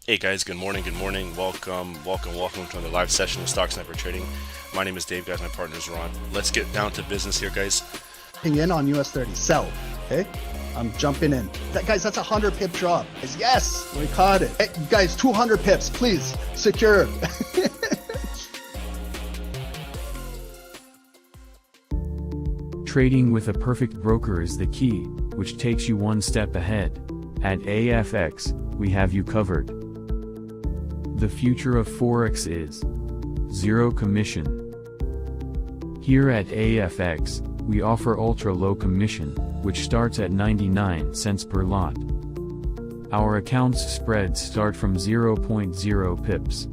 Hey guys, good morning, welcome to another live session of Stocksnipertrading. My name is Dave, guys, my partner's Ron. Let's get down to business here, guys. In on US 30, sell, okay? I'm jumping in. Guys, that's a 100 pip drop. Yes, we caught it. Hey, guys, 200 pips, please, secure. Trading with a perfect broker is the key, which takes you one step ahead. At AAAFX, we have you covered. The future of Forex is zero commission. Here at AAAFX, we offer ultra-low commission, which starts at 99 cents per lot. Our accounts spreads start from 0.0 pips.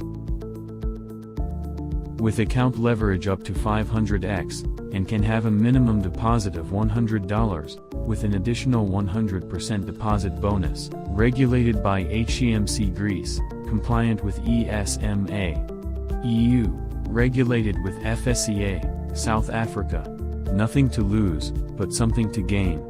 With account leverage up to 500x, and can have a minimum deposit of $100, with an additional 100% deposit bonus, regulated by HCMC Greece, compliant with ESMA. EU, regulated with FSCA, South Africa. Nothing to lose, but something to gain.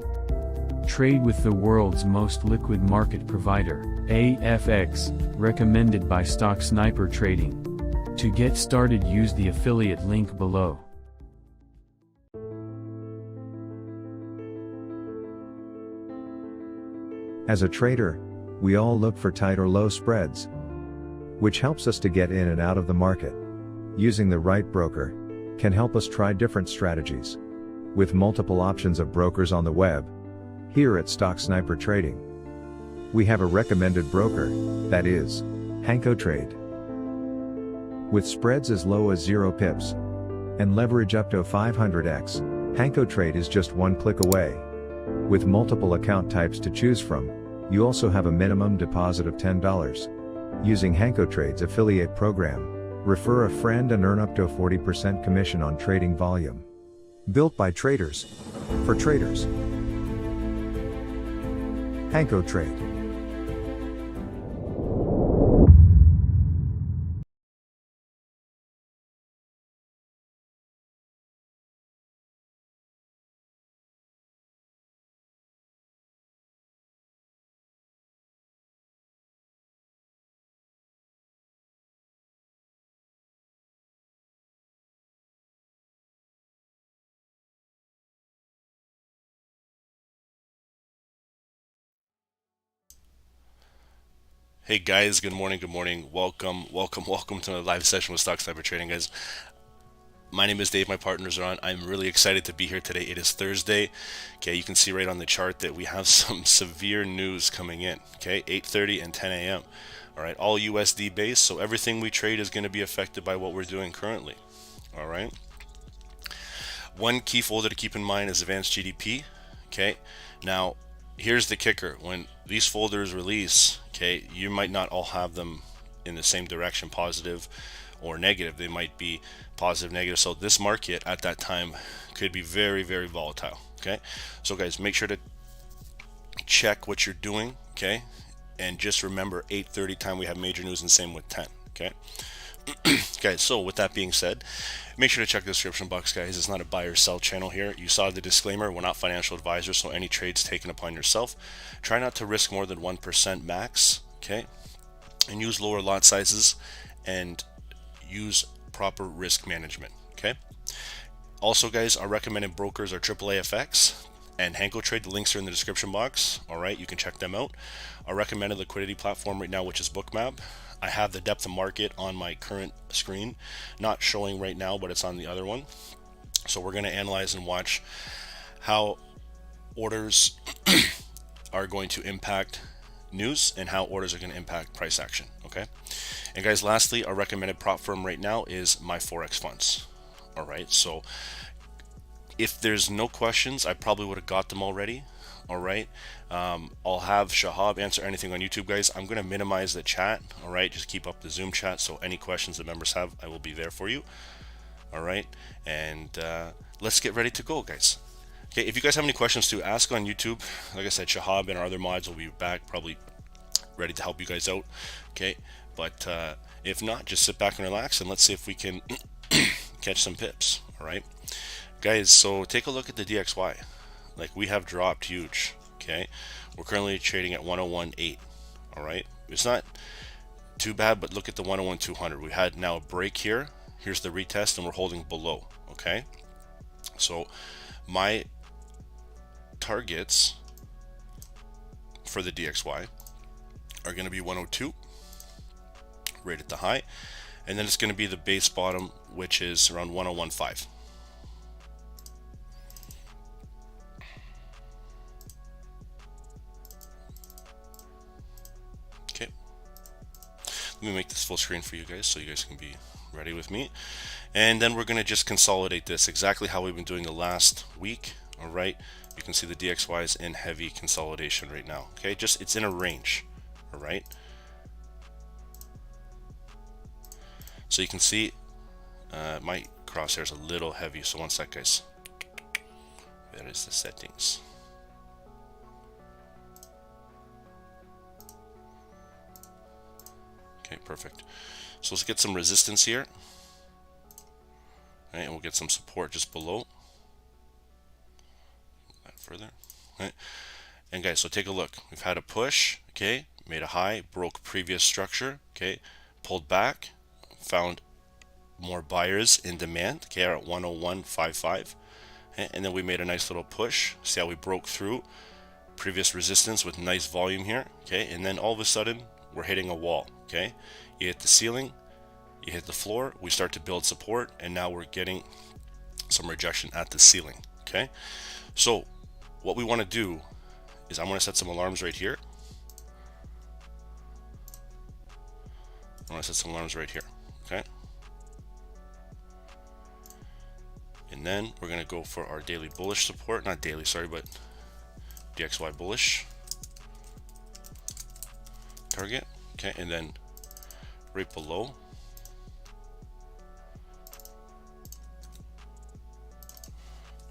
Trade with the world's most liquid market provider, AFX, recommended by Stocksnipertrading. To get started, use the affiliate link below. As a trader, we all look for tight or low spreads, which helps us to get in and out of the market. Using the right broker can help us try different strategies. With multiple options of brokers on the web, here at Stocksnipertrading, we have a recommended broker, that is, HankoTrade. With spreads as low as 0 pips and leverage up to 500x, HankoTrade is just one click away. With multiple account types to choose from, you also have a minimum deposit of $10. Using HankoTrade's affiliate program, refer a friend and earn up to a 40% commission on trading volume. Built by traders, for traders. HankoTrade. Hey guys, good morning, welcome to another live session with Stocksnipertrading, guys. My name is Dave, my partner's Ron. I'm really excited to be here today. It is Thursday. Okay, you can see right on the chart that we have some severe news coming in. Okay, 8:30 and 10 a.m. All right, all USD based, so everything we trade is going to be affected by what we're doing currently. All right. One key folder to keep in mind is advanced GDP. Okay, now here's the kicker: when these folders release, okay, you might not all have them in the same direction, positive or negative. They might be positive, negative. So this market at that time could be very, very volatile. Okay, so guys, make sure to check what you're doing. Okay, and just remember 8:30 time we have major news, and same with 10. Okay. Guys, so with that being said, make sure to check the description box, guys. It's not a buy or sell channel here. You saw the disclaimer. We're not financial advisors, so any trades taken upon yourself. Try not to risk more than 1% max, okay? And use lower lot sizes and use proper risk management, okay? Also, guys, our recommended brokers are AAAFX and HankoTrade. The links are in the description box. All right, you can check them out. Our recommended liquidity platform right now, which is Bookmap. I have the depth of market on my current screen, not showing right now, but it's on the other one. So we're going to analyze and watch how orders are going to impact news and how orders are going to impact price action. Okay. And guys, lastly, our recommended prop firm right now is my Forex funds. All right. So if there's no questions, I probably would have got them already. All right. I'll have Shahab answer anything on YouTube, guys. I'm going to minimize the chat. All right. Just keep up the Zoom chat. So any questions that members have, I will be there for you. All right. And let's get ready to go, guys. Okay. If you guys have any questions to ask on YouTube, like I said, Shahab and our other mods will be back, probably ready to help you guys out. Okay. But if not, just sit back and relax, and let's see if we can catch some pips. All right. Guys, so take a look at the DXY. Like, we have dropped huge. Okay, we're currently trading at 101.8. all right, it's not too bad, but look at the 101-200. We had now a break here. Here's the retest, and we're holding below. Okay, so my targets for the DXY are going to be 102 right at the high, and then it's going to be the base bottom, which is around 101.5. Okay, let me make this full screen for you guys so you guys can be ready with me. And then we're going to just consolidate this exactly how we've been doing the last week. All right, you can see the DXY is in heavy consolidation right now. Okay, just it's in a range. All right, so you can see my crosshair is a little heavy, so one sec, guys. That is the settings. Okay, perfect. So let's get some resistance here. Right, and we'll get some support just below. That further. Right. And guys, so take a look. We've had a push, okay, made a high, broke previous structure, okay, pulled back, found more buyers in demand, okay, at 101.55, okay, and then we made a nice little push. See how we broke through previous resistance with nice volume here, okay, and then all of a sudden we're hitting a wall, okay. You hit the ceiling, you hit the floor, we start to build support, and now we're getting some rejection at the ceiling. Okay, so what we want to do is I'm going to set some alarms right here. I want to set some alarms right here. Okay, and then we're going to go for our daily bullish support, not daily, sorry, but DXY bullish target. Okay, and then right below,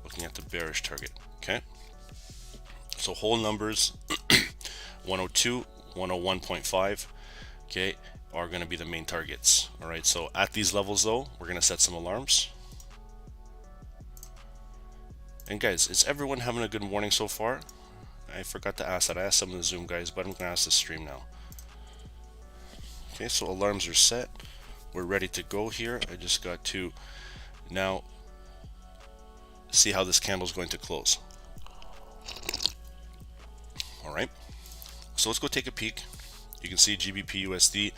looking at the bearish target. Okay, so whole numbers 102, 101.5, okay, are going to be the main targets. All right, so at these levels though, we're going to set some alarms. And guys, is everyone having a good morning so far? I forgot to ask that. I asked some of the Zoom guys, but I'm going to ask the stream now. Okay, so alarms are set. We're ready to go here. I just got to now see how this candle is going to close. All right, so let's go take a peek. You can see GBP USD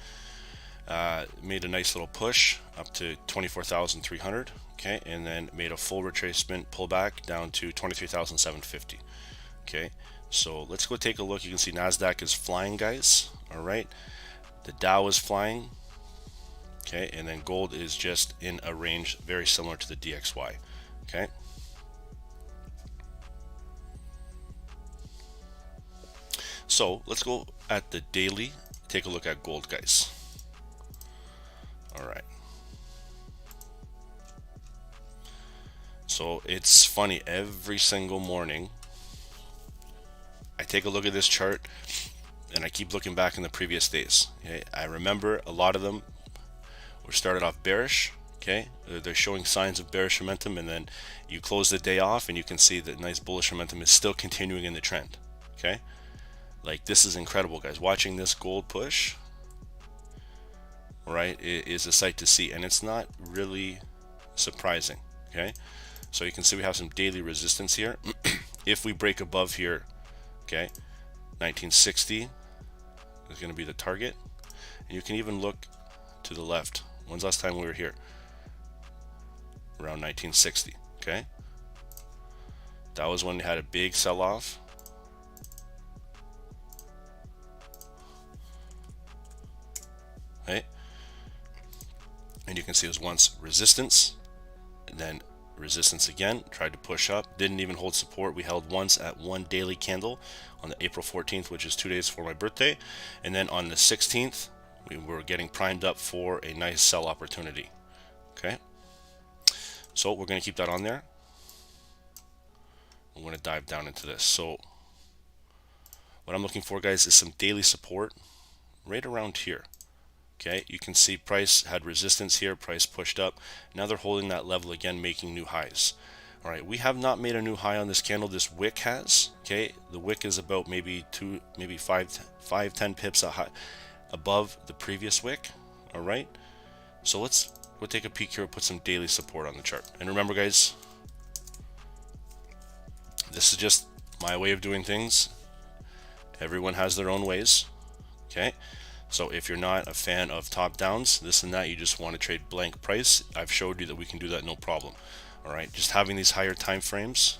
made a nice little push up to 24,300. Okay, and then made a full retracement pullback down to 23,750. Okay, so let's go take a look. You can see NASDAQ is flying, guys. All right, the Dow is flying. Okay, and then gold is just in a range very similar to the DXY. Okay, so let's go at the daily, take a look at gold, guys. All right, so it's funny, every single morning I take a look at this chart and I keep looking back in the previous days. Okay, I remember a lot of them were started off bearish. Okay, they're showing signs of bearish momentum, and then you close the day off and you can see that nice bullish momentum is still continuing in the trend. Okay, like this is incredible, guys. Watching this gold push, right, is a sight to see, and it's not really surprising. Okay, so you can see we have some daily resistance here. If we break above here, okay, 1960 is going to be the target, and you can even look to the left. When's the last time we were here? Around 1960. Okay, that was when we had a big sell-off. Okay, and you can see it was once resistance, and then resistance again, tried to push up, didn't even hold support. We held once at one daily candle on the April 14th, which is 2 days for my birthday, and then on the 16th we were getting primed up for a nice sell opportunity. Okay, so we're going to keep that on there. I'm going to dive down into this. So what I'm looking for, guys, is some daily support right around here. Okay, you can see price had resistance here, price pushed up. Now they're holding that level again, making new highs. All right, we have not made a new high on this candle. This wick has. Okay, the wick is about maybe 5, 10 pips above the previous wick. All right, so we'll take a peek here. We'll put some daily support on the chart. And remember, guys, this is just my way of doing things. Everyone has their own ways. Okay, so if you're not a fan of top downs, this and that, you just want to trade blank price, I've showed you that we can do that no problem. All right, just having these higher time frames,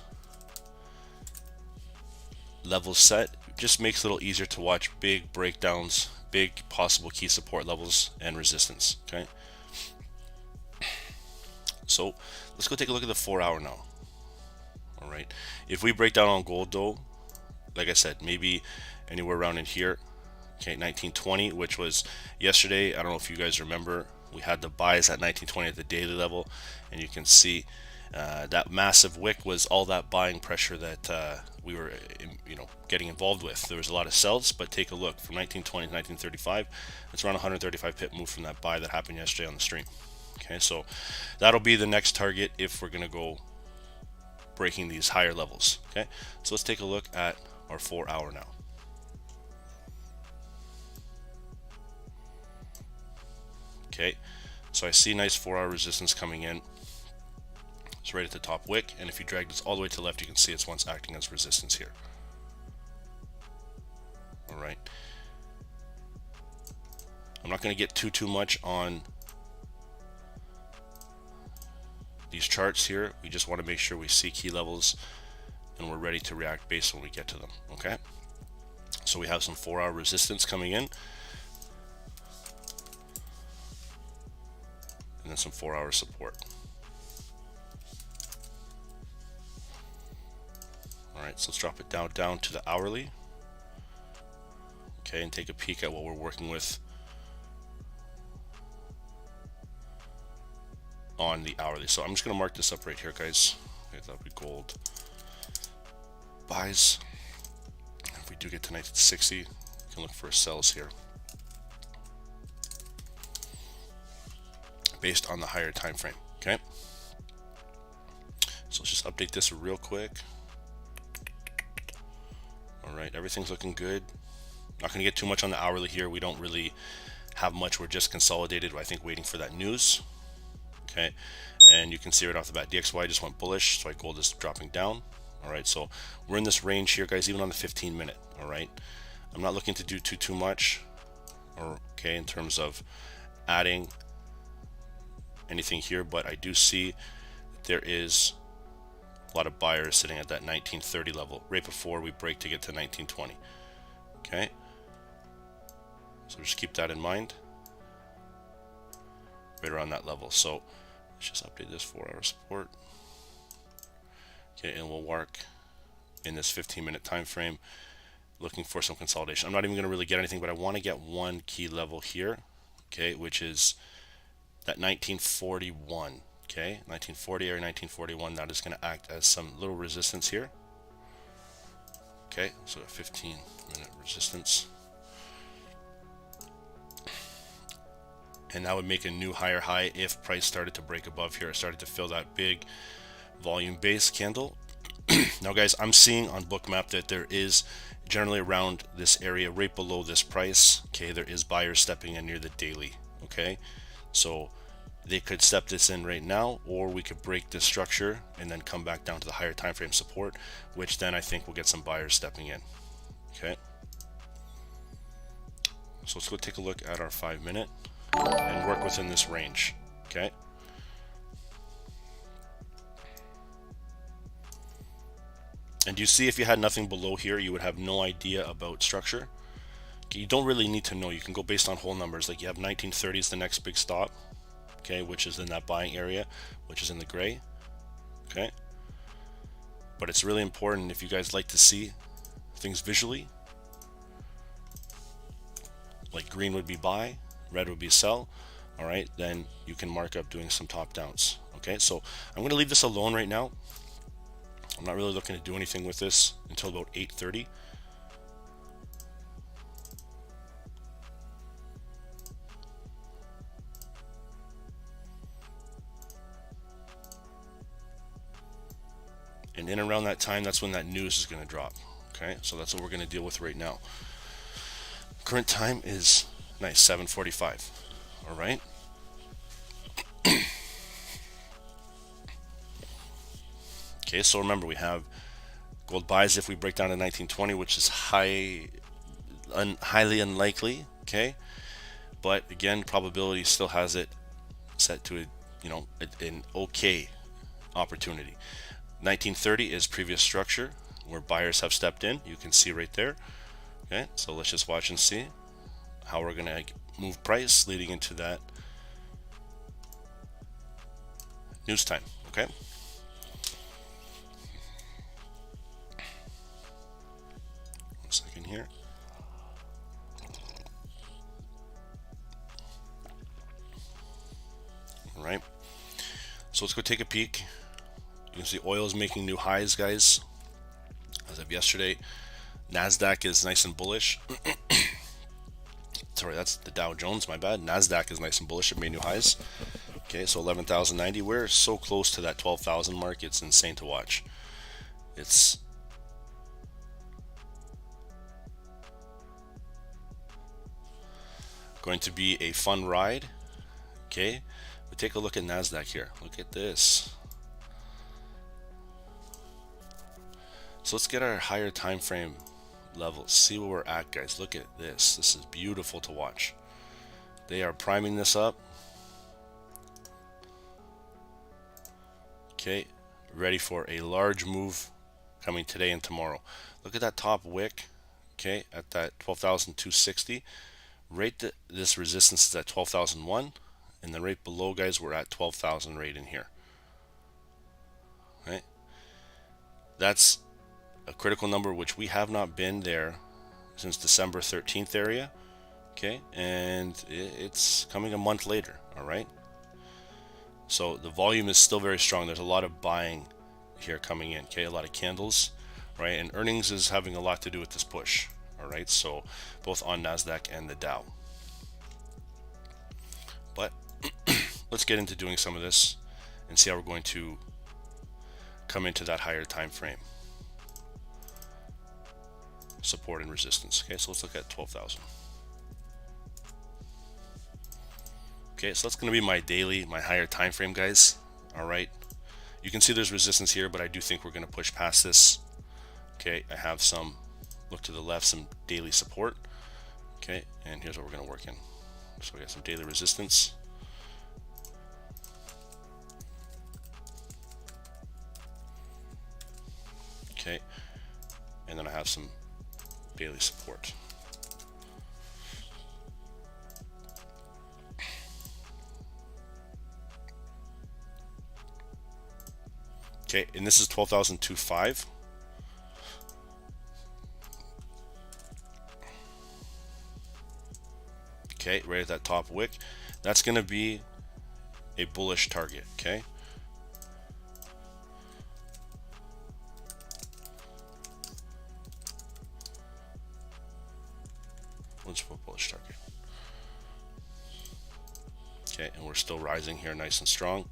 levels set, just makes it a little easier to watch big breakdowns, big possible key support levels and resistance. Okay, so let's go take a look at the 4 hour now. All right, if we break down on gold though, like I said, maybe anywhere around in here. Okay, 1920, which was yesterday. I don't know if you guys remember, we had the buys at 1920 at the daily level, and you can see that massive wick was all that buying pressure that we were, getting involved with. There was a lot of sells, but take a look from 1920 to 1935. It's around 135 pip move from that buy that happened yesterday on the stream. Okay, so that'll be the next target if we're gonna go breaking these higher levels. Okay, so let's take a look at our 4 hour now. Okay, so I see nice 4 hour resistance coming in. It's right at the top wick, and if you drag this all the way to the left, you can see it's once acting as resistance here. All right, I'm not going to get too much on these charts here. We just want to make sure we see key levels and we're ready to react based when we get to them. Okay, so we have some 4 hour resistance coming in, and then some 4 hour support. All right, so let's drop it down to the hourly. Okay, and take a peek at what we're working with on the hourly. So I'm just going to mark this up right here, guys. Okay, that'll be gold buys. If we do get to 1960, we can look for sells here based on the higher time frame. Okay, so let's just update this real quick. All right, everything's looking good. Not going to get too much on the hourly here. We don't really have much. We're just consolidated, I think, waiting for that news. Okay, and you can see right off the bat, DXY just went bullish, so gold is dropping down. All right, so we're in this range here, guys, even on the 15 minute. All right, I'm not looking to do too much, okay, in terms of adding anything here, but I do see that there is a lot of buyers sitting at that 1930 level right before we break to get to 1920. Okay, so just keep that in mind, right around that level. So let's just update this 4 hour support. Okay, and we'll work in this 15-minute time frame looking for some consolidation. I'm not even going to really get anything, but I want to get one key level here, okay, which is that 1941. Okay, 1940 or 1941, that is going to act as some little resistance here. Okay, so a 15-minute resistance, and that would make a new higher high if price started to break above here. It started to fill that big volume base candle. Now, guys, I'm seeing on Bookmap that there is generally around this area right below this price. Okay, there is buyers stepping in near the daily. Okay, so they could step this in right now, or we could break this structure and then come back down to the higher time frame support, which then I think we'll get some buyers stepping in. Okay, so let's go take a look at our 5 minute and work within this range. Okay, and you see, if you had nothing below here, you would have no idea about structure. Okay, you don't really need to know. You can go based on whole numbers. Like you have 1930 is the next big stop, okay, which is in that buying area, which is in the gray. Okay, but it's really important, if you guys like to see things visually, like green would be buy, red would be sell. All right, then you can mark up doing some top downs. Okay, so I'm going to leave this alone right now. I'm not really looking to do anything with this until about 8:30. And in around that time, that's when that news is going to drop. Okay, so that's what we're going to deal with right now. Current time is Nice, 745. All right. Okay, so remember we have gold buys if we break down to 1920, which is highly unlikely. Okay, but again, probability still has it set to an okay opportunity. 1930 is previous structure where buyers have stepped in. You can see right there. Okay, so let's just watch and see how we're gonna move price leading into that news time. Okay. One second here. All right. So let's go take a peek. You can see oil is making new highs, guys. As of yesterday, Nasdaq is nice and bullish. Sorry, that's the Dow Jones, my bad. Nasdaq is nice and bullish. It made new highs. Okay, so 11,090. We're so close to that 12,000 mark. It's insane to watch. It's going to be a fun ride. Okay, but take a look at Nasdaq here. Look at this. So let's get our higher time frame levels. See where we're at, guys. Look at this. This is beautiful to watch. They are priming this up. Okay, ready for a large move coming today and tomorrow. Look at that top wick. Okay, at that 12,260. Right, this resistance is at 12,001, and then right below, guys, we're at 12,000 right in here. Right, that's a critical number which we have not been there since December 13th area. Okay, and it's coming a month later. All right, so the volume is still very strong. There's a lot of buying here coming in. Okay, a lot of candles, right? And earnings is having a lot to do with this push. All right, so both on Nasdaq and the Dow. But let's get into doing some of this and see how we're going to come into that higher time frame support and resistance. Okay, so let's look at 12,000. Okay, so that's going to be my daily, my higher time frame, guys. All right, you can see there's resistance here, but I do think we're going to push past this. Okay, I have some, look to the left, some daily support. Okay, and here's what we're going to work in. So we got some daily resistance. Okay, and then I have some daily support. Okay, and this is 12,025. Okay, right at that top wick. That's going to be a bullish target. Okay. Let's put bullish target. Okay, and we're still rising here nice and strong.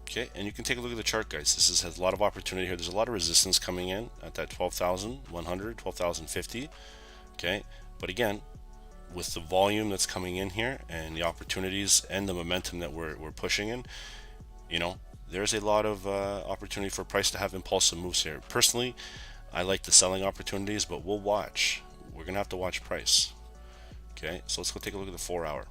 Okay, and you can take a look at the chart, guys. This has a lot of opportunity here. There's a lot of resistance coming in at that 12,100, 12,050. Okay, but again, with the volume that's coming in here and the opportunities and the momentum that we're pushing in, you know, there's a lot of opportunity for price to have impulsive moves here. Personally, I like the selling opportunities, but we'll watch. We're gonna have to watch price. Okay, so let's go take a look at the 4 hour.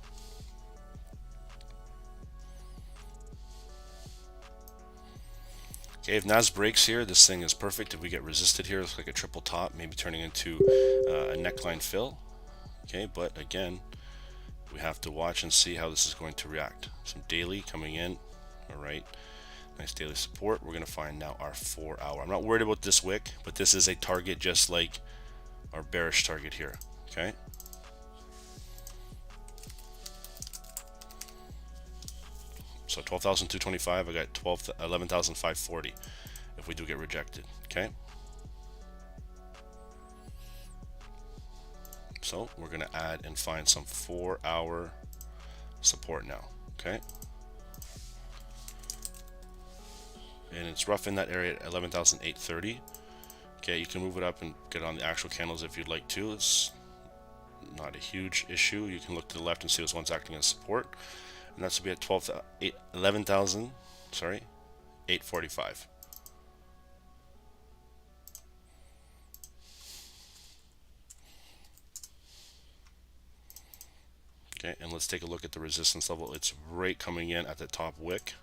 Okay, if NAS breaks here, this thing is perfect. If we get resisted here, it's like a triple top, maybe turning into a neckline fill. Okay, but again, we have to watch and see how this is going to react. Some daily coming in. All right, nice daily support. We're gonna find now our 4 hour. I'm not worried about this wick, but this is a target just like our bearish target here. Okay. So 12,225, I got 11,540 if we do get rejected. Okay. So we're going to add and find some 4 hour support now. Okay. And it's rough in that area at 11,830. Okay, you can move it up and get on the actual candles if you'd like to. It's not a huge issue. You can look to the left and see this one's acting as support, and that's to be at 11,000, sorry, 845. Okay, and let's take a look at the resistance level. It's right coming in at the top wick.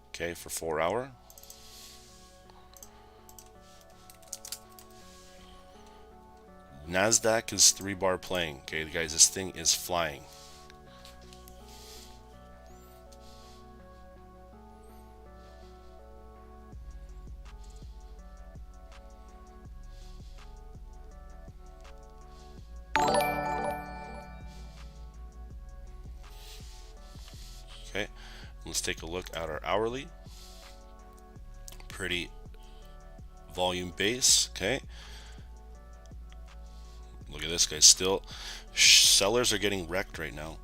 Okay, for 4 hour. NASDAQ is 3-bar playing. Okay, guys, this thing is flying. Okay, let's take a look at our hourly. Pretty volume base. Okay, look at this, guys. Still, sellers are getting wrecked right now.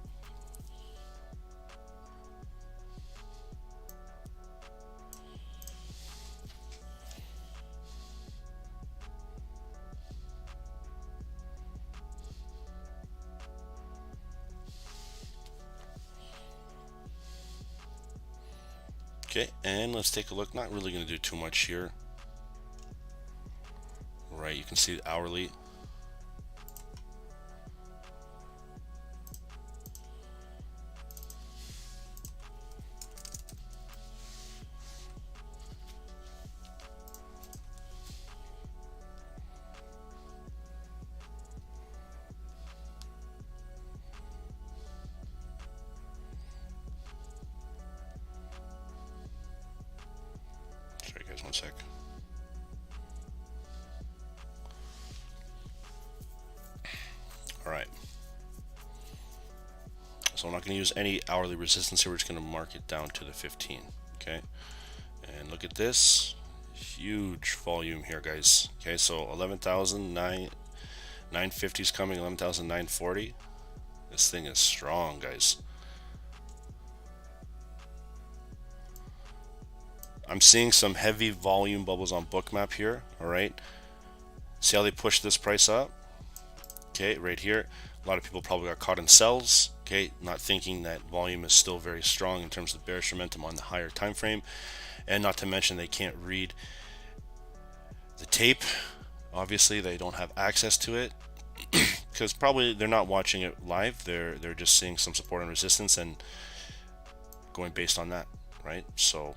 Okay, and let's take a look. Not really going to do too much here. Right, you can see the hourly. Sorry guys, one sec. All right. So I'm not going to use any hourly resistance here. We're just going to mark it down to the 15. Okay. And look at this. Huge volume here, guys. Okay, so 11,950 is coming, 11,940. This thing is strong, guys. I'm seeing some heavy volume bubbles on Bookmap here. All right. See how they push this price up? Okay, right here. A lot of people probably got caught in sells. Okay, not thinking that volume is still very strong in terms of bearish momentum on the higher time frame, and not to mention they can't read the tape. Obviously, they don't have access to it because probably they're not watching it live. They're just seeing some support and resistance and going based on that, right? So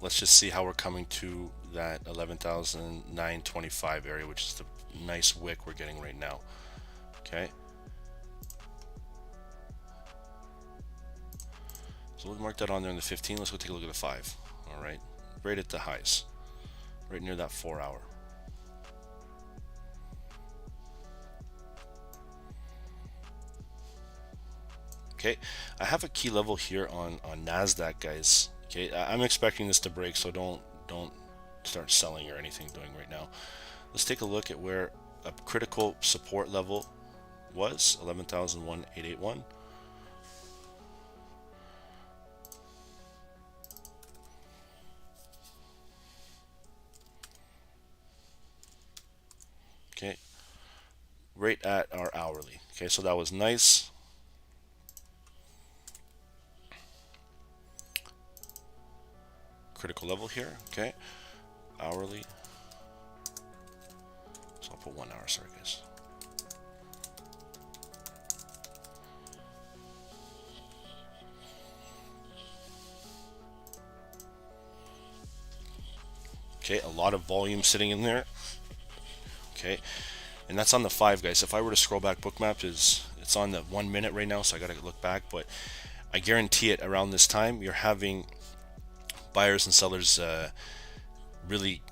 let's just see how we're coming to that 11,925 area, which is the nice wick we're getting right now. Okay. So we'll mark that on there in the 15. Let's go take a look at the 5. All right. Right at the highs. Right near that 4 hour. Okay. I have a key level here on NASDAQ, guys. Okay. I'm expecting this to break, so don't start selling or anything doing right now. Let's take a look at where a critical support level was, 11,881. Okay, right at our hourly. Okay, so that was nice. Critical level here. Okay, hourly. So I'll put 1 hour. Sorry, guys. Okay, a lot of volume sitting in there. Okay, and that's on the 5, guys. If I were to scroll back, Bookmap it's on the 1 minute right now, so I gotta look back, but I guarantee it around this time you're having buyers and sellers really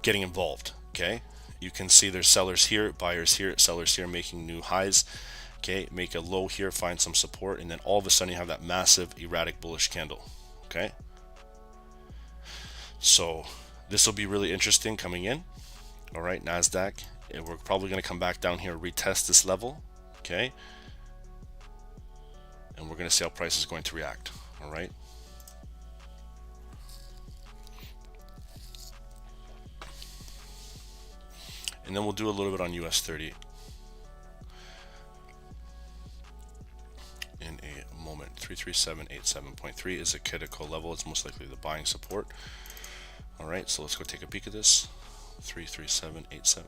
getting involved. Okay, you can see there's sellers here, buyers here, sellers here making new highs. Okay, make a low here, find some support, and then all of a sudden you have that massive erratic bullish candle. Okay, so this will be really interesting coming in. All right, NASDAQ, and we're probably going to come back down here, retest this level. Okay, and we're going to see how price is going to react. All right. And then we'll do a little bit on US 30 in a moment. 33787.3 is a critical level. It's most likely the buying support. All right, so let's go take a peek at this. 33787,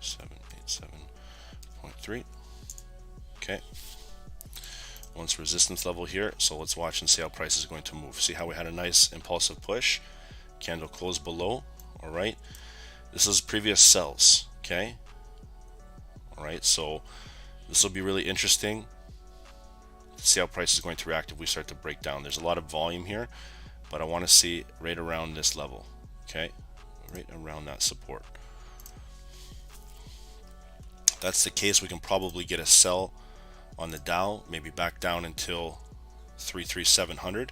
33787.3. Okay. Once resistance level here, so let's watch and see how price is going to move. See how we had a nice impulsive push, candle closed below. All right, this is previous sells. Okay, all right, so this will be really interesting to see how price is going to react if we start to break down. There's a lot of volume here, but I want to see right around this level. Okay, right around that support. If that's the case, we can probably get a sell on the Dow, maybe back down until 33700.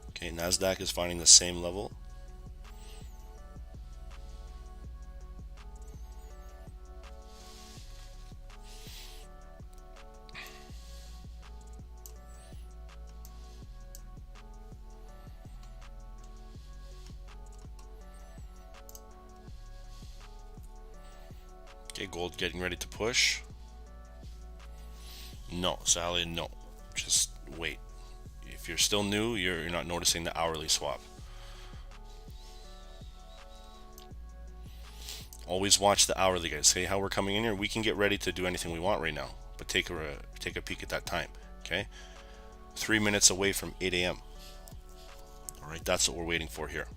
Okay, Nasdaq is finding the same level. Okay, gold getting ready to push. No, Sally, no. Just wait. If you're still new, you're not noticing the hourly swap. Always watch the hourly, guys. See how we're coming in here? We can get ready to do anything we want right now, but take a peek at that time. Okay, 3 minutes away from 8 a.m. All right, that's what we're waiting for here.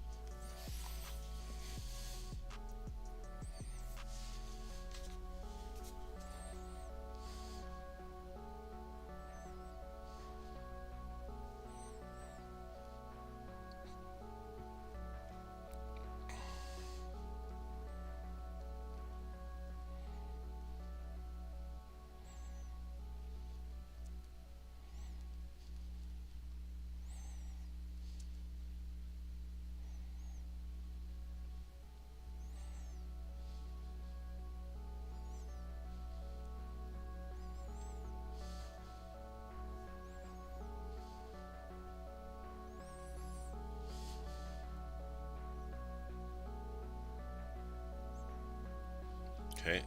Okay.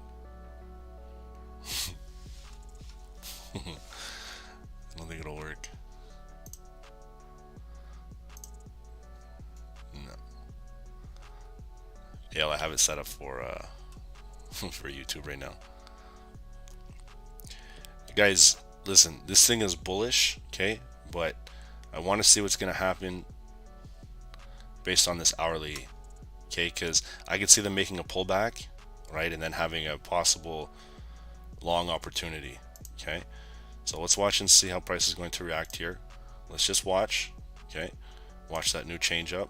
I don't think it'll work. No. Yeah, I have it set up for for YouTube right now. Guys, listen, this thing is bullish, okay? But I want to see what's going to happen based on this hourly, okay? Because I could see them making a pullback, right? And then having a possible long opportunity, okay? So let's watch and see how price is going to react here. Let's just watch, okay? Watch that new change up.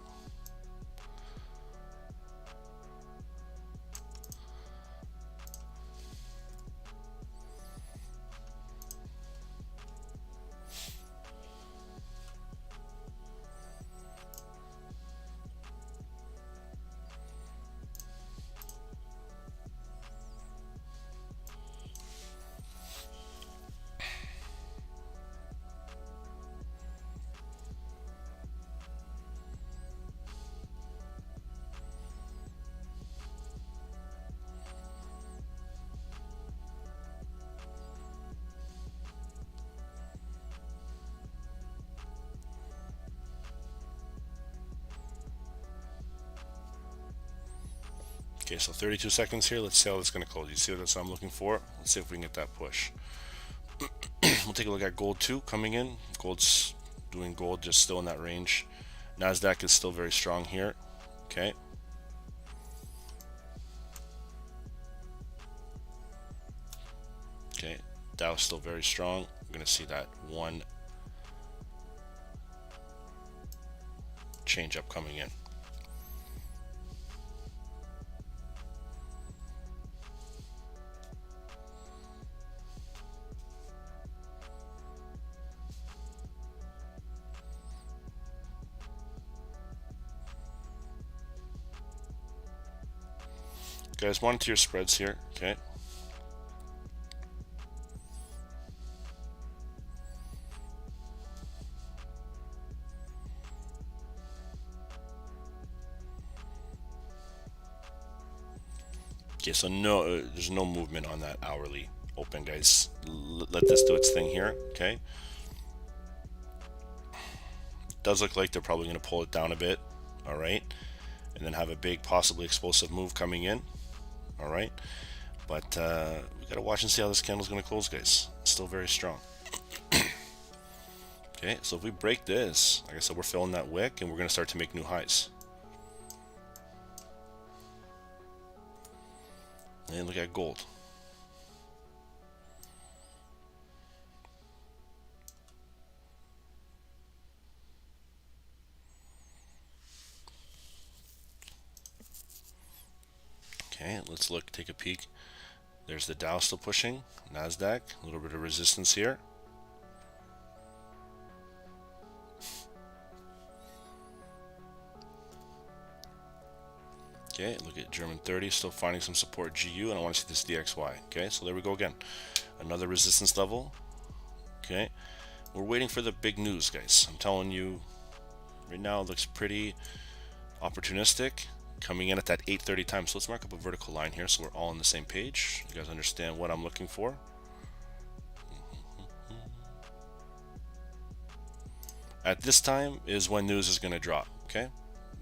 Okay, so 32 seconds here. Let's see how it's going to close. You see what I'm looking for? Let's see if we can get that push. We'll take a look at gold too coming in. Gold's doing gold, just still in that range. Nasdaq is still very strong here. Okay. Okay, Dow is still very strong. We're going to see that one change up coming in. Guys, monitor your spreads here, okay? Okay, so no, there's no movement on that hourly open, guys. Let this do its thing here. Okay, does look like they're probably going to pull it down a bit. All right, and then have a big, possibly explosive move coming in. All right, but we got to watch and see how this candle's going to close, guys. It's still very strong. Okay, so if we break this, like I said, we're filling that wick and we're going to start to make new highs. And look at gold. Okay, let's look, take a peek. There's the Dow still pushing, NASDAQ, a little bit of resistance here. Okay, look at German 30, still finding some support GU, and I want to see this DXY. Okay, so there we go again. Another resistance level. Okay, we're waiting for the big news, guys. I'm telling you, right now it looks pretty opportunistic. Coming in at that 8:30 time. So let's mark up a vertical line here so we're all on the same page. You guys understand what I'm looking for. At this time is when news is going to drop. Okay.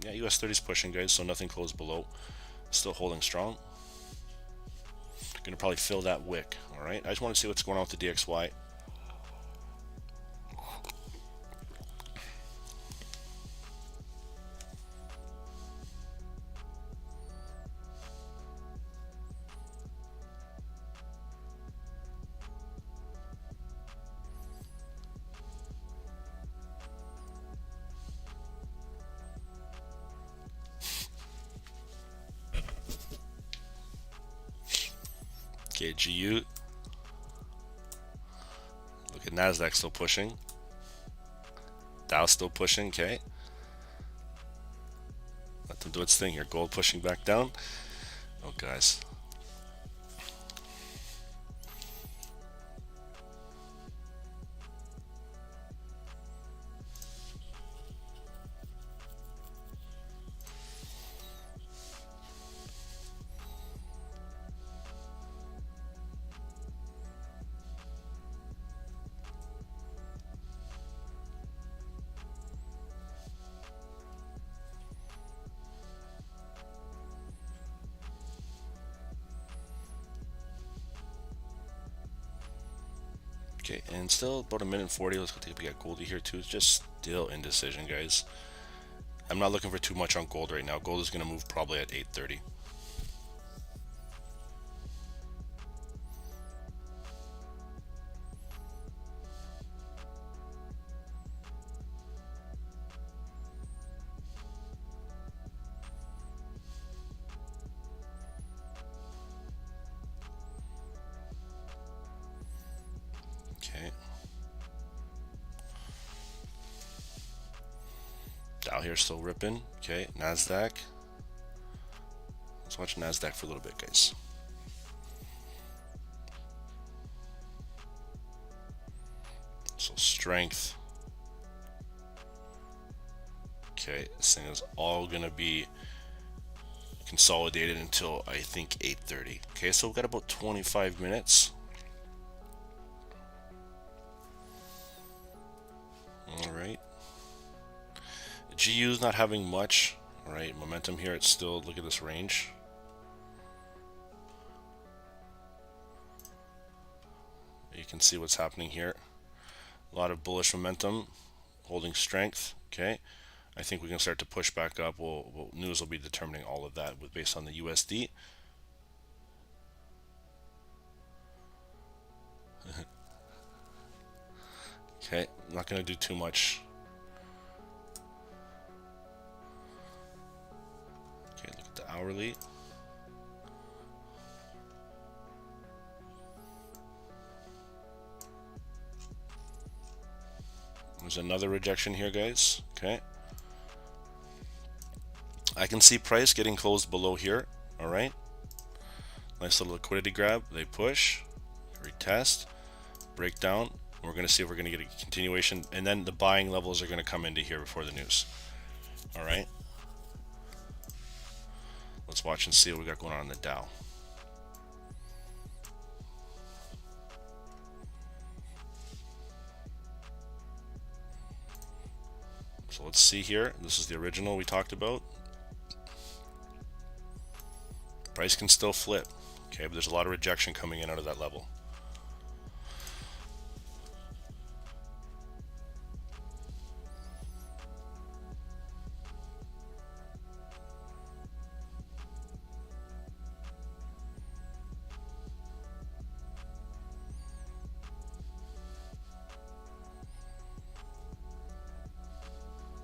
Yeah, US 30 is pushing, guys, so nothing closed below. Still holding strong. Gonna probably fill that wick. All right. I just want to see what's going on with the DXY. Okay, GU. Look at NASDAQ still pushing. Dow still pushing, okay. Let them do its thing here. Gold pushing back down. Oh, guys. Okay, and still about a minute and 40. Let's go take a peek at Goldie here too. It's just still indecision, guys. I'm not looking for too much on gold right now. Gold is going to move probably at 8:30. Okay. Dow here still ripping. Okay, NASDAQ. Let's watch NASDAQ for a little bit, guys. So strength. Okay, this thing is all gonna be consolidated until I think 8:30. Okay, so we've got about 25 minutes. All right. GU is not having much. All right, momentum here. It's still, look at this range. You can see what's happening here. A lot of bullish momentum, holding strength. Okay, I think we can start to push back up. News will be determining all of that based on the USD. Okay, I'm not going to do too much. Okay, look at the hourly. There's another rejection here, guys. Okay. I can see price getting closed below here. All right. Nice little liquidity grab. They push, retest, break down. We're going to see if we're going to get a continuation, and then the buying levels are going to come into here before the news. All right. Let's watch and see what we got going on in the Dow. So let's see here. This is the original we talked about. Price can still flip. Okay, but there's a lot of rejection coming in out of that level.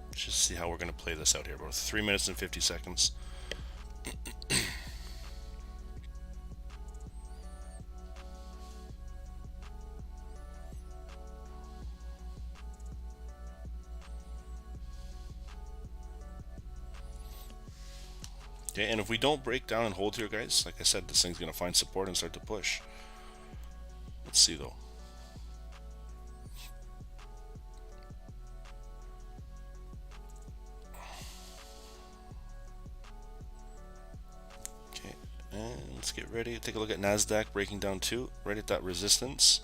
Let's just see how we're going to play this out here. About 3 minutes and 50 seconds. Okay, and if we don't break down and hold here, guys, like I said, this thing's going to find support and start to push. Let's see, though. Okay, and let's get ready. Take a look at NASDAQ breaking down too, right at that resistance.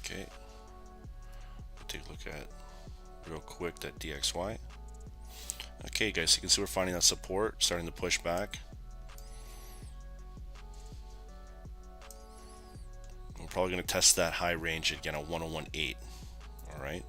Okay, take a look at real quick that DXY. Okay, guys, you can see we're finding that support, starting to push back. We're probably going to test that high range again at 101.8. All right.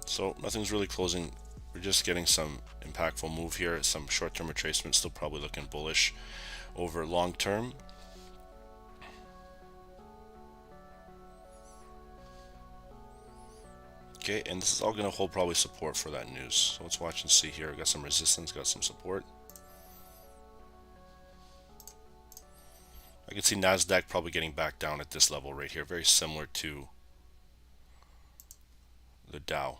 So nothing's really closing. We're just getting some impactful move here. Some short-term retracement, still probably looking bullish over long term. Okay, and this is all going to hold probably support for that news. So let's watch and see here. Got some resistance, got some support. I can see NASDAQ probably getting back down at this level right here. Very similar to the Dow.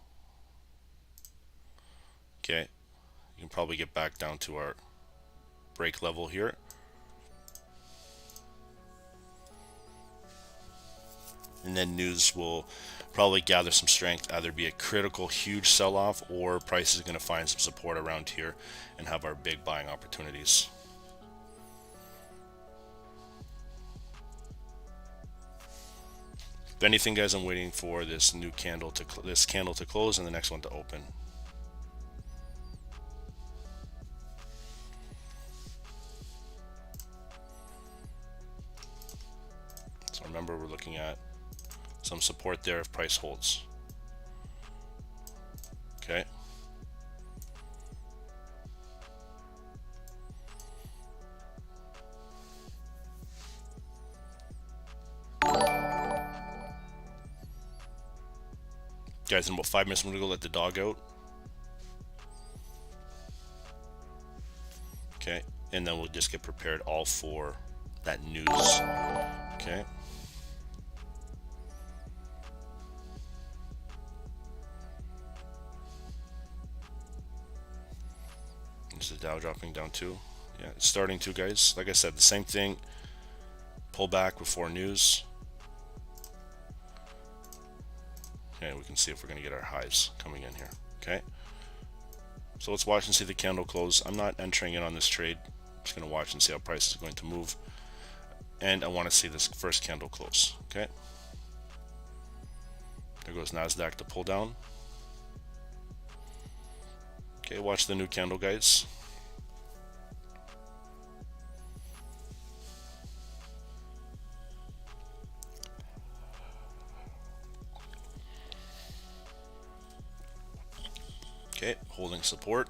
Okay, you can probably get back down to our break level here. And then news will probably gather some strength, either be a critical huge sell-off or price is going to find some support around here and have our big buying opportunities. If anything, guys, I'm waiting for this new candle to close and the next one to open. So remember, we're looking at some support there if price holds. Okay. Guys, in about 5 minutes, I'm going to go let the dog out. Okay, and then we'll just get prepared all for that news. Okay. Is the Dow dropping down too? Yeah, it's starting to, guys. Like I said, the same thing. Pull back before news. Okay, we can see if we're going to get our highs coming in here. Okay. So let's watch and see the candle close. I'm not entering in on this trade. I'm just going to watch and see how price is going to move. And I want to see this first candle close. Okay. There goes NASDAQ to pull down. Okay, watch the new candle, guys. Okay, holding support.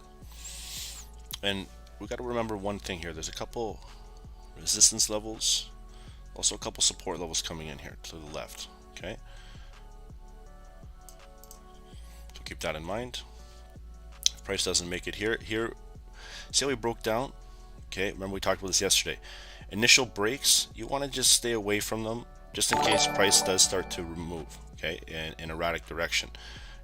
And we got to remember one thing here. There's a couple resistance levels, also a couple support levels coming in here to the left. Okay, so keep that in mind. If price doesn't make it here, see how we broke down? Okay, remember we talked about this yesterday. Initial breaks, you want to just stay away from them. just in case price does start to move, okay, in erratic direction.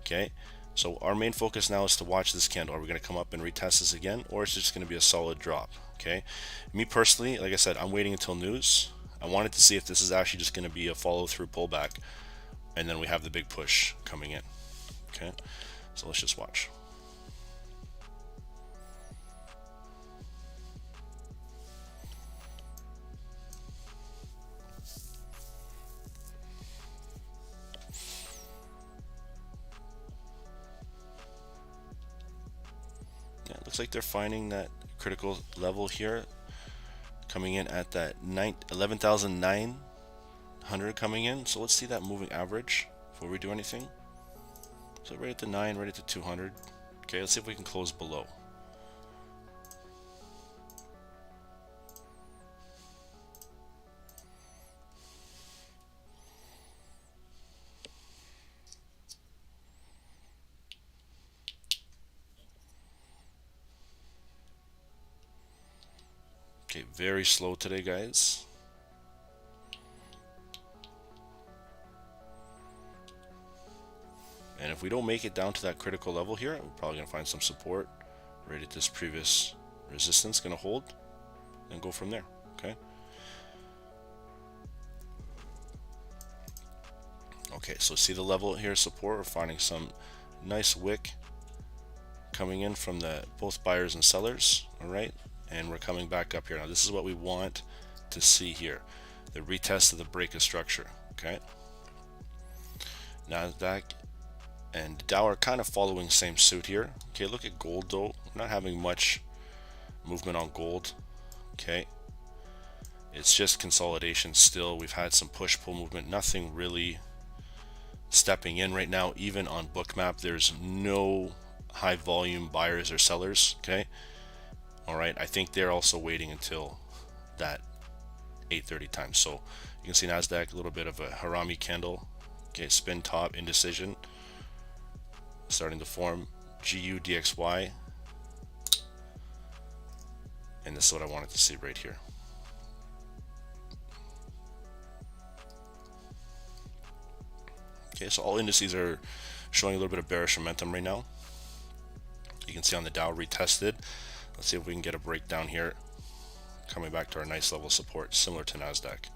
Okay, so our main focus now is to watch this candle. Are we going to come up and retest this again, or is it just going to be a solid drop? Okay, me personally, like I said, I'm waiting until news. I wanted to see if this is actually just going to be a follow-through pullback, and then we have the big push coming in. Okay, so let's just watch. Yeah, it looks like they're finding that critical level here, coming in at that 11,900 coming in. So let's see that moving average before we do anything. So right at the 9, right at the 200. Okay, let's see if we can close below. Okay, very slow today, guys. And if we don't make it down to that critical level here, we're probably going to find some support right at this previous resistance, going to hold and go from there. Okay. Okay, so see the level here, support. We're finding some nice wick coming in from the both buyers and sellers. All right, and we're coming back up here. Now this is what we want to see here, the retest of the break of structure. Okay, Nasdaq and Dow are kind of following same suit here. Okay, look at gold though. We're not having much movement on gold. Okay, it's just consolidation still. We've had some push-pull movement, nothing really stepping in right now. Even on Bookmap, there's no high volume buyers or sellers. Okay, all right, I think they're also waiting until that 8:30 time. So you can see Nasdaq, a little bit of a harami candle. Okay, spin top, indecision starting to form, GU DXY, and this is what I wanted to see right here. Okay, so all indices are showing a little bit of bearish momentum right now. You can see on the Dow retested. Let's see if we can get a breakdown here, coming back to our nice level of support similar to Nasdaq.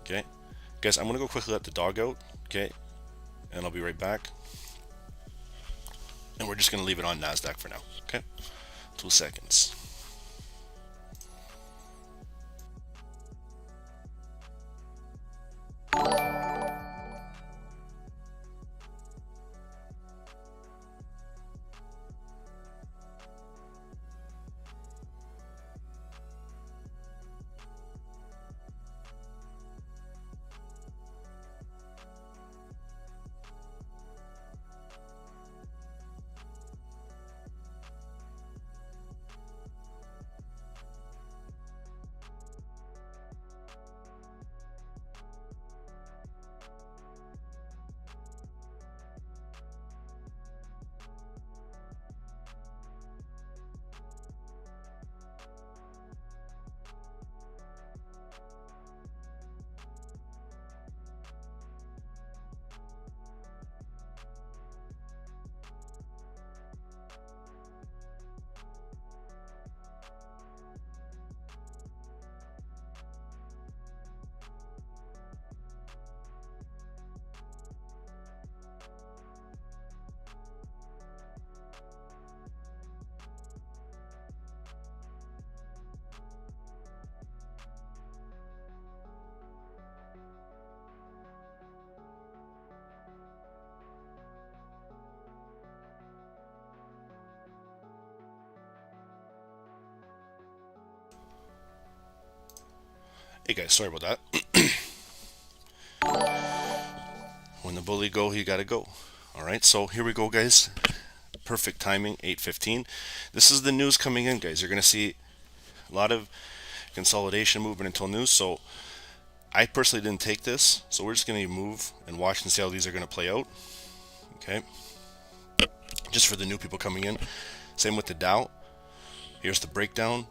Okay, guys, I'm gonna go quickly let the dog out. Okay, and I'll be right back. And we're just going to leave it on Nasdaq for now. Okay, 2 seconds. Hey guys, sorry about that. When the bully go, he gotta go. Alright, so here we go, guys. Perfect timing, 8:15. This is the news coming in, guys. You're gonna see a lot of consolidation movement until news. So I personally didn't take this, so we're just gonna move and watch and see how these are gonna play out. Okay, just for the new people coming in. Same with the Dow. Here's the breakdown.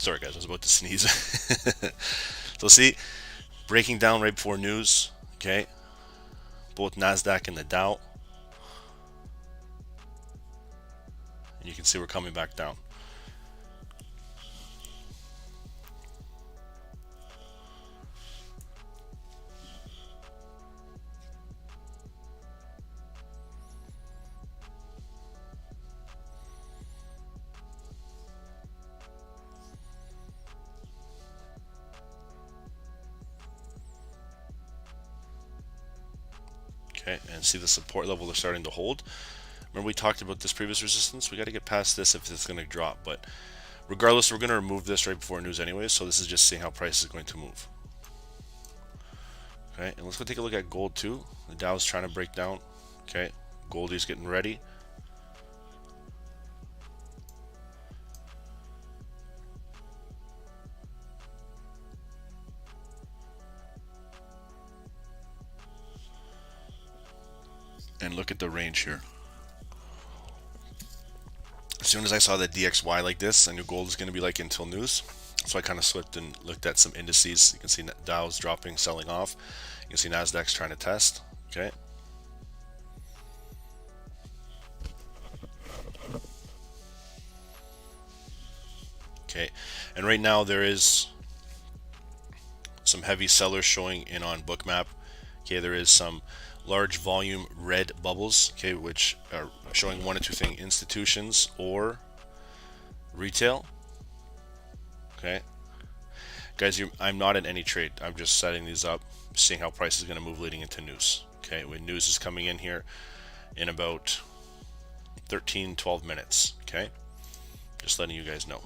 Sorry guys, I was about to sneeze. So see, breaking down right before news, okay? Both NASDAQ and the Dow. And you can see we're coming back down. Okay, and see the support level they're starting to hold. Remember we talked about this previous resistance? We got to get past this if it's going to drop, but regardless, we're going to remove this right before news anyways, so this is just seeing how price is going to move. Okay, and let's go take a look at gold too. The Dow's trying to break down. Okay, Goldie's getting ready. And look at the range here. As soon as I saw the DXY like this, I knew gold is going to be like until news. So I kind of slipped and looked at some indices. You can see Dow's dropping, selling off. You can see NASDAQ's trying to test. Okay. Okay. And right now there is some heavy sellers showing in on Bookmap. Okay, there is some large volume red bubbles, okay, which are showing one or two things: institutions or retail. Okay, guys, I'm not in any trade. I'm just setting these up, seeing how price is going to move leading into news. Okay, when news is coming in here in about 13-12 minutes. Okay, just letting you guys know.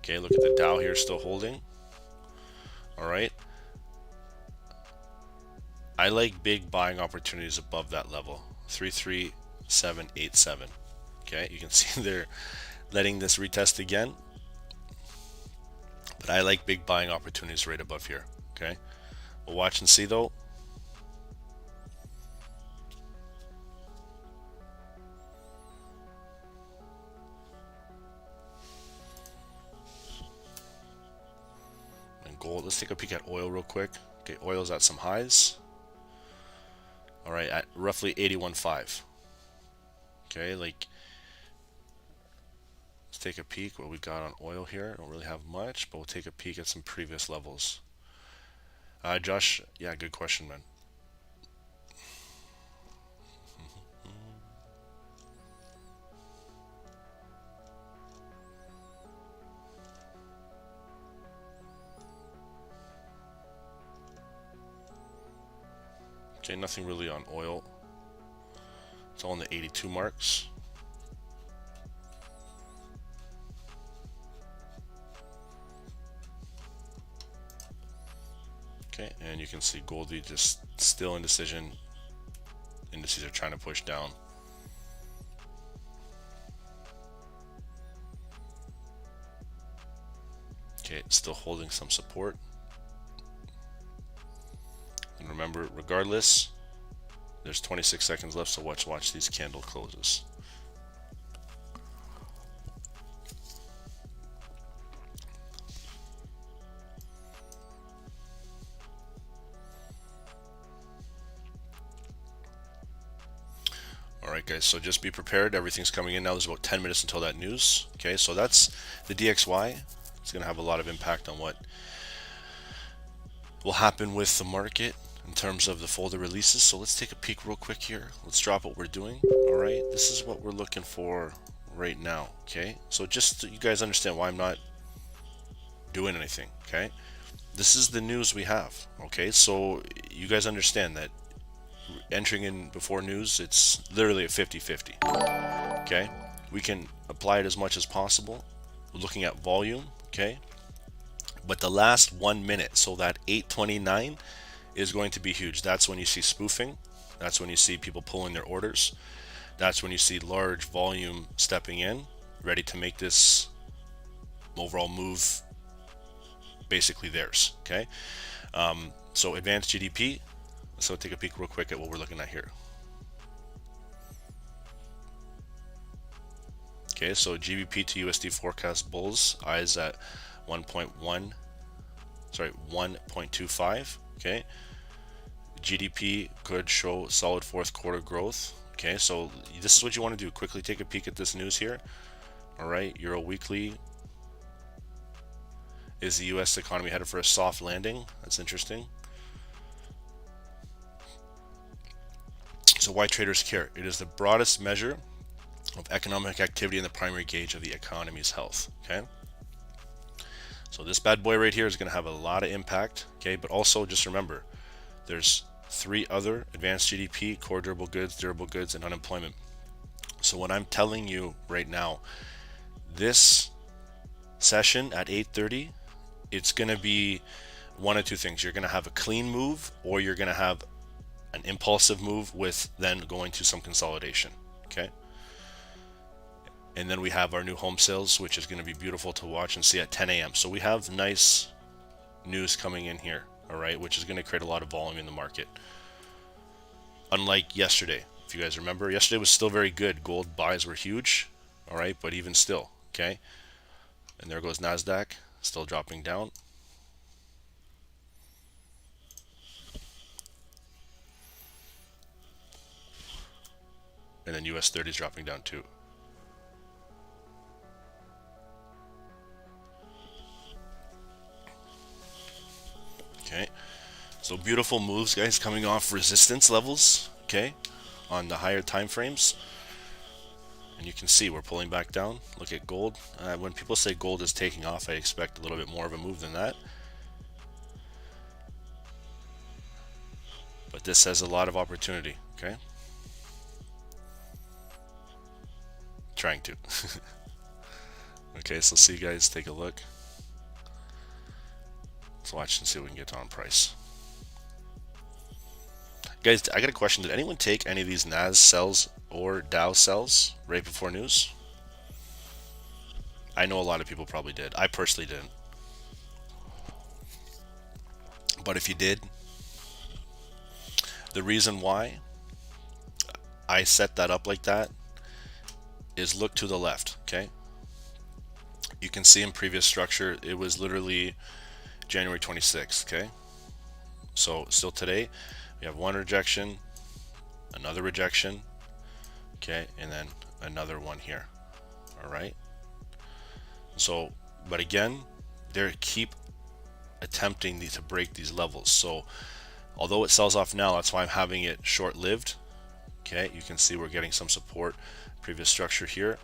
Okay, look at the Dow here still holding. All right. I like big buying opportunities above that level, 33787. Okay, you can see they're letting this retest again. But I like big buying opportunities right above here. Okay, we'll watch and see though. Gold. Let's take a peek at oil real quick. Okay, oil's at some highs. All right, at roughly 81.5. Okay, like let's take a peek what we got on oil here. Don't really have much, but we'll take a peek at some previous levels. Josh, yeah, good question, man. Okay, nothing really on oil. It's all in the 82 marks. Okay, and you can see Goldie just still indecision. Indices are trying to push down. Okay, it's still holding some support. And remember, regardless, there's 26 seconds left, so watch these candle closes. Alright guys, so just be prepared. Everything's coming in now. There's about 10 minutes until that news. Okay, so that's the DXY. It's going to have a lot of impact on what will happen with the market in terms of the folder releases. So let's take a peek real quick here. Let's drop what we're doing. All right, this is what we're looking for right now. Okay, so just so you guys understand why I'm not doing anything. Okay, this is the news we have. Okay, so you guys understand that entering in before news, it's literally a 50-50. Okay, we can apply it as much as possible. We're looking at volume. Okay, but the last 1 minute, so that 8:29 is going to be huge. That's when you see spoofing. That's when you see people pulling their orders. That's when you see large volume stepping in, ready to make this overall move basically theirs. Okay, so advanced GDP. So take a peek real quick at what we're looking at here. Okay, so GBP to USD forecast bulls eyes at 1.25. Okay, GDP could show solid fourth quarter growth. Okay, so this is what you want to do. Quickly take a peek at this news here. All right, Euro Weekly. Is the U.S. economy headed for a soft landing? That's interesting. So why traders care? It is the broadest measure of economic activity and the primary gauge of the economy's health. Okay, so this bad boy right here is going to have a lot of impact. Okay, but also just remember, there's 3 other: advanced GDP, core durable goods, and unemployment. So what I'm telling you right now, this session at 8:30, it's going to be one of two things. You're going to have a clean move, or you're going to have an impulsive move with then going to some consolidation. Okay, and then we have our new home sales, which is going to be beautiful to watch and see at 10 a.m. So we have nice news coming in here, all right, which is going to create a lot of volume in the market. Unlike yesterday, if you guys remember, yesterday was still very good. Gold buys were huge, all right, but even still, okay. And there goes NASDAQ, still dropping down. And then US 30 is dropping down too. Okay, so beautiful moves, guys, coming off resistance levels, okay, on the higher time frames. And you can see we're pulling back down. Look at gold. When people say gold is taking off, I expect a little bit more of a move than that. But this has a lot of opportunity, okay? Trying to. Okay, so see you guys, take a look. Let's watch and see what we can get on price. Guys, I got a question. Did anyone take any of these NAS sells or Dow sells right before news? I know a lot of people probably did. I personally didn't. But if you did, the reason why I set that up like that is look to the left, okay? You can see in previous structure, it was literally January 26th, okay? So still today, we have one rejection, another rejection, okay, and then another one here, all right? So, but again, they keep attempting to break these levels. So although it sells off now, that's why I'm having it short-lived, okay? You can see we're getting some support, previous structure here.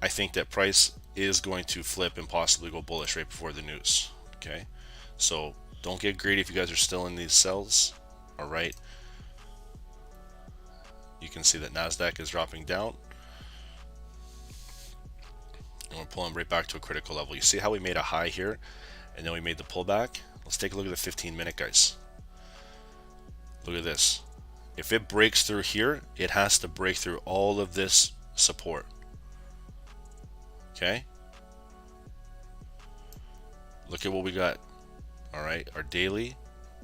I think that price is going to flip and possibly go bullish right before the news, okay? So don't get greedy if you guys are still in these sells, all right? You can see that NASDAQ is dropping down. And we're pulling right back to a critical level. You see how we made a high here and then we made the pullback? Let's take a look at the 15-minute, guys. Look at this. If it breaks through here, it has to break through all of this support. Okay? Look at what we got. All right, our daily,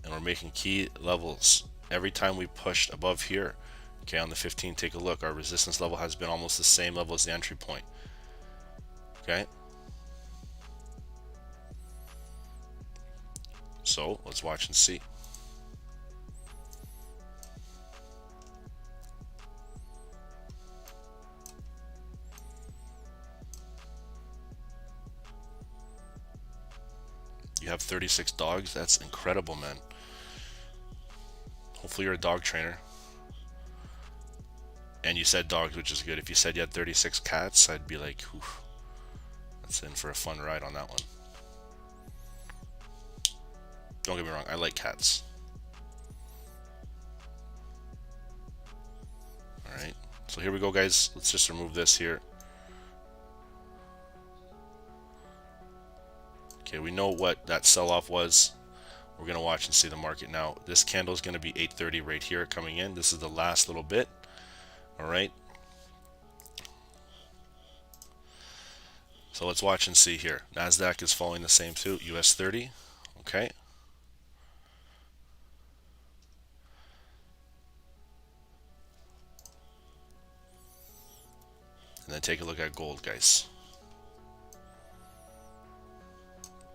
and we're making key levels every time we pushed above here. Okay, on the 15, take a look. Our resistance level has been almost the same level as the entry point. Okay? So let's watch and see. You have 36 dogs. That's incredible, man. Hopefully you're a dog trainer. And you said dogs, which is good. If you said you had 36 cats, I'd be like, whew, that's in for a fun ride on that one. Don't get me wrong, I like cats. Alright, so here we go, guys. Let's just remove this here. Okay, we know what that sell-off was. We're going to watch and see the market now. This candle is going to be 8:30 right here coming in. This is the last little bit. All right. So So let's watch and see here. Nasdaq is following the same suit. US 30. Okay. And then take a look at gold, guys.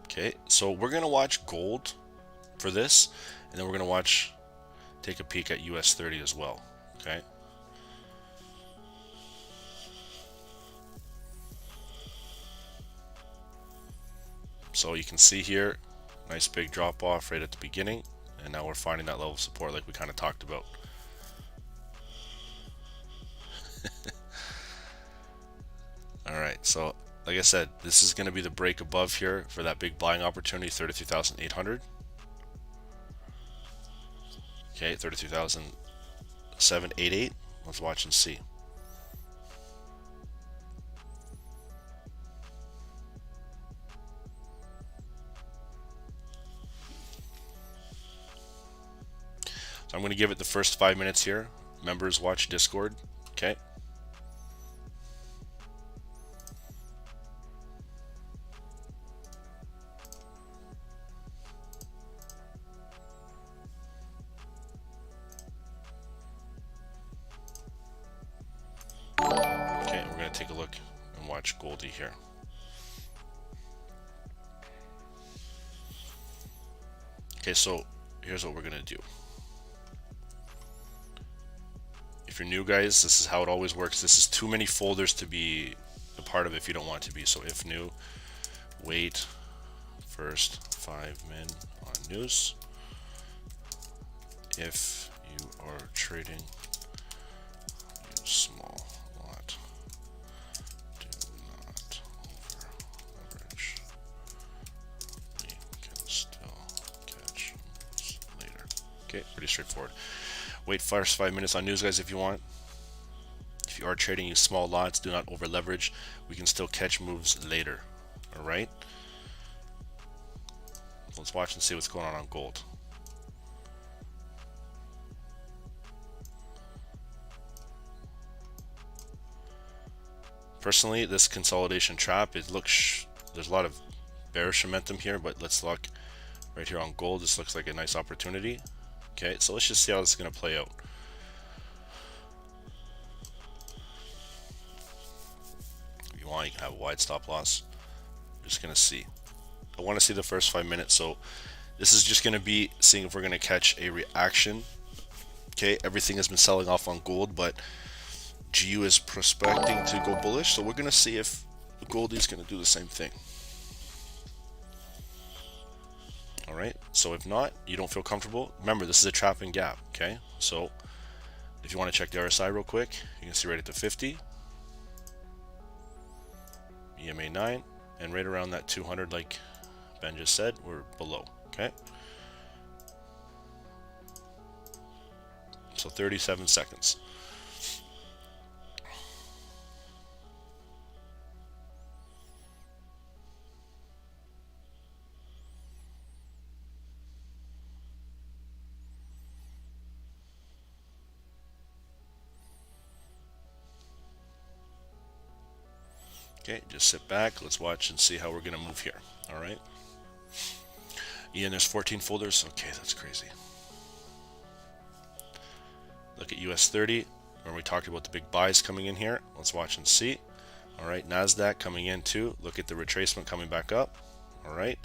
Okay, so we're gonna watch gold for this, and then we're gonna take a peek at US 30 as well. Okay. So you can see here, nice big drop off right at the beginning, and now we're finding that level of support like we kind of talked about. Alright, so like I said, this is going to be the break above here for that big buying opportunity, 33,800. Okay, 33,788. Let's watch and see. So I'm going to give it the first 5 minutes here. Members, watch Discord. Okay. Okay, we're going to take a look and watch Goldie here. Okay, so here's what we're going to do. If you're new, guys, this is how it always works. This is too many folders to be a part of if you don't want to be. So if new, wait, first 5 min on news. If you are trading, use small lot. Do not over leverage. We can still catch moves later. Okay, pretty straightforward. Wait first 5 minutes on news, guys, if you want. If you are trading, use small lots. Do not over leverage. We can still catch moves later. All right. Let's watch and see what's going on gold. Personally, this consolidation trap, it looks, there's a lot of bearish momentum here, but let's look right here on gold. This looks like a nice opportunity. Okay, so let's just see how this is going to play out. If you want, you can have a wide stop loss. I'm just going to see. I want to see the first 5 minutes, so this is just going to be seeing if we're going to catch a reaction. Okay, everything has been selling off on gold, but GU is prospecting to go bullish, so we're going to see if Goldie is going to do the same thing. Alright, so if not, you don't feel comfortable, remember this is a trap and gap, okay? So if you want to check the RSI real quick, you can see right at the 50, EMA 9, and right around that 200 like Ben just said, we're below, okay? So 37 seconds. Okay, just sit back. Let's watch and see how we're going to move here. All right. Ian, there's 14 folders. Okay, that's crazy. Look at US 30, where we talked about the big buys coming in here. Let's watch and see. All right, NASDAQ coming in too. Look at the retracement coming back up. All right.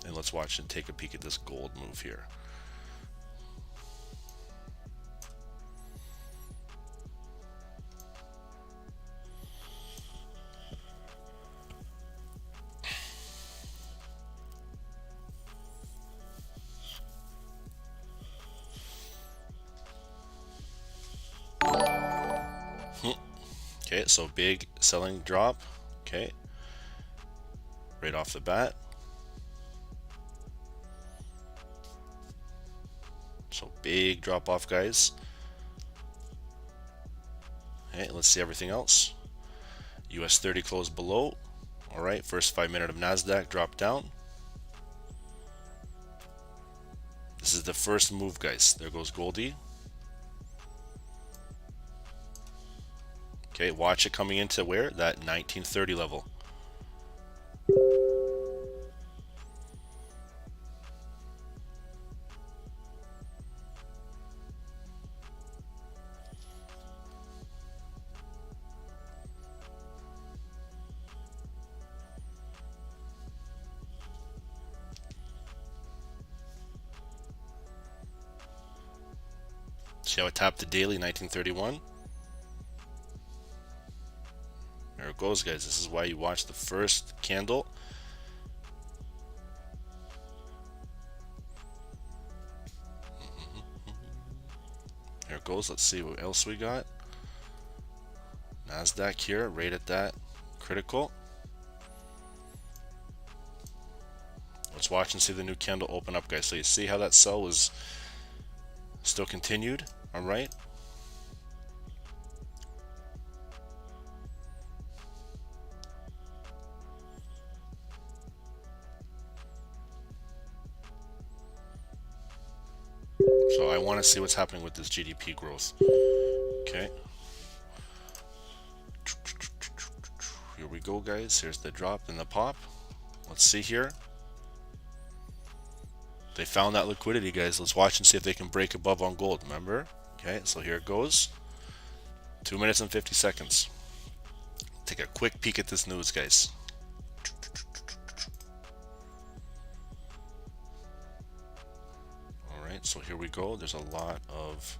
And let's watch and take a peek at this gold move here. Okay, so big selling drop. Okay, right off the bat. So big drop off, guys. Okay, let's see everything else. US 30 closed below. All right, first 5 minute of NASDAQ drop down. This is the first move, guys. There goes Goldie. Okay, watch it coming into where? That 1930 level. See how it tapped the daily, 1931? There it goes, guys. This is why you watch the first candle. There it goes. Let's see what else we got. Nasdaq here, right at that critical. Let's watch and see the new candle open up, guys. So you see how that sell was still continued. All right. So I want to see what's happening with this GDP growth. Okay. Here we go, guys. Here's the drop and the pop. Let's see here. They found that liquidity, guys. Let's watch and see if they can break above on gold. Remember? Okay, so here it goes. 2 minutes and 50 seconds. Take a quick peek at this news, guys. Alright, so here we go. There's a lot of...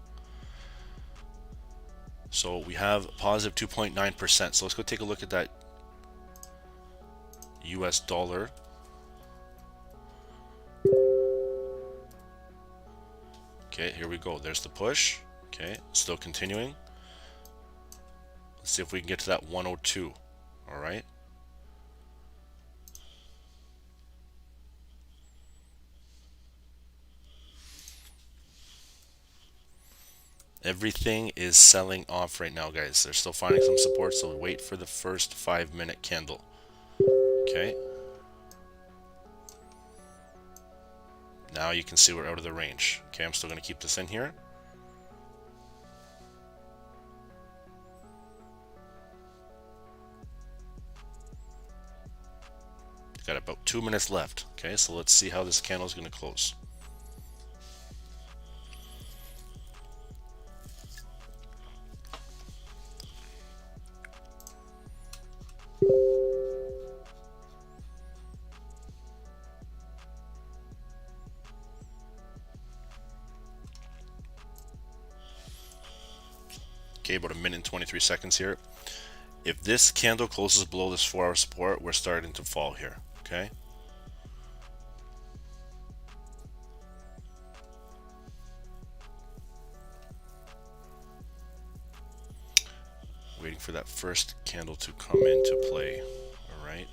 So we have positive 2.9%. So let's go take a look at that US dollar. Okay, here we go. There's the push. Okay, still continuing. Let's see if we can get to that 102. All right. Everything is selling off right now, guys. They're still finding some support, so we wait for the first 5-minute candle. Okay. Now you can see we're out of the range. Okay, I'm still going to keep this in here. Got about 2 minutes left. Okay, so let's see how this candle is going to close. Okay, about 1 minute and 23 seconds here. If this candle closes below this 4-hour support, we're starting to fall here. Okay. Waiting for that first candle to come into play. All right.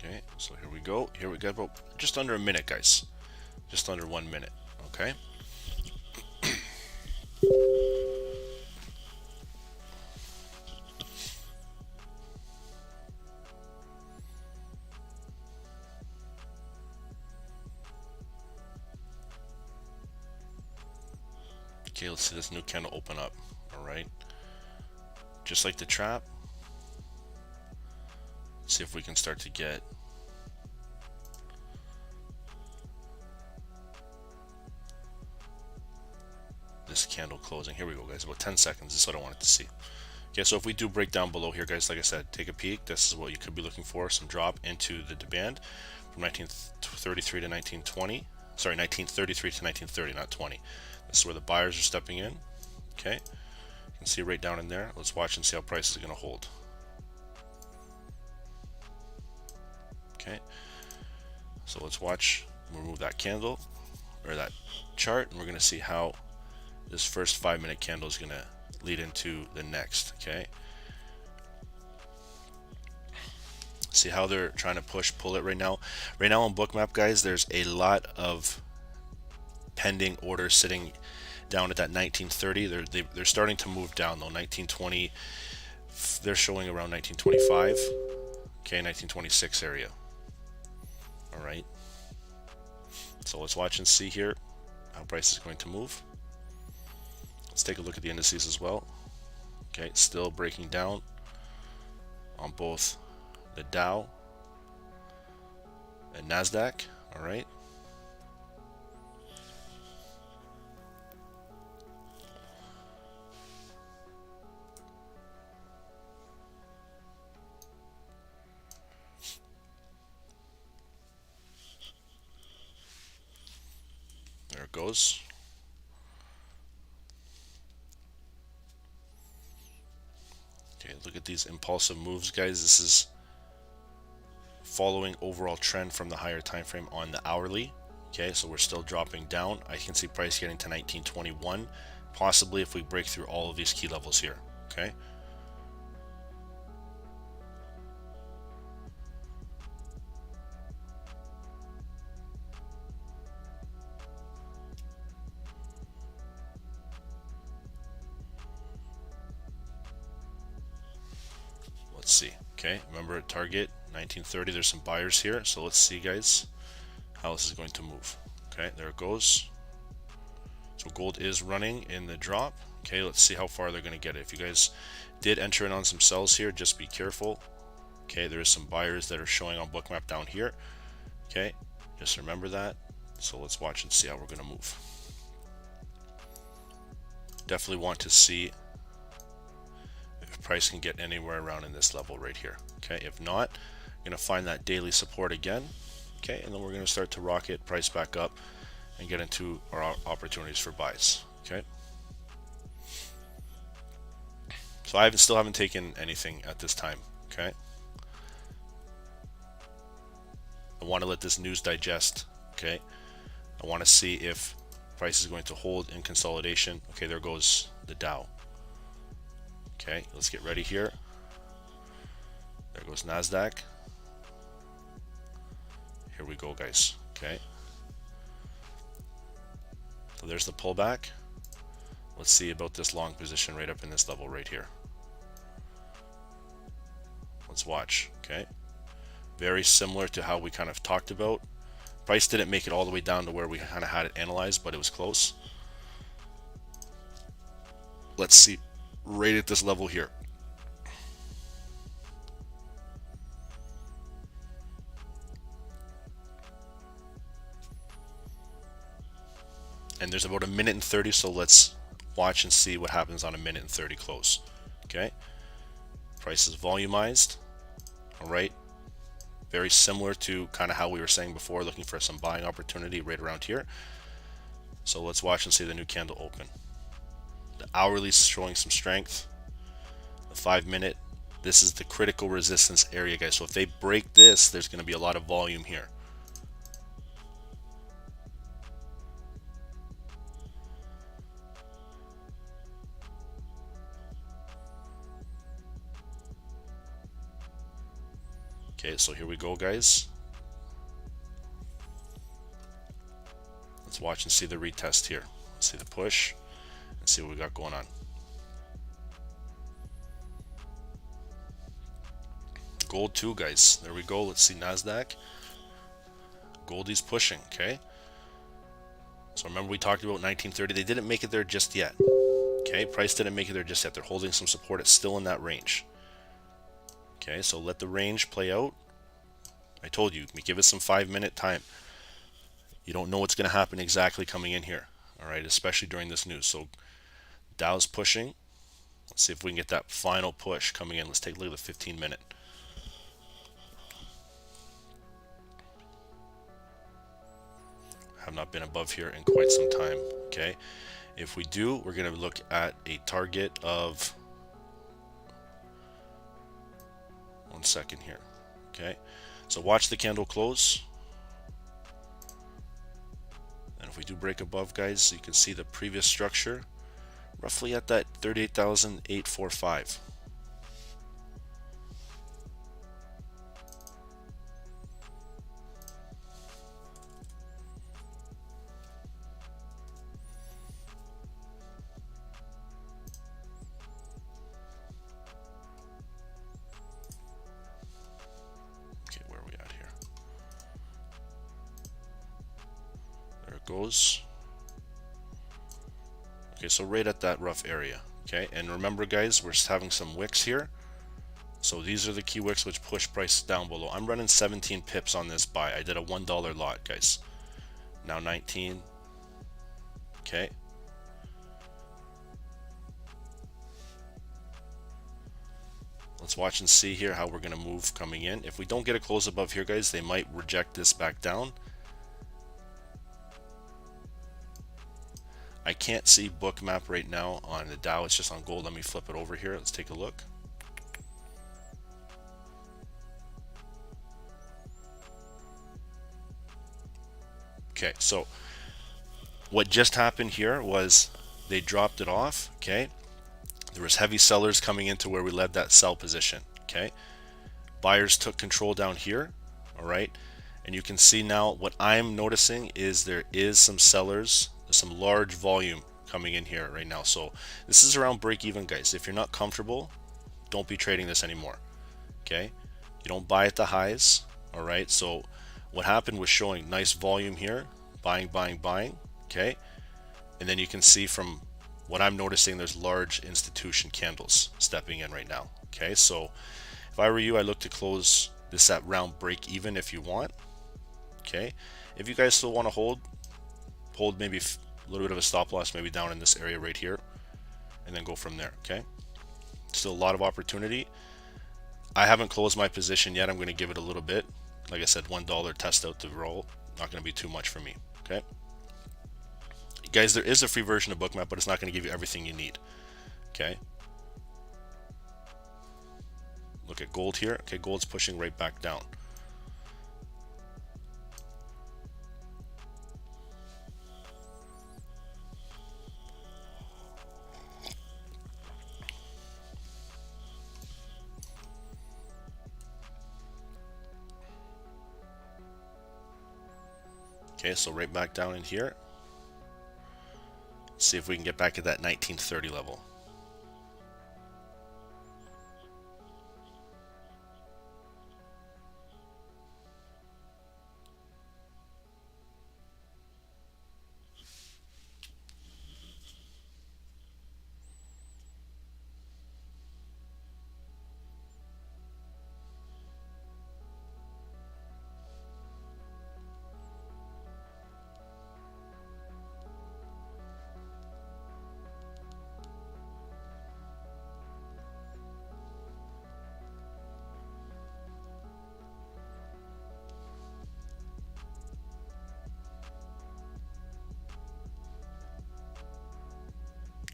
Okay, so here we go. Here we got about just under a minute, guys. Just under 1 minute. Okay. Okay, let's see this new candle open up. All right. Just like the trap. Let's see if we can start to get this candle closing. Here we go, guys. About 10 seconds. This is what I wanted to see. Okay, so if we do break down below here, guys, like I said, take a peek. This is what you could be looking for. Some drop into the band from 1933 to 1920. Sorry, 1933 to 1930, not 20. This is where the buyers are stepping in. Okay, you can see right down in there. Let's watch and see how prices are going to hold. Okay, so let's watch. Remove that candle or that chart, and we're going to see how this first 5-minute candle is going to lead into the next. Okay, see how they're trying to pull it right now. Right now on Bookmap, guys, there's a lot of pending orders sitting down at that 1930. They're starting to move down though. 1920 They're showing around 1925, okay, 1926 area. All right. So let's watch and see here how price is going to move. Let's take a look at the indices as well. Okay, still breaking down on both the Dow and NASDAQ. All right. There it goes. Okay, look at these impulsive moves, guys. This is following overall trend from the higher time frame on the hourly. Okay, so we're still dropping down. I can see price getting to 1921, possibly if we break through all of these key levels here. Okay. Let's see. Okay, remember at target 1930, there's some buyers here, so let's see, guys, how this is going to move. Okay, there it goes. So gold is running in the drop. Okay, let's see how far they're going to get it. If you guys did enter in on some sells here, just be careful. Okay, there is some buyers that are showing on Bookmap down here. Okay, just remember that. So let's watch and see how we're going to move. Definitely want to see if price can get anywhere around in this level right here. Okay, if not, I'm going to find that daily support again. Okay, and then we're going to start to rocket price back up and get into our opportunities for buys. Okay, so I still haven't taken anything at this time. Okay, I want to let this news digest. Okay, I want to see if price is going to hold in consolidation. Okay, there goes the Dow. Okay, let's get ready here. There goes NASDAQ. Here we go, guys. Okay, so there's the pullback. Let's see about this long position right up in this level right here. Let's watch. Okay, very similar to how we kind of talked about. Price didn't make it all the way down to where we kind of had it analyzed, but it was close. Let's see right at this level here. And there's about a minute and 30, so let's watch and see what happens on a minute and 30 close. Okay, price is volumized. All right, very similar to kind of how we were saying before, looking for some buying opportunity right around here. So let's watch and see the new candle open. The hourly is showing some strength. The 5-minute, this is the critical resistance area, guys. So if they break this, there's going to be a lot of volume here. Okay, so here we go, guys. Let's watch and see the retest here. Let's see the push and see what we got going on. Gold too, guys. There we go. Let's see NASDAQ. Goldie's pushing, okay? So remember we talked about 1930. They didn't make it there just yet. Okay, price didn't make it there just yet. They're holding some support. It's still in that range. Okay, so let the range play out. I told you, give it some 5-minute time. You don't know what's going to happen exactly coming in here. All right, especially during this news. So Dow's pushing. Let's see if we can get that final push coming in. Let's take a look at the 15-minute. Have not been above here in quite some time. Okay, if we do, we're going to look at a target of 1 second here. Okay, so watch the candle close. And if we do break above, guys, you can see the previous structure roughly at that 38,845. goes. Okay, so right at that rough area. Okay, and remember guys, we're having some wicks here. So these are the key wicks which push price down below. I'm running 17 pips on this buy. I did a $1 lot, guys. Now 19. Okay. Let's watch and see here how we're going to move coming in. If we don't get a close above here, guys, they might reject this back down. I can't see Bookmap right now on the Dow. It's just on gold. Let me flip it over here. Let's take a look. Okay, so what just happened here was they dropped it off. Okay, there was heavy sellers coming into where we led that sell position. Okay, buyers took control down here. All right, and you can see now what I'm noticing is there is some sellers, some large volume coming in here right now. So this is around break even, guys. If you're not comfortable, don't be trading this anymore. Okay, you don't buy at the highs. All right, so what happened was showing nice volume here, buying, buying, buying. Okay, and then you can see from what I'm noticing, there's large institution candles stepping in right now. Okay, so if I were you, I look to close this at round break even if you want. Okay, if you guys still want to hold maybe a little bit of a stop loss, maybe down in this area right here, and then go from there. Okay, still a lot of opportunity. I haven't closed my position yet. I'm going to give it a little bit. Like I said, $1 test out the roll. Not going to be too much for me. Okay, guys, there is a free version of Bookmap, but it's not going to give you everything you need. Okay, look at gold here. Okay, gold's pushing right back down. Okay, so right back down in here. Let's see if we can get back at that 1930 level.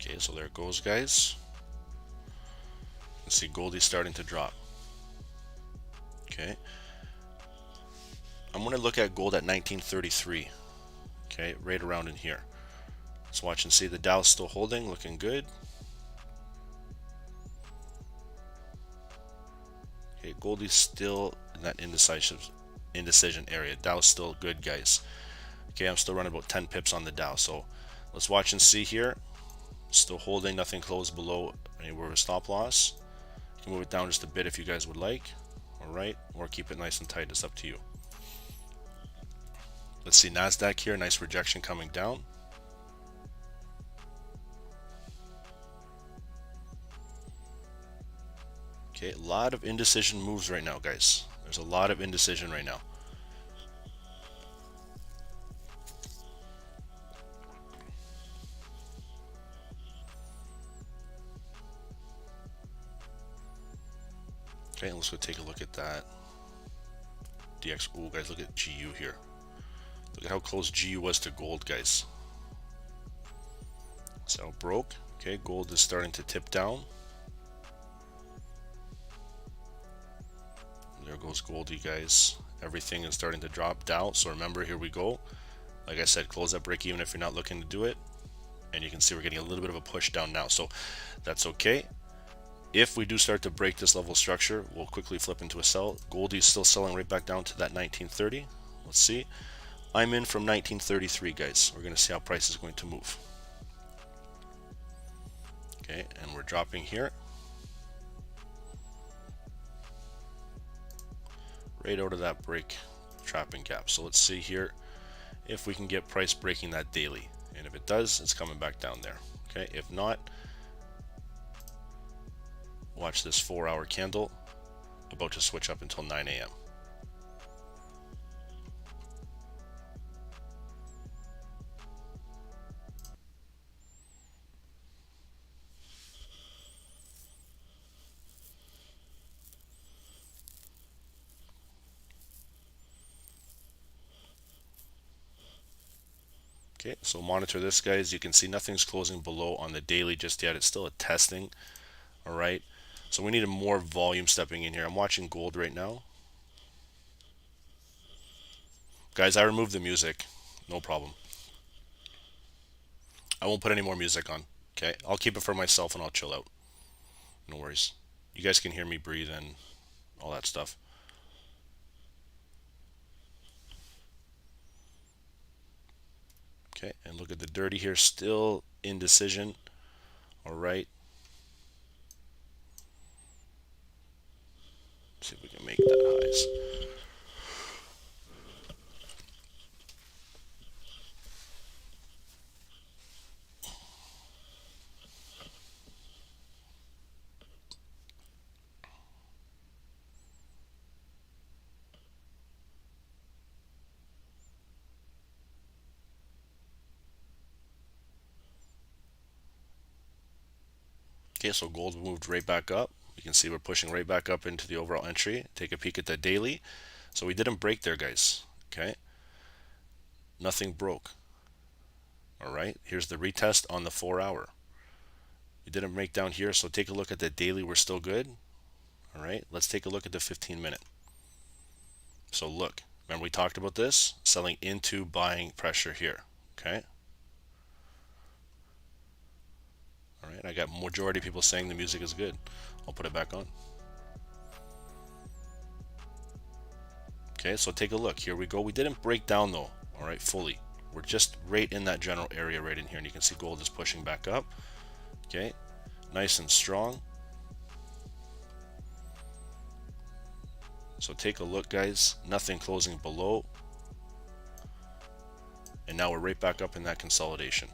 Okay, so there it goes, guys. Let's see, Goldie's starting to drop. Okay, I'm going to look at gold at 1933. Okay, right around in here. Let's watch and see. The Dow's still holding, looking good. Okay, Goldie's still in that indecision area. Dow's still good, guys. Okay, I'm still running about 10 pips on the Dow. So let's watch and see here. Still holding, nothing closed below anywhere with stop loss. You can move it down just a bit if you guys would like. All right, or keep it nice and tight. It's up to you. Let's see NASDAQ here. Nice rejection coming down. Okay, a lot of indecision moves right now, guys. There's a lot of indecision right now. Okay, let's go take a look at that. DX, ooh, guys, look at GU here. Look at how close GU was to gold, guys. So it broke. Okay, gold is starting to tip down. There goes Goldie, guys. Everything is starting to drop down. So remember, here we go. Like I said, close that break even if you're not looking to do it. And you can see we're getting a little bit of a push down now. So that's okay. If we do start to break this level structure, we'll quickly flip into a sell. Goldie's still selling right back down to that 1930. Let's see. I'm in from 1933, guys. We're going to see how price is going to move. Okay, and we're dropping here. Right out of that break trapping gap. So let's see here if we can get price breaking that daily. And if it does, it's coming back down there. Okay, if not, watch this 4-hour candle about to switch up until 9 a.m. Okay, so monitor this, guys. You can see nothing's closing below on the daily just yet. It's still a testing. All right, so we need more volume stepping in here. I'm watching gold right now. Guys, I removed the music. No problem. I won't put any more music on. Okay, I'll keep it for myself and I'll chill out. No worries. You guys can hear me breathe and all that stuff. Okay, and look at the dirty here, still indecision. All right. See if we can make that highs. Okay, so gold moved right back up. You can see we're pushing right back up into the overall entry. Take a peek at the daily. So we didn't break there, guys. Okay, nothing broke. All right, here's the retest on the 4-hour. We didn't break down here, so take a look at the daily. We're still good. All right, let's take a look at the 15-minute. So look, remember we talked about this? Selling into buying pressure here. Okay. All right, I got majority of people saying the music is good. I'll put it back on. Okay, so take a look. Here we go. We didn't break down though, all right, fully. We're just right in that general area right in here, and you can see gold is pushing back up. Okay, nice and strong. So take a look, guys. Nothing closing below. And now we're right back up in that consolidation.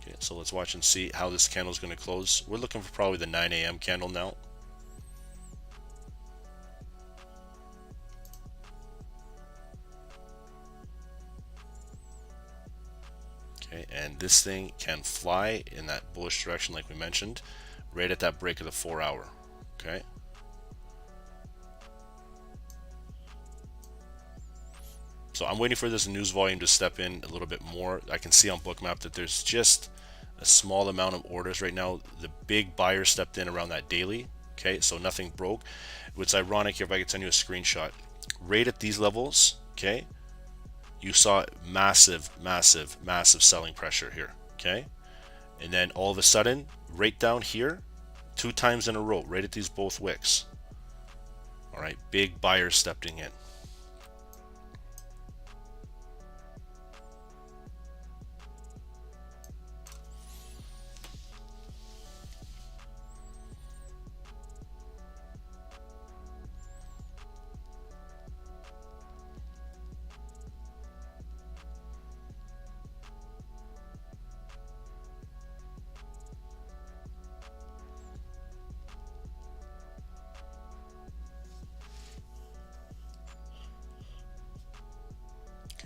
Okay, so let's watch and see how this candle is going to close. We're looking for probably the 9 a.m. candle now. Okay, and this thing can fly in that bullish direction like we mentioned, right at that break of the 4-hour. Okay. So I'm waiting for this news volume to step in a little bit more. I can see on Bookmap that there's just a small amount of orders right now. The big buyers stepped in around that daily. Okay, so nothing broke. What's ironic here, if I could send you a screenshot, right at these levels, okay, you saw massive, massive, massive selling pressure here. Okay, and then all of a sudden, right down here, 2 times in a row, right at these both wicks. All right, big buyers stepping in.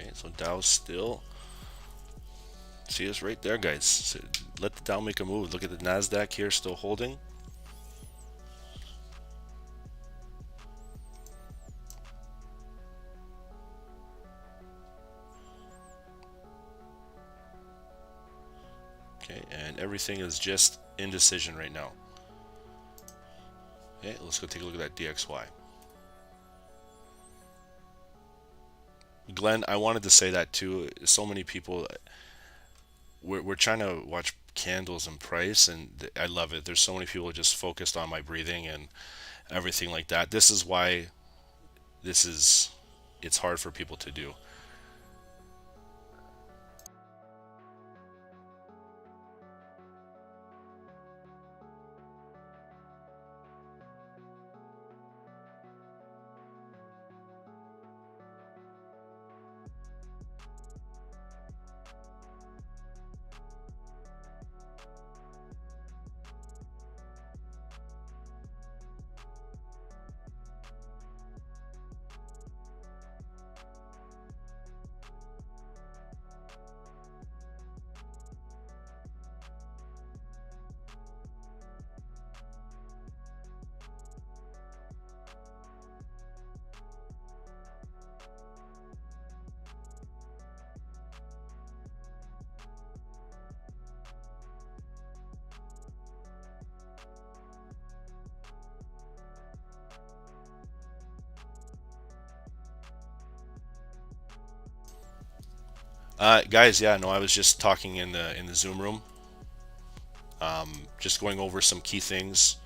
Okay, so Dow's still, see us right there, guys. So let the Dow make a move. Look at the NASDAQ here, still holding. Okay, and everything is just indecision right now. Okay, let's go take a look at that DXY. Glenn, I wanted to say that too. So many people, we're trying to watch candles and price, and I love it. There's so many people just focused on my breathing and everything like that. This is why it's hard for people to do. Guys, yeah, no, I was just talking in the Zoom room, just going over some key things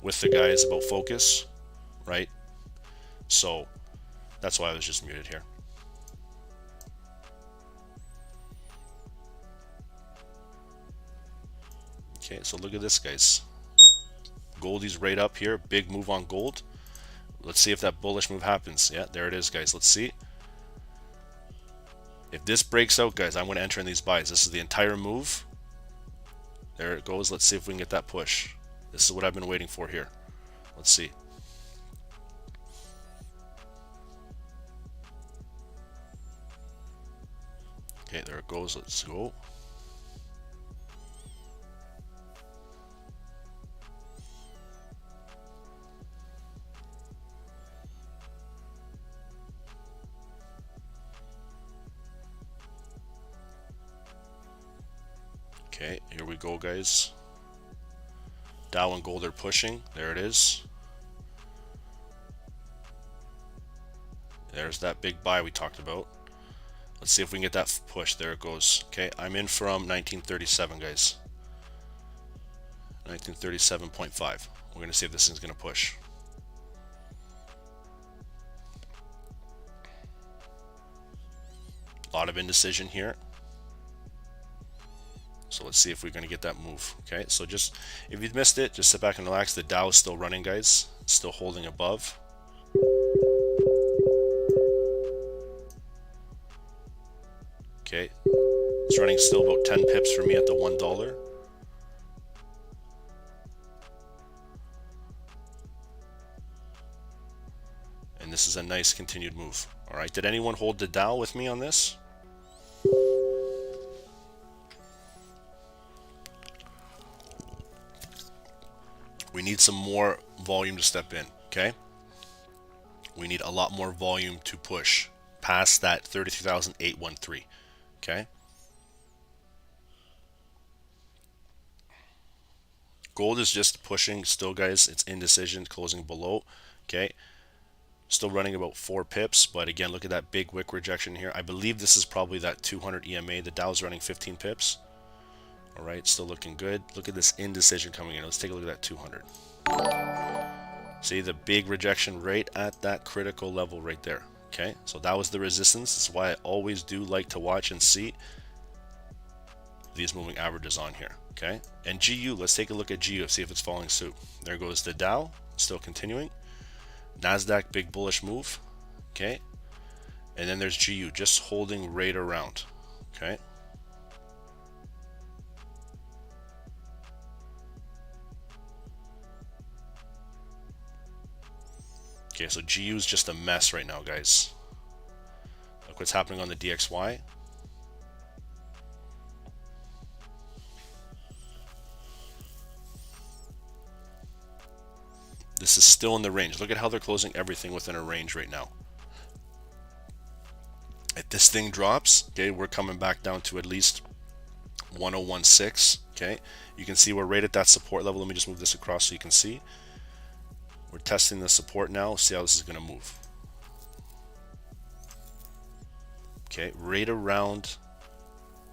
with the guys about focus, right? So that's why I was just muted here. Okay, so look at this, guys. Goldie's right up here, big move on gold. Let's see if that bullish move happens. Yeah, there it is, guys. Let's see. If this breaks out, guys, I'm going to enter in these buys. This is the entire move. There it goes. Let's see if we can get that push. This is what I've been waiting for here. Let's see. Okay, there it goes. Let's go. Okay, here we go, guys. Dow and gold are pushing. There it is. There's that big buy we talked about. Let's see if we can get that push. There it goes. Okay, I'm in from 1937, guys. 1937.5. We're going to see if this thing's going to push. A lot of indecision here. So let's see if we're going to get that move. Okay, so just if you've missed it, just sit back and relax. The Dow is still running, guys. It's still holding above. Okay, it's running still about 10 pips for me at the $1. And this is a nice continued move. All right, did anyone hold the Dow with me on this? We need some more volume to step in, okay? We need a lot more volume to push past that 33,813, okay? Gold is just pushing still, guys. It's indecision, closing below, okay? Still running about 4 pips, but again, look at that big wick rejection here. I believe this is probably that 200 EMA. The Dow's running 15 pips. All right, still looking good. Look at this indecision coming in. Let's take a look at that 200. See the big rejection right at that critical level right there. Okay, so that was the resistance. That's why I always do like to watch and see these moving averages on here. Okay, and GU, let's take a look at GU, see if it's following suit. There goes the Dow, still continuing. NASDAQ, big bullish move. Okay, and then there's GU just holding right around. Okay. Okay, so GU is just a mess right now, guys. Look what's happening on the DXY. This is still in the range. Look at how they're closing everything within a range right now. If this thing drops, okay, we're coming back down to at least 1016. Okay, you can see we're right at that support level. Let me just move this across so you can see. We're testing the support now. See how this is going to move. Okay, right around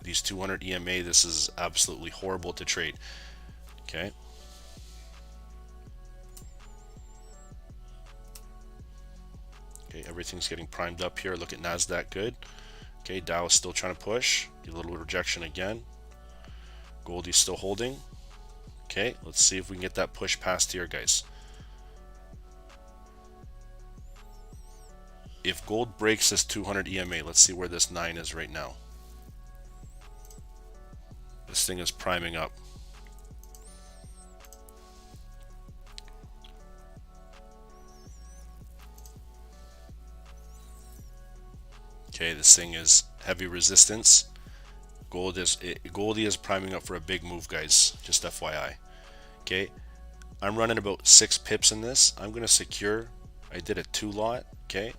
these 200 EMA. This is absolutely horrible to trade. Okay. Okay, everything's getting primed up here. Look at NASDAQ, good. Okay, Dow is still trying to push. Get a little rejection again. Goldie's still holding. Okay, let's see if we can get that push past here, guys. If gold breaks this 200 EMA, let's see where this 9 is right now. This thing is priming up. Okay, this thing is heavy resistance. Goldie is priming up for a big move, guys. Just FYI. Okay, I'm running about 6 pips in this. I'm going to secure. I did a 2 lot. Okay.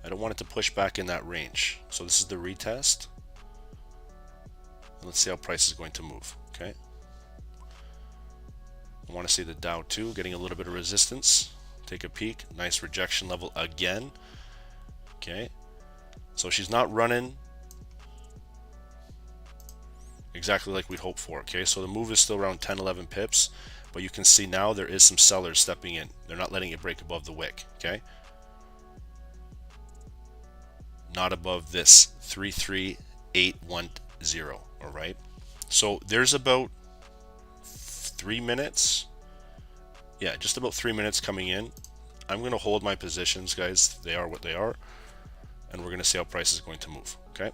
I don't want it to push back in that range. So this is the retest. Let's see how price is going to move. Okay. I want to see the Dow too, getting a little bit of resistance. Take a peek. Nice rejection level again. Okay. So she's not running exactly like we'd hoped for. Okay, so the move is still around 10-11 pips, but you can see now there is some sellers stepping in. They're not letting it break above the wick. Okay, not above this 33810. All right, so there's about 3 minutes. Yeah, just about 3 minutes coming in. I'm going to hold my positions, guys. They are what they are, and we're going to see how price is going to move. Okay.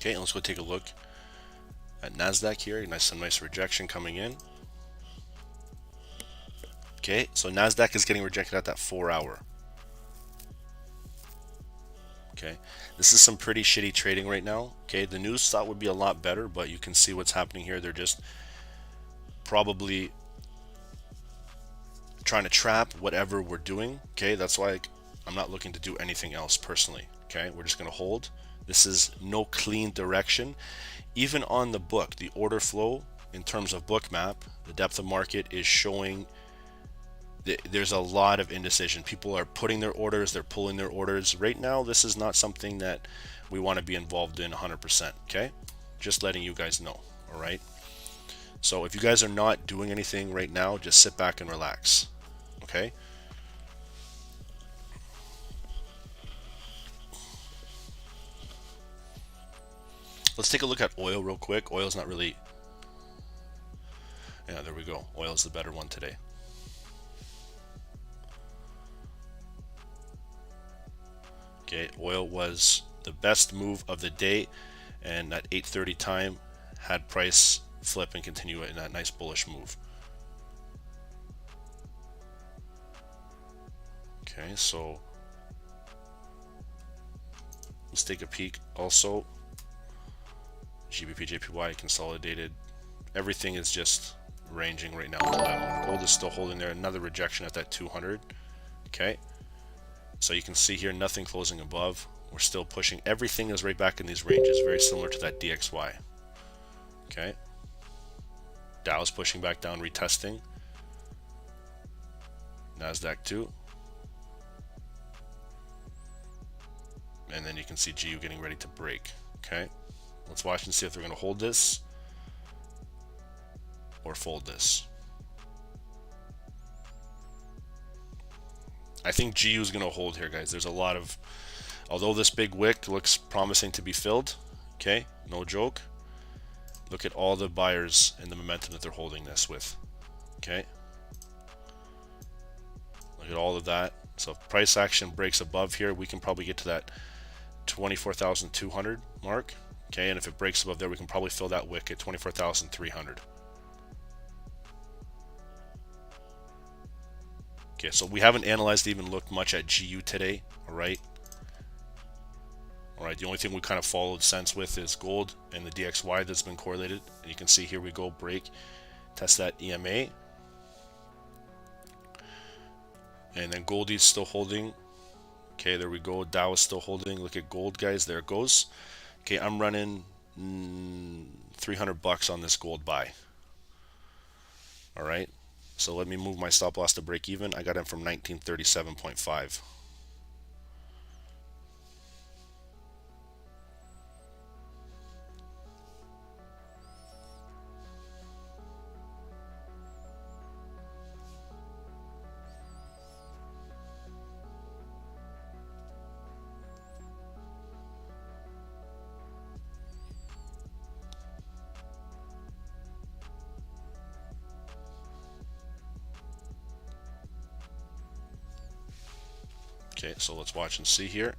Okay, let's go take a look at NASDAQ here. Some nice rejection coming in. Okay, so NASDAQ is getting rejected at that 4 hour. Okay, this is some pretty shitty trading right now. Okay, the news thought would be a lot better, but you can see what's happening here. They're just probably trying to trap whatever we're doing. Okay, that's why I'm not looking to do anything else personally. Okay, we're just going to hold. This is no clean direction. Even on the book, the order flow in terms of Bookmap, the depth of market is showing there's a lot of indecision. People are putting their orders, they're pulling their orders. Right now, this is not something that we want to be involved in 100%. Okay, just letting you guys know. All right, so if you guys are not doing anything right now, just sit back and relax. Okay. Let's take a look at oil real quick. Oil's not really, yeah, there we go. Oil's the better one today. Okay, oil was the best move of the day, and at 8:30 time had price flip and continue in that nice bullish move. Okay, so let's take a peek also. GBP, JPY consolidated. Everything is just ranging right now. Gold is still holding there. Another rejection at that 200. Okay. So you can see here nothing closing above. We're still pushing. Everything is right back in these ranges. Very similar to that DXY. Okay. Dow is pushing back down, retesting. NASDAQ too. And then you can see GU getting ready to break. Okay. Let's watch and see if they're going to hold this or fold this. I think GU is going to hold here, guys. There's a lot of, although this big wick looks promising to be filled, okay, no joke. Look at all the buyers and the momentum that they're holding this with, okay. Look at all of that. So if price action breaks above here, we can probably get to that 24,200 mark. Okay, and if it breaks above there, we can probably fill that wick at 24,300. Okay, so we haven't analyzed, even looked much at GU today. All right. All right, the only thing we kind of followed sense with is gold and the DXY that's been correlated. And you can see here we go, break, test that EMA. And then Goldie's still holding. Okay, there we go. Dow is still holding. Look at gold, guys. There it goes. Okay, I'm running $300 on this gold buy. All right, so let me move my stop loss to break even. I got in from 1937.5. Okay, so let's watch and see here.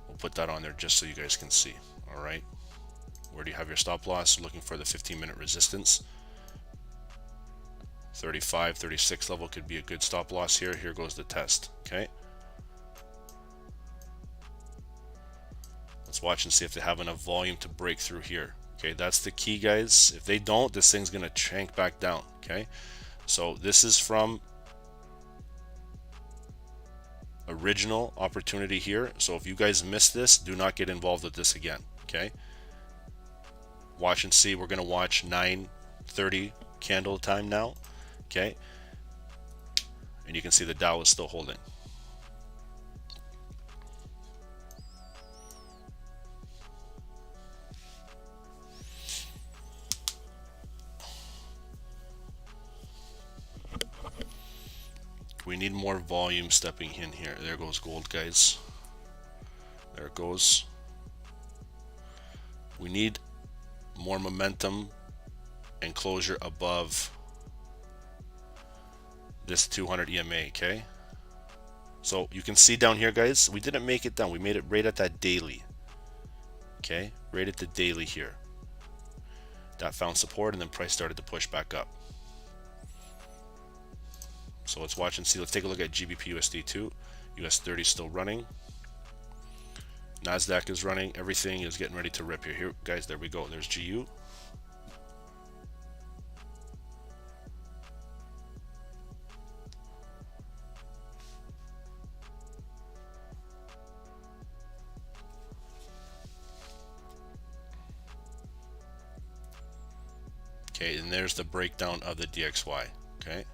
We'll put that on there just so you guys can see. All right, where do you have your stop loss? Looking for the 15-minute resistance. 35, 36 level could be a good stop loss here. Here goes the test. Okay, let's watch and see if they have enough volume to break through here. Okay, that's the key, guys. If they don't, this thing's gonna shank back down. Okay, so this is from original opportunity here. So if you guys miss this, do not get involved with this again. Okay, watch and see. We're gonna watch 9:30 candle time now. Okay, and you can see the Dow is still holding. We need more volume stepping in here. There goes gold, guys. There it goes. We need more momentum and closure above this 200 EMA. Okay, so you can see down here, guys, we didn't make it down. We made it right at that daily. Okay, right at the daily here. That found support and then price started to push back up. So let's watch and see. Let's take a look at GBP USD 2. US 30 is still running. Nasdaq is running. Everything is getting ready to rip here. Here, guys, there we go. There's GU. Okay, and there's the breakdown of the DXY. Okay.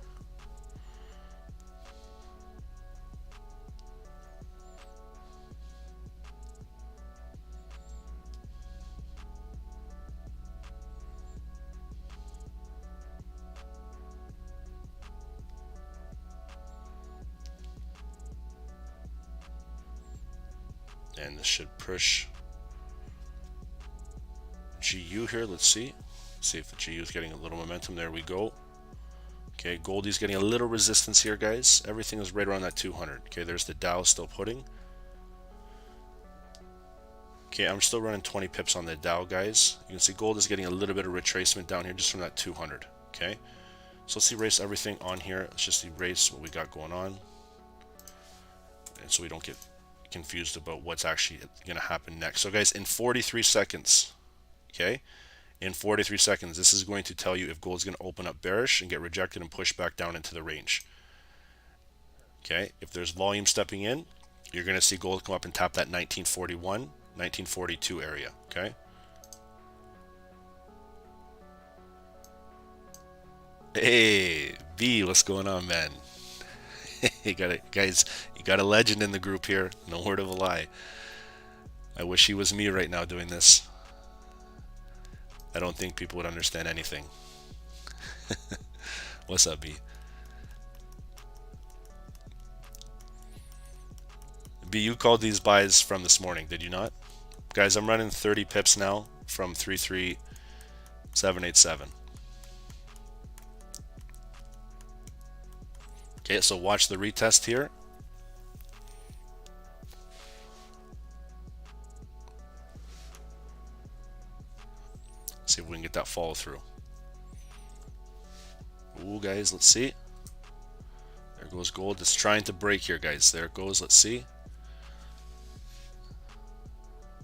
And this should push GU here. Let's see. See if the GU is getting a little momentum. There we go. Okay, Goldie's getting a little resistance here, guys. Everything is right around that 200. Okay, there's the Dow still putting. Okay, I'm still running 20 pips on the Dow, guys. You can see gold is getting a little bit of retracement down here just from that 200. Okay, so let's erase everything on here. Let's just erase what we got going on, and so we don't get confused about what's actually going to happen next. So guys, in 43 seconds, okay, in 43 seconds, this is going to tell you if gold's going to open up bearish and get rejected and push back down into the range. Okay, if there's volume stepping in, you're going to see gold come up and tap that 1941, 1942 area. Okay, hey B, what's going on, man? You got it, guys. You got a legend in the group here. No word of a lie. I wish he was me right now doing this. I don't think people would understand anything. What's up, B? B, you called these buys from this morning, did you not? Guys, I'm running 30 pips now from 33787. Okay, so watch the retest here. See if we can get that follow through. Ooh, guys, let's see. There goes gold. It's trying to break here, guys. There it goes. Let's see.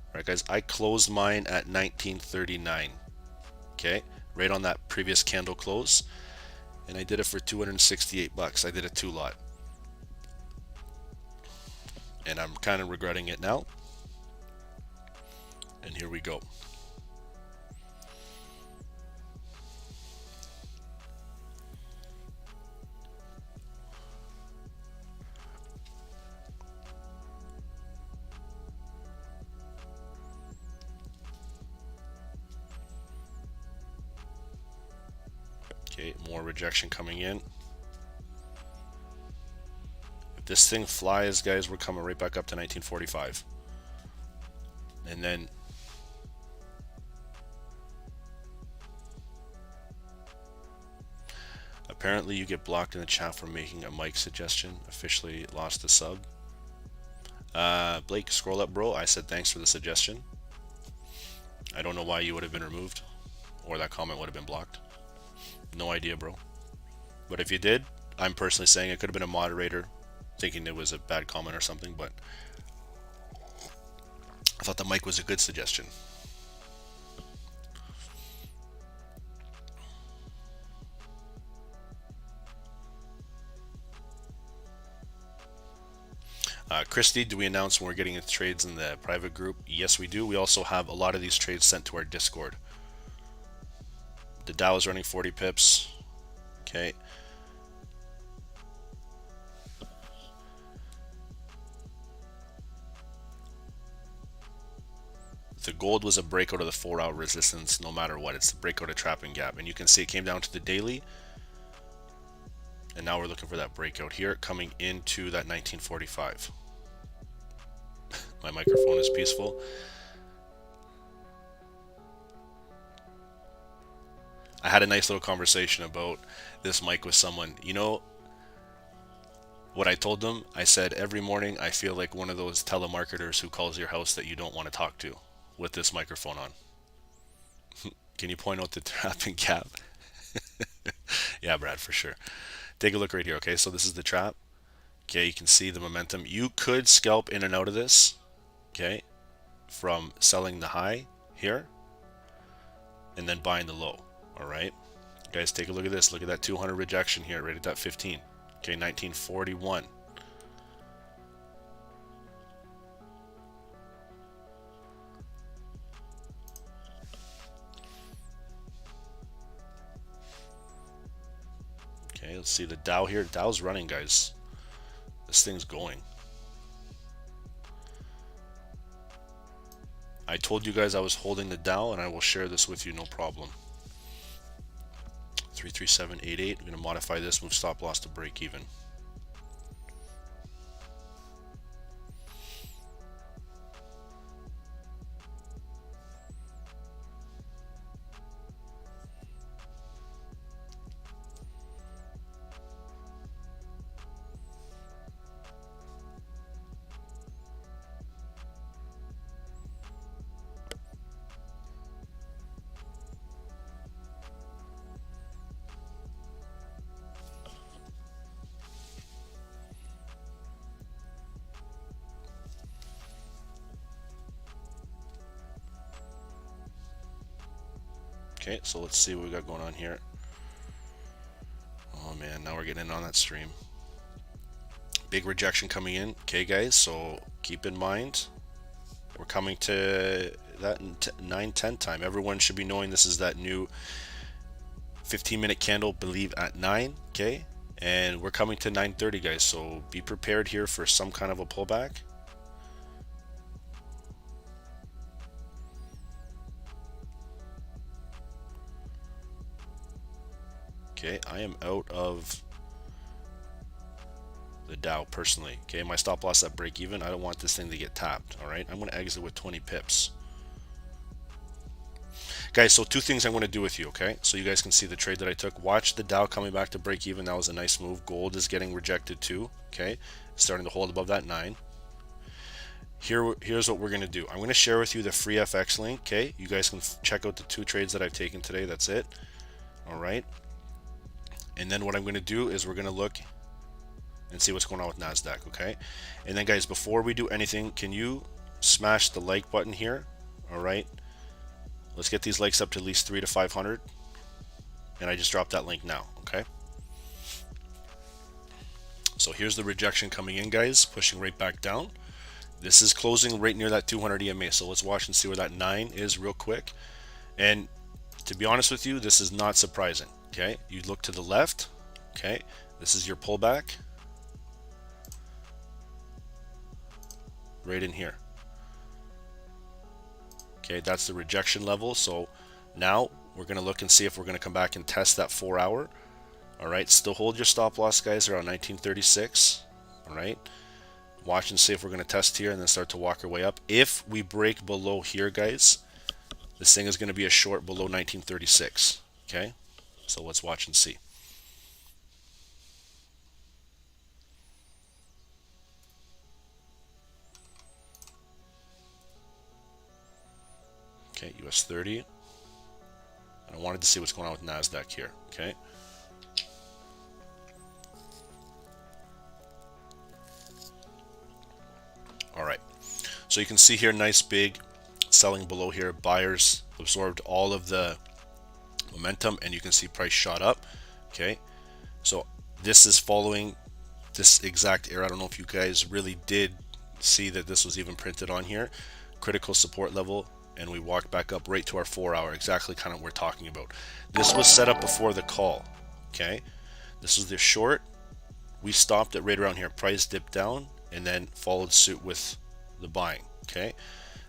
All right, guys, I closed mine at 1939. Okay, right on that previous candle close. And I did it for 268 bucks. I did a 2-lot. And I'm kind of regretting it now. And here we go. Okay, more rejection coming in. If this thing flies, guys, we're coming right back up to 1945. And then apparently you get blocked in the chat for making a mic suggestion. Officially lost a sub. Blake, scroll up, bro. I said thanks for the suggestion. I don't know why you would have been removed or that comment would have been blocked. No idea, bro. But if you did, I'm personally saying it could have been a moderator thinking it was a bad comment or something, but I thought the mic was a good suggestion. Christy, do we announce when we're getting into trades in the private group? Yes, we do. We also have a lot of these trades sent to our Discord. The Dow is running 40 pips. Okay. The gold was a breakout of the 4-hour resistance no matter what. It's the breakout of trapping gap. And you can see it came down to the daily. And now we're looking for that breakout here coming into that 1945. My microphone is peaceful. I had a nice little conversation about this mic with someone. You know what I told them? I said every morning I feel like one of those telemarketers who calls your house that you don't want to talk to with this microphone on. Can you point out the trapping gap? Yeah, Brad, for sure. Take a look right here. Okay, so this is the trap. Okay, you can see the momentum. You could scalp in and out of this. Okay, from selling the high here and then buying the low. All right, guys, take a look at this. Look at that 200 rejection here, right at that 15. Okay, 1941. Okay, let's see the Dow here. Dow's running, guys. This thing's going. I told you guys I was holding the Dow, and I will share this with you, no problem. 33788. I'm going to modify this, move stop loss to break even. Okay, so let's see what we got going on here. Oh man, now we're getting in on that stream. Big rejection coming in. Okay, guys, so keep in mind we're coming to that 9:10 time. Everyone should be knowing this is that new 15-minute candle, believe at 9. Okay, and we're coming to 9:30, guys. So be prepared here for some kind of a pullback. Okay, I am out of the Dow personally. Okay, my stop loss at break even. I don't want this thing to get tapped. All right, I'm going to exit with 20 pips. Guys, so two things I'm going to do with you, okay? So you guys can see the trade that I took. Watch the Dow coming back to break even. That was a nice move. Gold is getting rejected too, okay? Starting to hold above that 9. Here's what we're going to do. I'm going to share with you the free FX link, okay? You guys can check out the 2 trades that I've taken today. That's it. All right. And then what I'm going to do is we're going to look and see what's going on with NASDAQ, okay? And then guys, before we do anything, can you smash the like button here? All right. Let's get these likes up to at least 300 to 500. And I just dropped that link now, okay? So here's the rejection coming in, guys, pushing right back down. This is closing right near that 200 EMA. So let's watch and see where that 9 is real quick. And to be honest with you, this is not surprising. Okay, you look to the left. Okay, this is your pullback right in here. Okay, that's the rejection level. So now we're going to look and see if we're going to come back and test that 4-hour. All right, still hold your stop loss, guys, around 1936. All right, watch and see if we're going to test here and then start to walk our way up. If we break below here, guys, this thing is going to be a short below 1936. Okay. So let's watch and see. Okay, US 30. And I wanted to see what's going on with NASDAQ here. Okay. All right. So you can see here, nice big selling below here. Buyers absorbed all of the momentum, and you can see price shot up. Okay. So this is following this exact area. I don't know if you guys really did see that this was even printed on here. Critical support level, and we walked back up right to our 4 hour, exactly kind of what we're talking about. This was set up before the call. Okay. This was the short. We stopped it right around here. Price dipped down and then followed suit with the buying. Okay.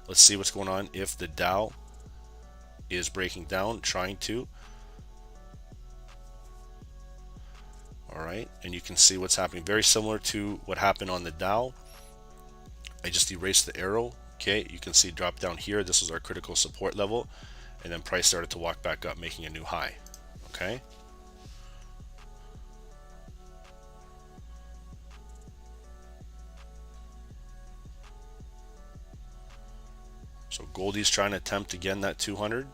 Let's see what's going on if the Dow is breaking down, trying to. All right, and you can see what's happening. Very similar to what happened on the Dow. I just erased the arrow. Okay, you can see drop down here. This was our critical support level, and then price started to walk back up, making a new high. Okay. So Goldie's trying to attempt again that 200.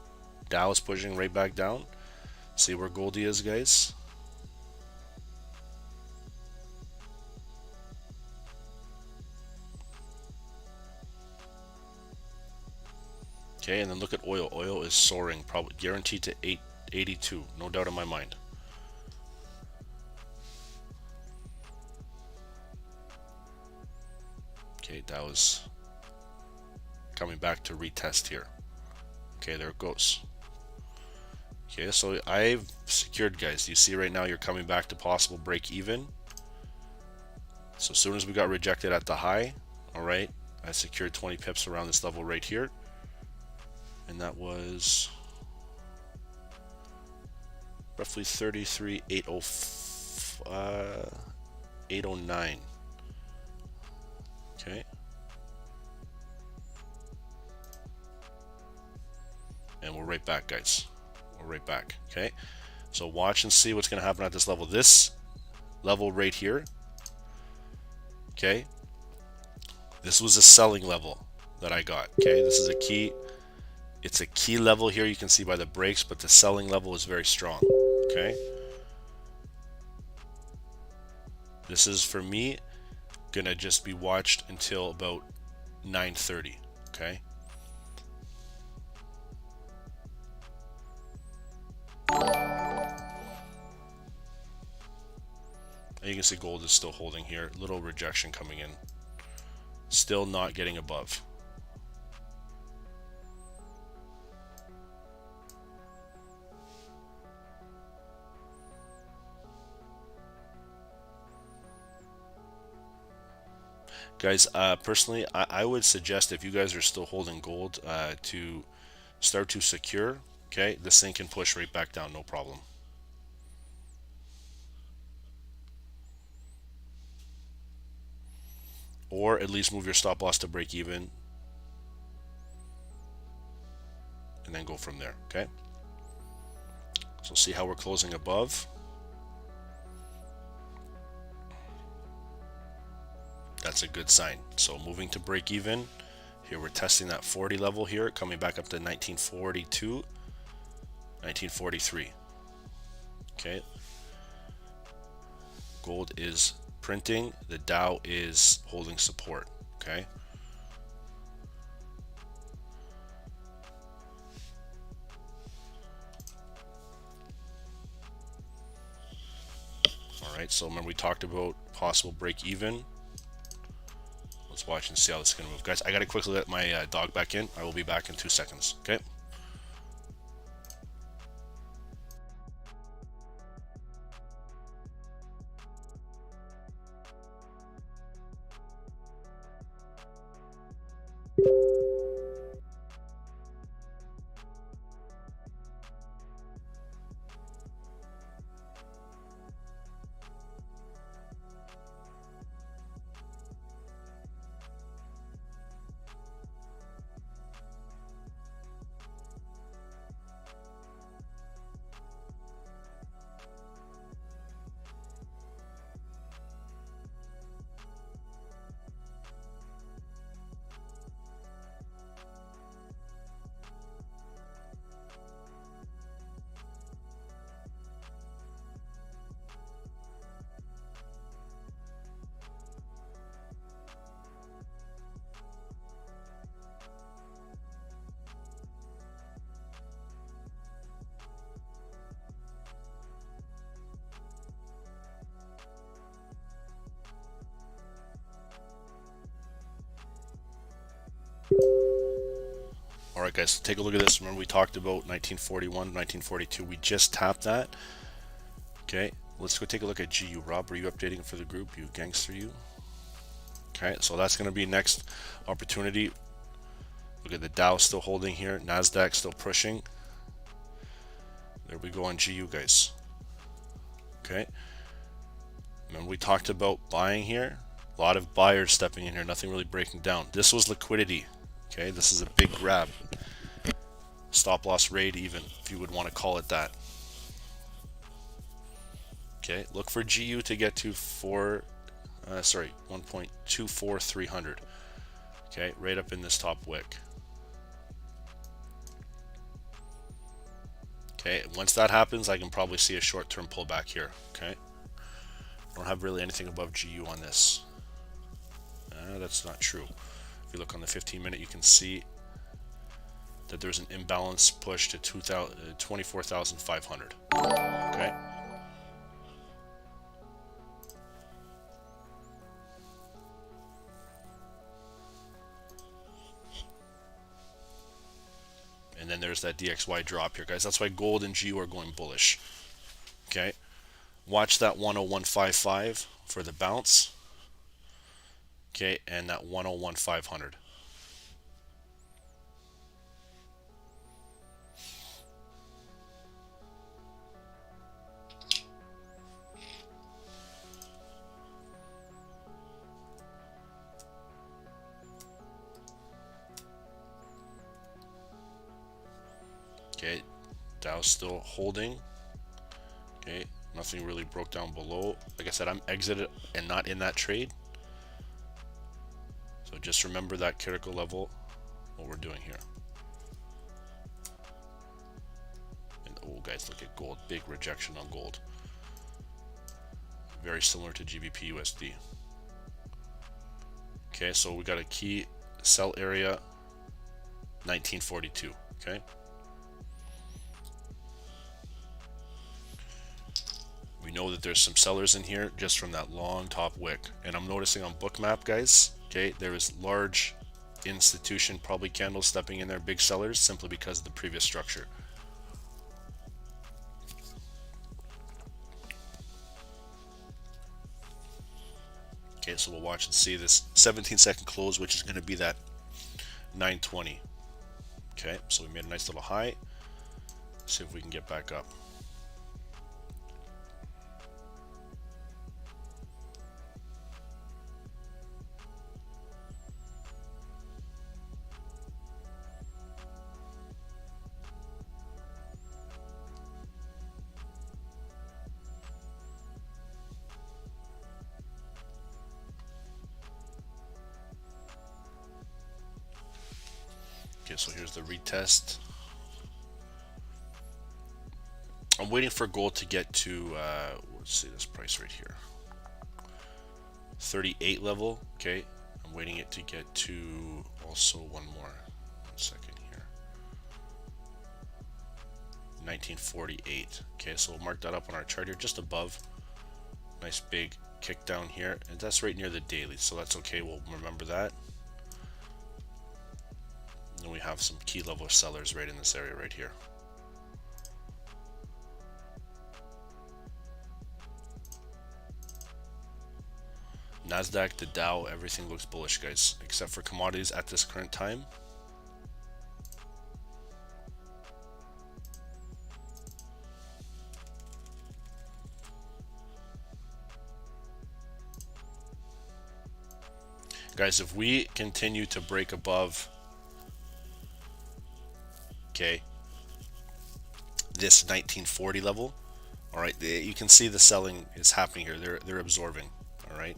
Dow is pushing right back down. See where Goldie is, guys. Okay, and then look at oil. Oil is soaring, probably guaranteed to 882, no doubt in my mind. Okay, that was coming back to retest here. Okay, there it goes. Okay, so I've secured, guys. You see right now you're coming back to possible break even. So as soon as we got rejected at the high, all right, I secured 20 pips around this level right here. And that was roughly 33,809. Okay. And we're right back, guys. We're right back. Okay. So watch and see what's going to happen at this level. This level right here. Okay. This was a selling level that I got. Okay. This is a key. It's a key level here, you can see by the breaks, but the selling level is very strong. Okay. This is, for me, gonna just be watched until about 9:30. Okay. And you can see gold is still holding here. Little rejection coming in. Still not getting above. Guys, personally, I would suggest if you guys are still holding gold to start to secure. Okay, this thing can push right back down, no problem. Or at least move your stop loss to break even. And then go from there, okay? So see how we're closing above. That's a good sign. So moving to break even. Here we're testing that 40 level here, coming back up to 1942, 1943. Okay. Gold is printing. The Dow is holding support. Okay. All right. So remember we talked about possible break even. Let's watch and see how this is going to move. Guys, I got to quickly let my dog back in. I will be back in 2 seconds. Okay. All right, guys, so take a look at this. Remember we talked about 1941, 1942. We just tapped that. Okay, let's go take a look at GU. Rob, are you updating for the group? You gangster, you. Okay, so that's going to be next opportunity. Look at the Dow still holding here. NASDAQ still pushing. There we go on GU, guys. Okay. Remember we talked about buying here. A lot of buyers stepping in here. Nothing really breaking down. This was liquidity. Okay, this is a big grab. Stop loss raid even, if you would want to call it that. Okay, look for GU to get to 1.24300. Okay, right up in this top wick. Okay, once that happens, I can probably see a short-term pullback here. Okay, I don't have really anything above GU on this. That's not true. If you look on the 15-minute, you can see that there's an imbalance push to 24,500. Okay. And then there's that DXY drop here, guys. That's why gold and GU are going bullish. Okay. Watch that 101.55 for the bounce. Okay, and that 101.500. Okay, Dow's still holding. Okay, nothing really broke down below. Like I said, I'm exited and not in that trade. So just remember that critical level, what we're doing here. And oh guys, look at gold, big rejection on gold. Very similar to GBP USD. Okay, so we got a key sell area, 1942, okay? We know that there's some sellers in here just from that long top wick. And I'm noticing on Bookmap, guys, okay, there is large institution, probably candles stepping in there, big sellers, simply because of the previous structure. Okay, so we'll watch and see this 17-second close, which is going to be that 920. Okay, so we made a nice little high. See if we can get back up. Okay, so here's the retest. I'm waiting for gold to get to, let's see this price right here. 38 level, okay. I'm waiting it to get to also one more. 1 second here. 1948. Okay, so we'll mark that up on our chart here, just above. Nice big kick down here, and that's right near the daily, so that's okay. We'll remember that. And we have some key level sellers right in this area right here. NASDAQ, the Dow, everything looks bullish, guys, except for commodities at this current time. Guys, if we continue to break above, okay, this 1940 level, all right, you can see the selling is happening here. They're absorbing, all right.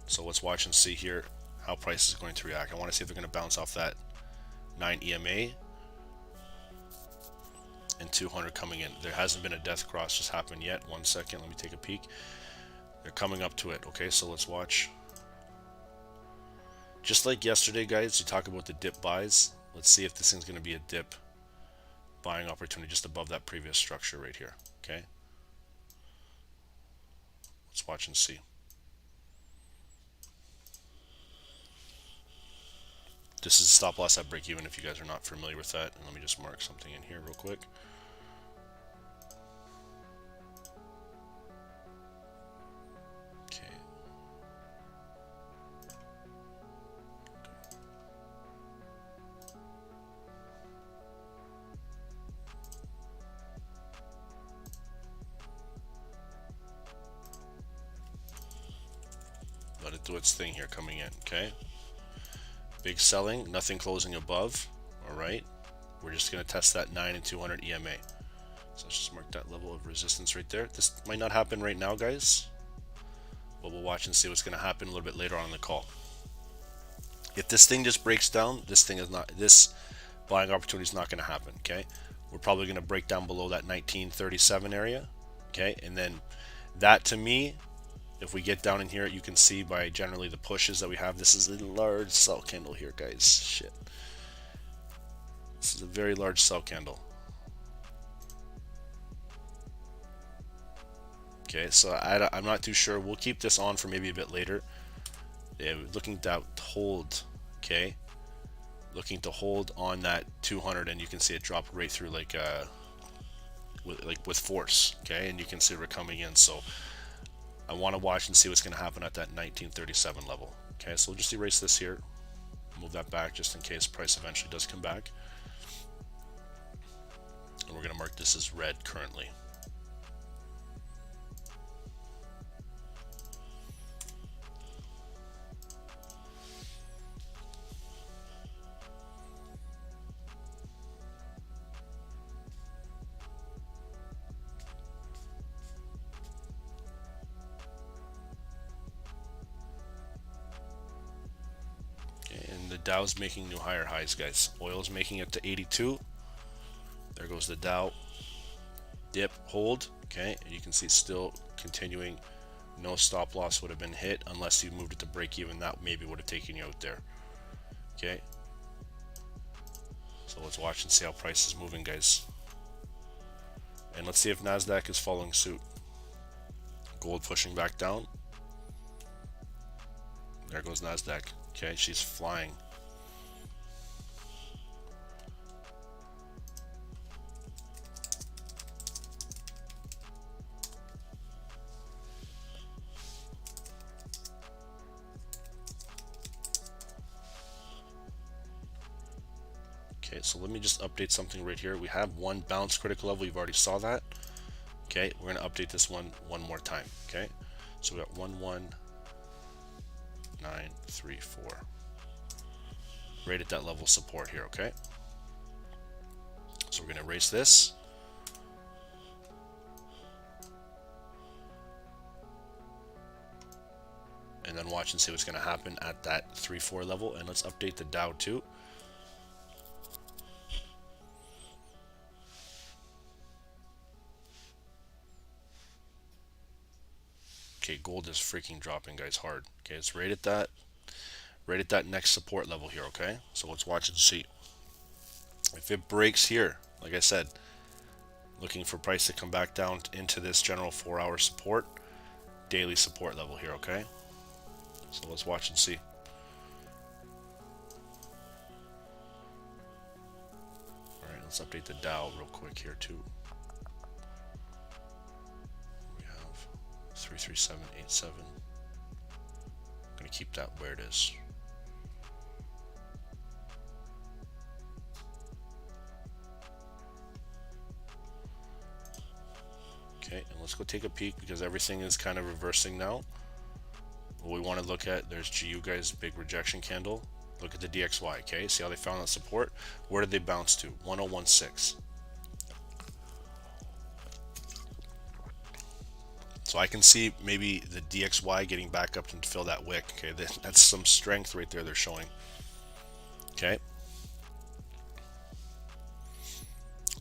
So let's watch and see here how price is going to react. I want to see if they're going to bounce off that 9 EMA and 200 coming in. There hasn't been a death cross just happened yet. 1 second, let me take a peek. They're coming up to it. Okay, so let's watch. Just like yesterday, guys, you talk about the dip buys. Let's see if this thing's going to be a dip buying opportunity just above that previous structure right here. Okay, let's watch and see. This is stop loss at break even if you guys are not familiar with that. And let me just mark something in here real quick. Okay. Let it do its thing here coming in, okay? Big selling, nothing closing above. All right, we're just going to test that 9 and 200 EMA. So let's just mark that level of resistance right there. This might not happen right now, guys, but we'll watch and see what's going to happen a little bit later on in the call. If this thing just breaks down, this buying opportunity is not going to happen, okay? We're probably going to break down below that 1937 area, okay? And then that, to me, if we get down in here, you can see by generally the pushes that we have, this is a large sell candle here, guys. Shit. This is a very large sell candle. Okay, so I'm not too sure. We'll keep this on for maybe a bit later. Yeah, we're looking to hold, okay? Looking to hold on that 200, and you can see it drop right through like with force, okay? And you can see we're coming in, so I want to watch and see what's going to happen at that 1937 level. Okay, so we'll just erase this here, move that back just in case price eventually does come back. And we're going to mark this as red currently. And the Dow's making new higher highs, guys. Oil's making it to 82. There goes the Dow. Dip, hold, okay? And you can see still continuing. No stop loss would have been hit unless you moved it to break even. That maybe would have taken you out there. Okay. So let's watch and see how price is moving, guys. And let's see if NASDAQ is following suit. Gold pushing back down. There goes NASDAQ. Okay, she's flying. Okay, so let me just update something right here. We have one bounce critical level. You've already saw that. Okay, we're going to update this one more time. Okay, so we got 11934. Right at that level of support here. Okay, so we're going to erase this. And then watch and see what's going to happen at that 3-4 level. And let's update the Dow too. Okay, gold is freaking dropping, guys, hard. Okay, it's right at that next support level here. Okay, so let's watch and see. If it breaks here, like I said, looking for price to come back down into this general 4-hour support, daily support level here. Okay, so let's watch and see. All right, let's update the Dow real quick here too. 33787. I'm gonna keep that where it is. Okay, and let's go take a peek because everything is kind of reversing now. What we want to look at, there's GU, guys, big rejection candle. Look at the DXY. Okay, see how they found that support? Where did they bounce to? 1016. So I can see maybe the DXY getting back up to fill that wick. Okay, that's some strength right there they're showing. Okay.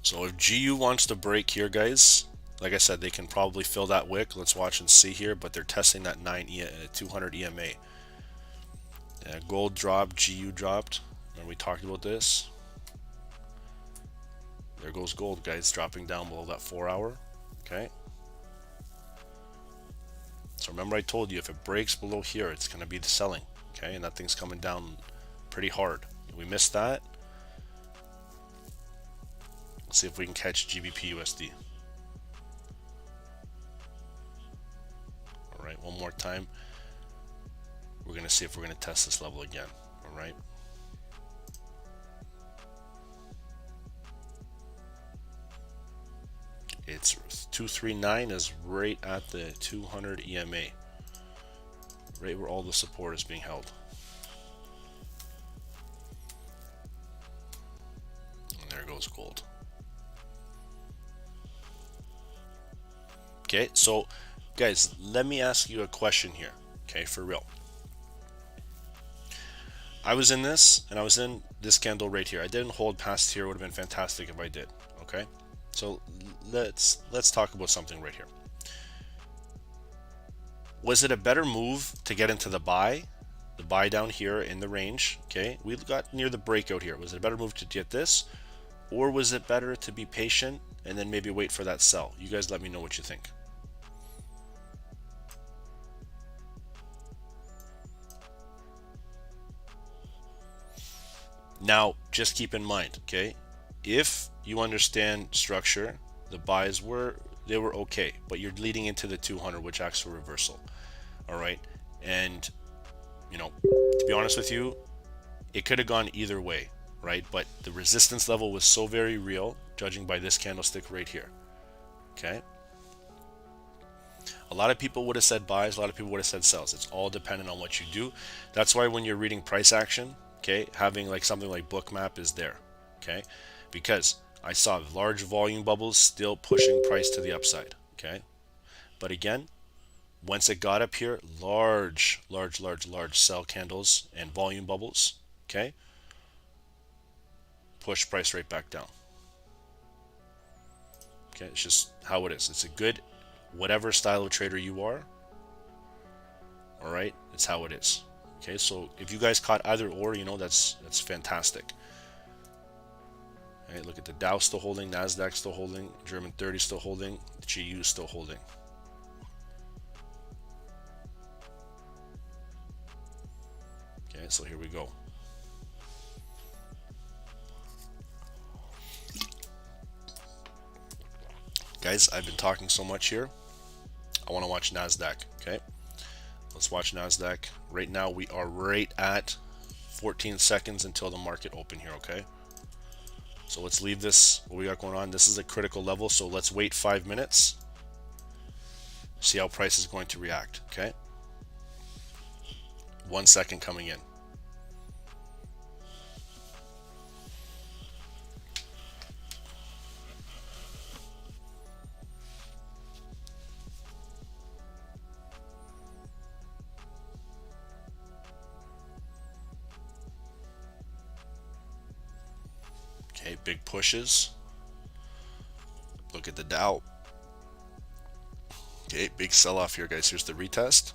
So if GU wants to break here, guys, like I said, they can probably fill that wick. Let's watch and see here, but they're testing that 200 EMA. Gold dropped, GU dropped. Remember we talked about this? There goes gold, guys, dropping down below that 4-hour. Okay. So remember I told you if it breaks below here, it's going to be the selling, okay? And that thing's coming down pretty hard. We missed that. Let's see if we can catch GBP USD. All right, one more time. We're going to see if we're going to test this level again. All right. It's 239 is right at the 200 EMA, right where all the support is being held. And there goes gold. Okay, so guys, let me ask you a question here. Okay, for real. I was in this, and I was in this candle right here. I didn't hold past here. It would have been fantastic if I did. Okay, so let's talk about something right here. Was it a better move to get into the buy down here in the range? Okay, we got near the breakout here. Was it a better move to get this, or was it better to be patient and then maybe wait for that sell? You guys let me know what you think. Now, just keep in mind, okay, if you understand structure, the buys were okay, but you're leading into the 200, which acts for reversal. All right, and you know, to be honest with you, it could have gone either way, right? But the resistance level was so very real, judging by this candlestick right here. Okay, a lot of people would have said buys, a lot of people would have said sells. It's all dependent on what you do. That's why when you're reading price action, okay, having like something like Bookmap is there, okay, because I saw large volume bubbles still pushing price to the upside, okay, but again, once it got up here, large sell candles and volume bubbles, okay, push price right back down. Okay, it's just how it is. It's a good, whatever style of trader you are, all right, it's how it is. Okay, so if you guys caught either or, you know, that's fantastic. Okay, look at the Dow still holding, Nasdaq still holding, German 30 still holding, the GU still holding. Okay, so here we go. Guys, I've been talking so much here. I want to watch Nasdaq. Okay, let's watch Nasdaq. Right now we are right at 14 seconds until the market open here. Okay, so let's leave this, what we got going on. This is a critical level, so let's wait 5 minutes, see how price is going to react. Okay, 1 second coming in. Okay, big pushes. Look at the Dow. Okay, big sell off here, guys. Here's the retest.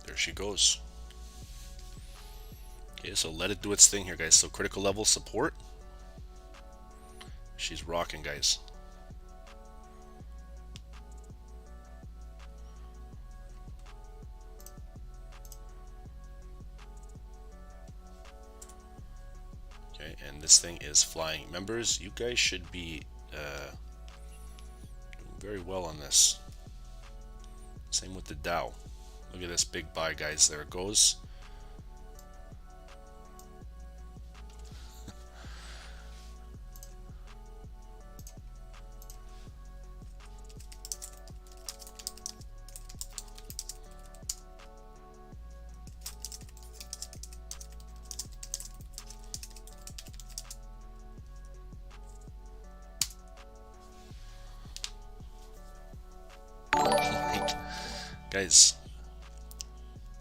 There she goes. Okay, so let it do its thing here, guys. So critical level support. She's rocking, guys. Okay, and this thing is flying. Members, you guys should be doing very well on this. Same with the Dow. Look at this big buy, guys. There it goes. Guys,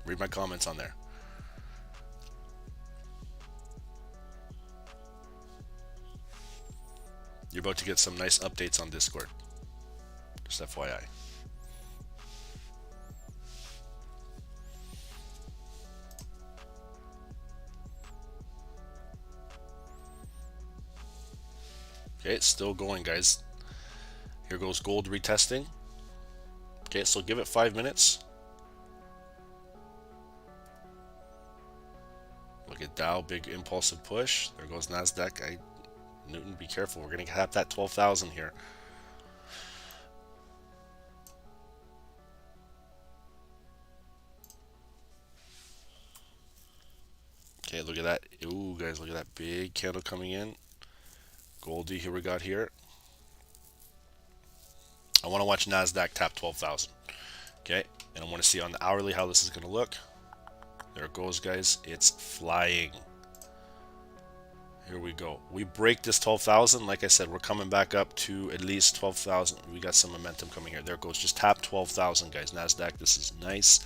read my comments on there. You're about to get some nice updates on Discord. Just FYI. Okay, it's still going, guys. Here goes gold retesting. Okay, so give it 5 minutes. Look at Dow, big impulsive push. There goes Nasdaq. Newton, be careful. We're gonna have that 12,000 here. Okay, look at that. Ooh, guys, look at that big candle coming in. Goldie, here we got here. I want to watch Nasdaq tap 12,000. Okay, and I want to see on the hourly how this is going to look. There it goes, guys. It's flying. Here we go. We break this 12,000. Like I said, we're coming back up to at least 12,000. We got some momentum coming here. There it goes. Just tap 12,000, guys. Nasdaq, this is nice.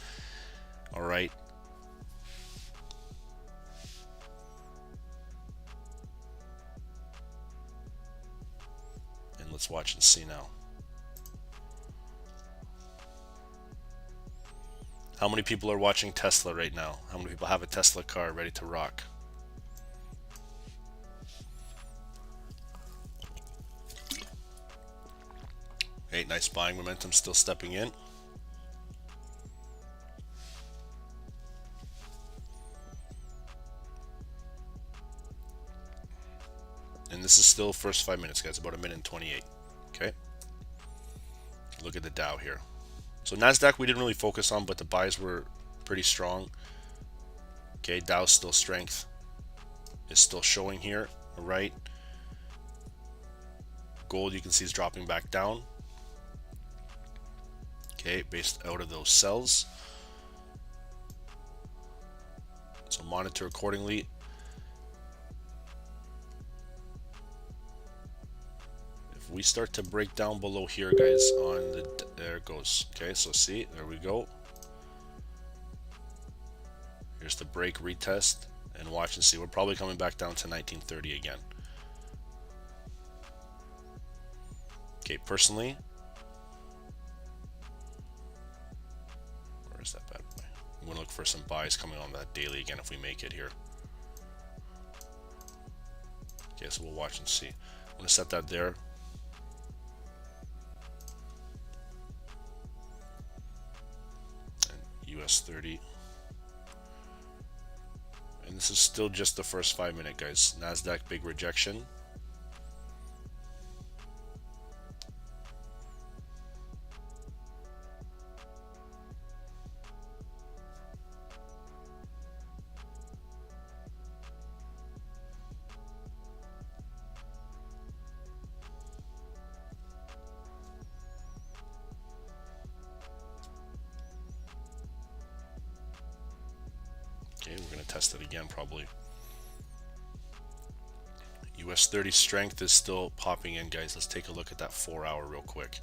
All right. And let's watch and see now. How many people are watching Tesla right now? How many people have a Tesla car ready to rock? Okay, nice buying momentum, still stepping in. And this is still first 5 minutes, guys, about 1:28 minutes. Okay. Look at the Dow here. So Nasdaq we didn't really focus on, but the buys were pretty strong. Okay, Dow's still strength is still showing here. All right. Gold you can see is dropping back down. Okay, based out of those cells. So monitor accordingly. If we start to break down below here, guys, on the, there it goes. Okay, so see, there we go. Here's the break retest, and watch and see. We're probably coming back down to 1930 again. Okay, personally, where's that bad boy? I'm gonna look for some buys coming on that daily again if we make it here. Okay, so we'll watch and see. I'm gonna set that there. And US 30. And this is still just the first 5 minute, guys. Nasdaq big rejection. Okay, we're going to test it again probably. US 30 strength is still popping in, guys. Let's take a look at that 4 hour real quick.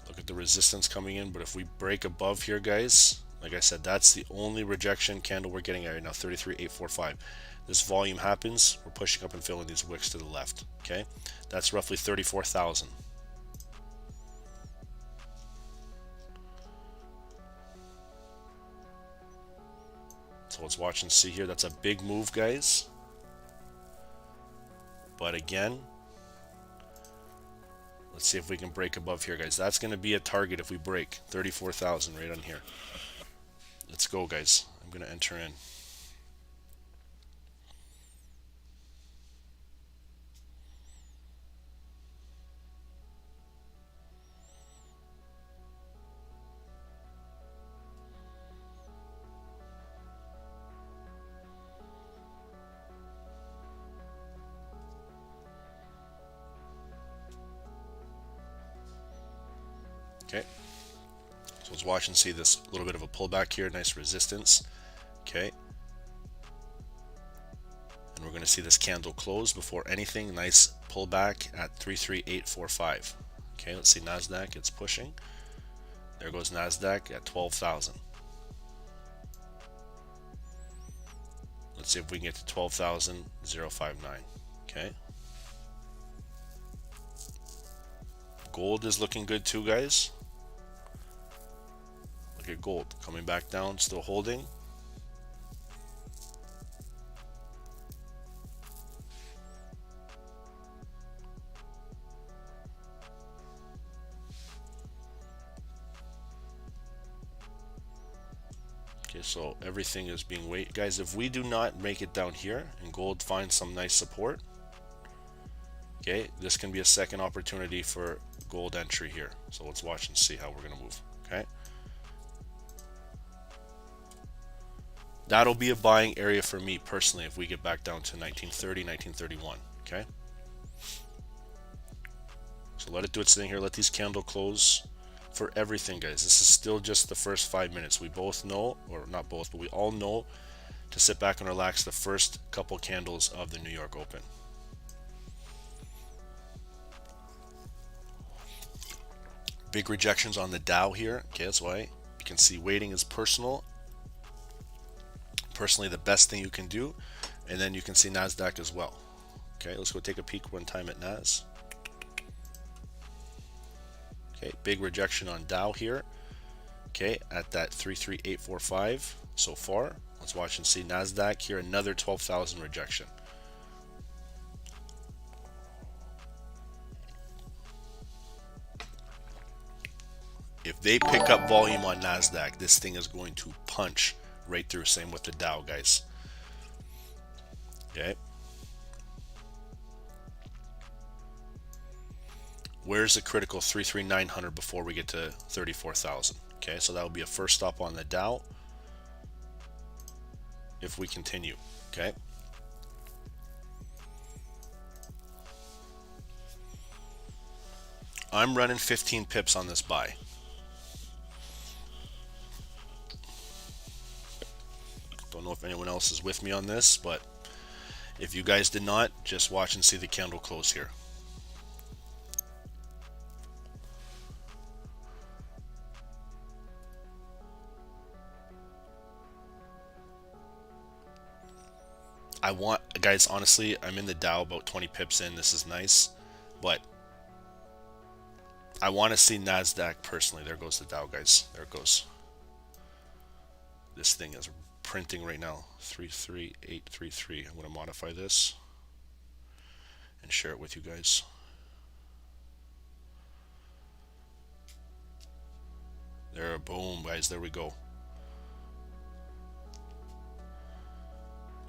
Look at the resistance coming in, but if we break above here, guys, like I said, that's the only rejection candle we're getting at right now, 33,845. This volume happens, we're pushing up and filling these wicks to the left. Okay, that's roughly 34,000. So let's watch and see here. That's a big move, guys. But again, let's see if we can break above here, guys. That's going to be a target if we break 34,000 right on here. Let's go, guys. I'm going to enter in. Okay, so let's watch and see this little bit of a pullback here, nice resistance. Okay, and we're going to see this candle close before anything, nice pullback at 33,845. Okay, let's see Nasdaq, it's pushing. There goes Nasdaq at 12,000. Let's see if we can get to 12,059. Okay, gold is looking good too, guys. Look at gold coming back down, still holding. so everything is being weighted. Guys, if we do not make it down here and gold finds some nice support, okay, this can be a second opportunity for gold entry here. So let's watch and see how we're going to move. Okay, that'll be a buying area for me personally if we get back down to 1930, 1931. Okay, so let it do its thing here. Let these candle close for everything, guys. This is still just the first 5 minutes. We both know, or not both, but we all know to sit back and relax the first couple candles of the New York Open. Big rejections on the Dow here. Okay, that's why you can see waiting is personally the best thing you can do. And then you can see NASDAQ as well. Okay, let's go take a peek one time at NAS. Okay, big rejection on Dow here. Okay, at that 33845 so far. Let's watch and see NASDAQ here, another 12,000 rejection. If they pick up volume on NASDAQ, this thing is going to punch right through. Same with the Dow, guys. Okay. Where's the critical 33900 before we get to 34,000? Okay, so that will be a first stop on the Dow if we continue. Okay. I'm running 15 pips on this buy. Don't know if anyone else is with me on this, but if you guys did not, just watch and see the candle close here. Guys, honestly, I'm in the Dow about 20 pips in. This is nice, but I want to see NASDAQ personally. There goes the Dow, guys. There it goes. This thing is printing right now. 33833. I'm going to modify this and share it with you guys. There, boom, guys. There we go.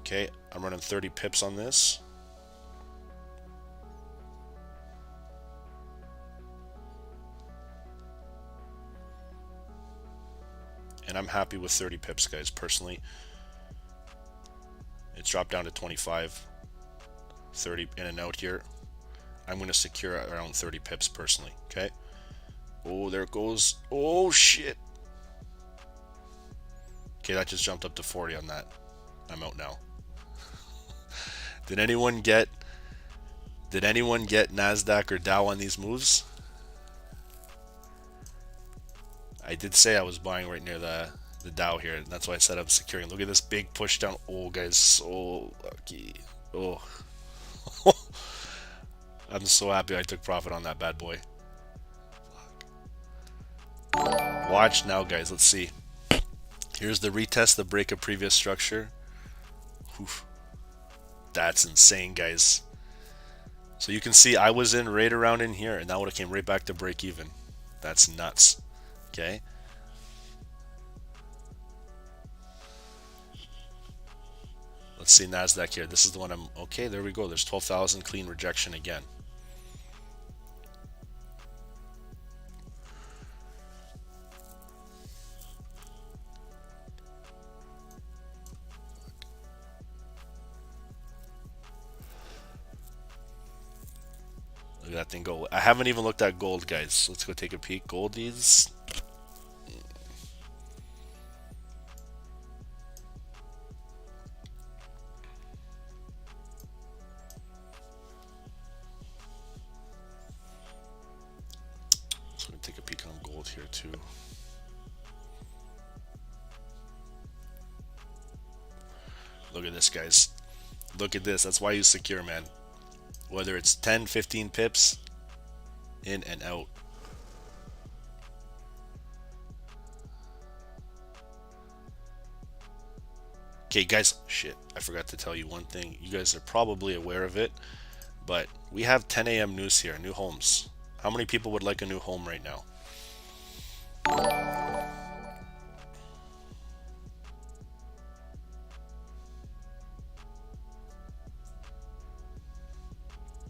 Okay, I'm running 30 pips on this. And I'm happy with 30 pips, guys, personally. It's dropped down to 25, 30 in and out here. I'm going to secure around 30 pips personally, okay? Oh, there it goes. Oh, shit. Okay, that just jumped up to 40 on that. I'm out now. Did anyone get NASDAQ or Dow on these moves? I did say I was buying right near the Dow here, and that's why I said I'm securing. Look at this big push down. Oh, guys, so lucky. Oh. I'm so happy I took profit on that bad boy. Watch now, guys. Let's see. Here's the retest, the break of previous structure. Oof. That's insane, guys. So you can see I was in right around in here, and that would have came right back to break even. That's nuts. Okay. Let's see NASDAQ here. This is the one I'm... Okay, there we go. There's 12,000 clean rejection again. Look at that thing go. I haven't even looked at gold, guys. Let's go take a peek. Goldies. Let's go take a peek on gold here too. Look at this, guys. Look at this. That's why you secure, man. Whether it's 10, 15 pips, in and out. Okay, guys, shit, I forgot to tell you one thing. You guys are probably aware of it, but we have 10 a.m. news here, new homes. How many people would like a new home right now?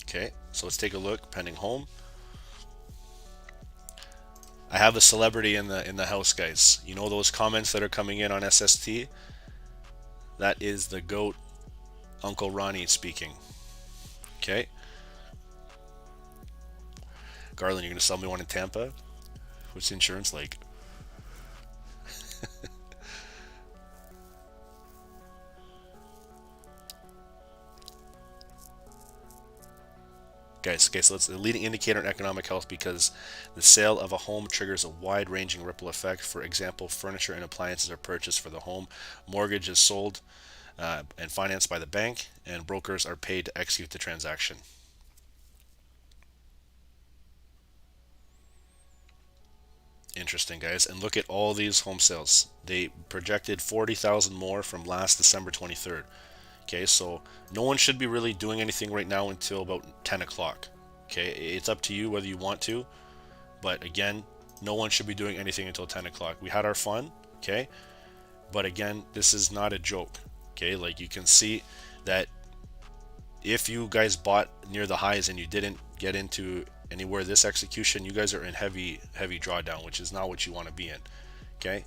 Okay, so let's take a look. Pending home. I have a celebrity in the house, guys. You know those comments that are coming in on SST? That is the GOAT, Uncle Ronnie speaking. Okay. Garland, you're gonna sell me one in Tampa? What's the insurance like? Guys, okay, so it's a leading indicator in economic health because the sale of a home triggers a wide-ranging ripple effect. For example, furniture and appliances are purchased for the home, mortgage is sold and financed by the bank, and brokers are paid to execute the transaction. Interesting, guys. And look at all these home sales. They projected 40,000 more from last December 23rd. Okay, so no one should be really doing anything right now until about 10 o'clock. Okay, it's up to you whether you want to, but again, no one should be doing anything until 10 o'clock. We had our fun, okay, but again, this is not a joke. Okay, like you can see that if you guys bought near the highs and you didn't get into anywhere this execution, you guys are in heavy drawdown, which is not what you want to be in. Okay,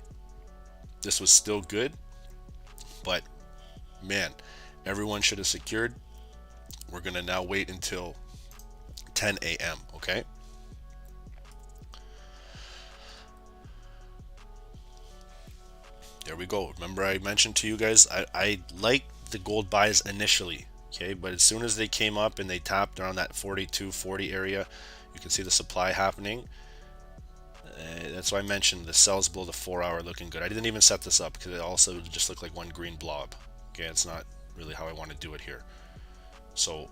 this was still good, but man, everyone should have secured. We're gonna now wait until 10 a.m. Okay, there we go. Remember I mentioned to you guys I like the gold buys initially, okay, but as soon as they came up and they tapped around that 42-40 area, you can see the supply happening. That's why I mentioned the sells below the 4-hour looking good. I didn't even set this up because it also just looked like one green blob. Okay, it's not really how I want to do it here. So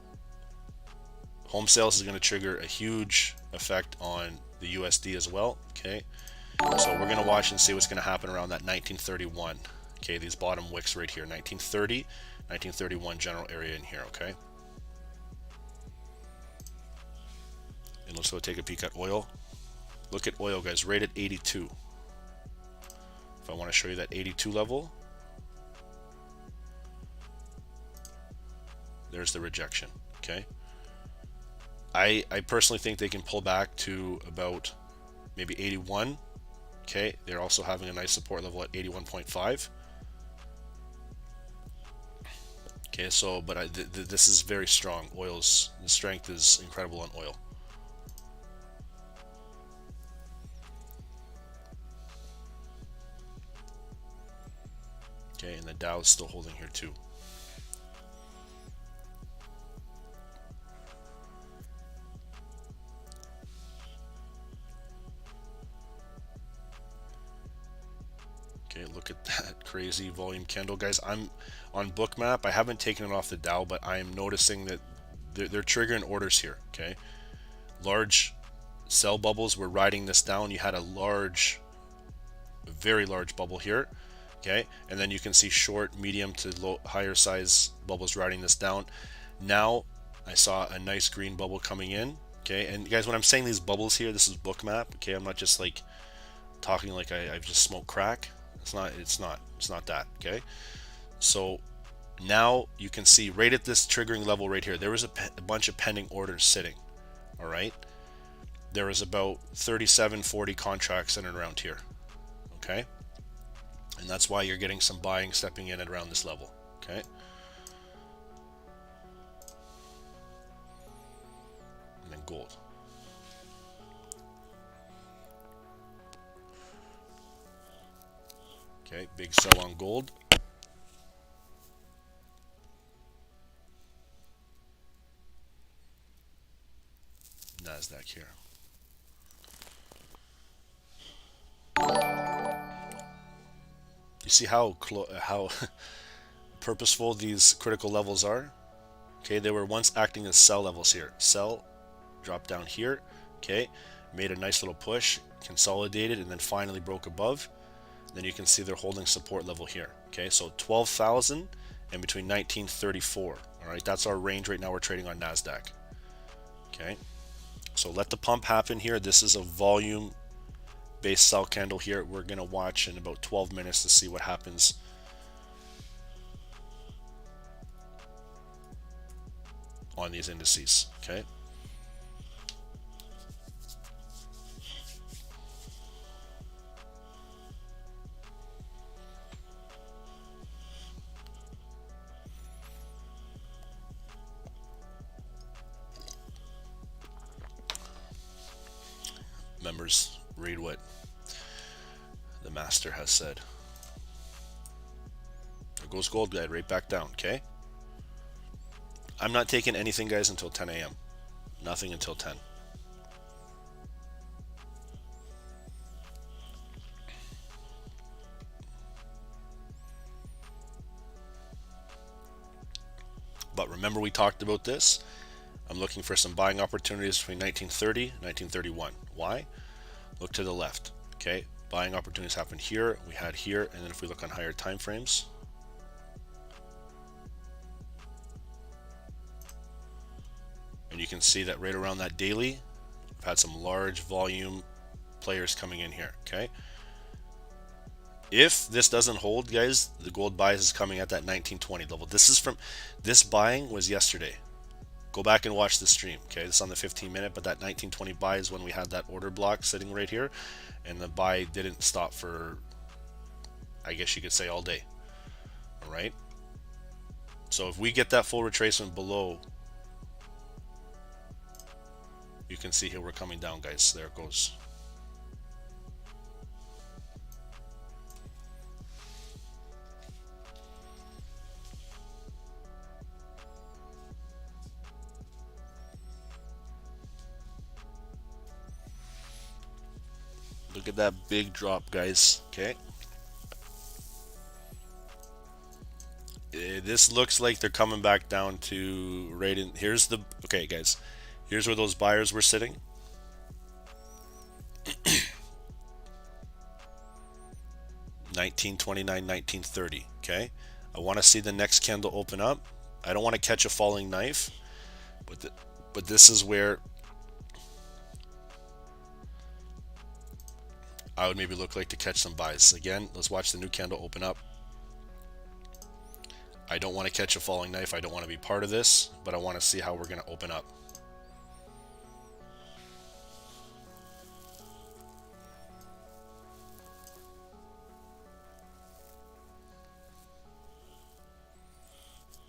home sales is going to trigger a huge effect on the USD as well. Okay, so we're going to watch and see what's going to happen around that 1931. Okay, these bottom wicks right here, 1930, 1931 general area in here. Okay, and let's go take a peek at oil. Look at oil, guys, right at 82. If I want to show you that 82 level, there's the rejection. Okay, I personally think they can pull back to about maybe 81. Okay, they're also having a nice support level at 81.5. Okay, so but this is very strong. The strength is incredible on oil. Okay, and the Dow is still holding here too. Okay, look at that crazy volume candle, guys. I'm on Bookmap. I haven't taken it off the Dow, but I am noticing that they're triggering orders here. Okay, large sell bubbles were riding this down. You had a very large bubble here. Okay, and then you can see short, medium to higher size bubbles riding this down. Now I saw a nice green bubble coming in. Okay, and guys, when I'm saying these bubbles here, this is Bookmap. Okay, I'm not just like talking like I've just smoked crack. It's not that. Okay, so now you can see right at this triggering level right here, there was a bunch of pending orders sitting. All right, there was about 37-40 contracts in and around here. Okay, and that's why you're getting some buying stepping in at around this level. Okay, and then gold. Okay, big sell on gold. Nasdaq here. You see how purposeful these critical levels are? Okay, they were once acting as sell levels here. Sell, drop down here. Okay, made a nice little push, consolidated, and then finally broke above. Then you can see they're holding support level here. Okay, so 12,000 and between 1934. All right, that's our range right now. We're trading on Nasdaq. Okay, so let the pump happen here. This is a volume based sell candle here. We're gonna watch in about 12 minutes to see what happens. on these indices. Okay. Members, read what the master has said. There goes gold, guy, right back down. Okay. I'm not taking anything, guys, until 10 a.m. Nothing until 10. But remember, we talked about this. I'm looking for some buying opportunities between 1930 and 1931. Why? Look to the left. Okay, buying opportunities happen here, we had here, and then if we look on higher time frames, and you can see that right around that daily, we've had some large volume players coming in here. Okay, if this doesn't hold, guys, the gold buys is coming at that 1920 level. This buying was yesterday. Go back and watch the stream. Okay, this is on the 15-minute, but that 1920 buy is when we had that order block sitting right here, and the buy didn't stop for, I guess you could say, all day. All right. So if we get that full retracement below, you can see here we're coming down, guys. There it goes. Look at that big drop, guys. Okay. This looks like they're coming back down to right in. Here's the, okay, guys. Here's where those buyers were sitting. 1929, 1930. Okay. I want to see the next candle open up. I don't want to catch a falling knife, but this is where I would maybe look like to catch some buys. Again, let's watch the new candle open up. I don't want to catch a falling knife. I don't want to be part of this, but I want to see how we're going to open up.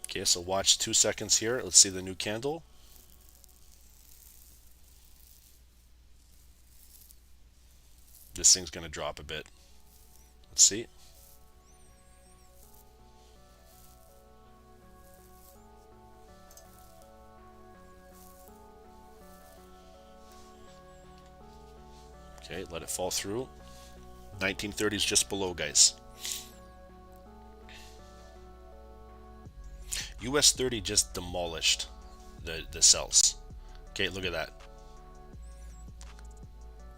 Okay, so watch 2 seconds here. Let's see the new candle. This thing's going to drop a bit. Let's see. Okay, let it fall through. 1930 is just below, guys. US 30 just demolished the sells. Okay, look at that.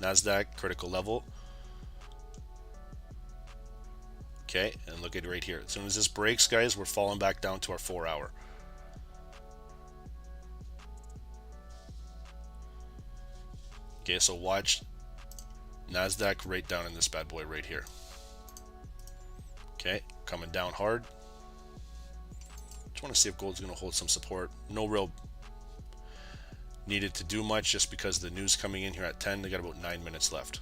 NASDAQ, critical level. Okay, and look at it right here. As soon as this breaks, guys, we're falling back down to our 4 hour. Okay, so watch NASDAQ right down in this bad boy right here. Okay, coming down hard. Just want to see if gold's going to hold some support. No real needed to do much just because the news coming in here at 10. They got about 9 minutes left.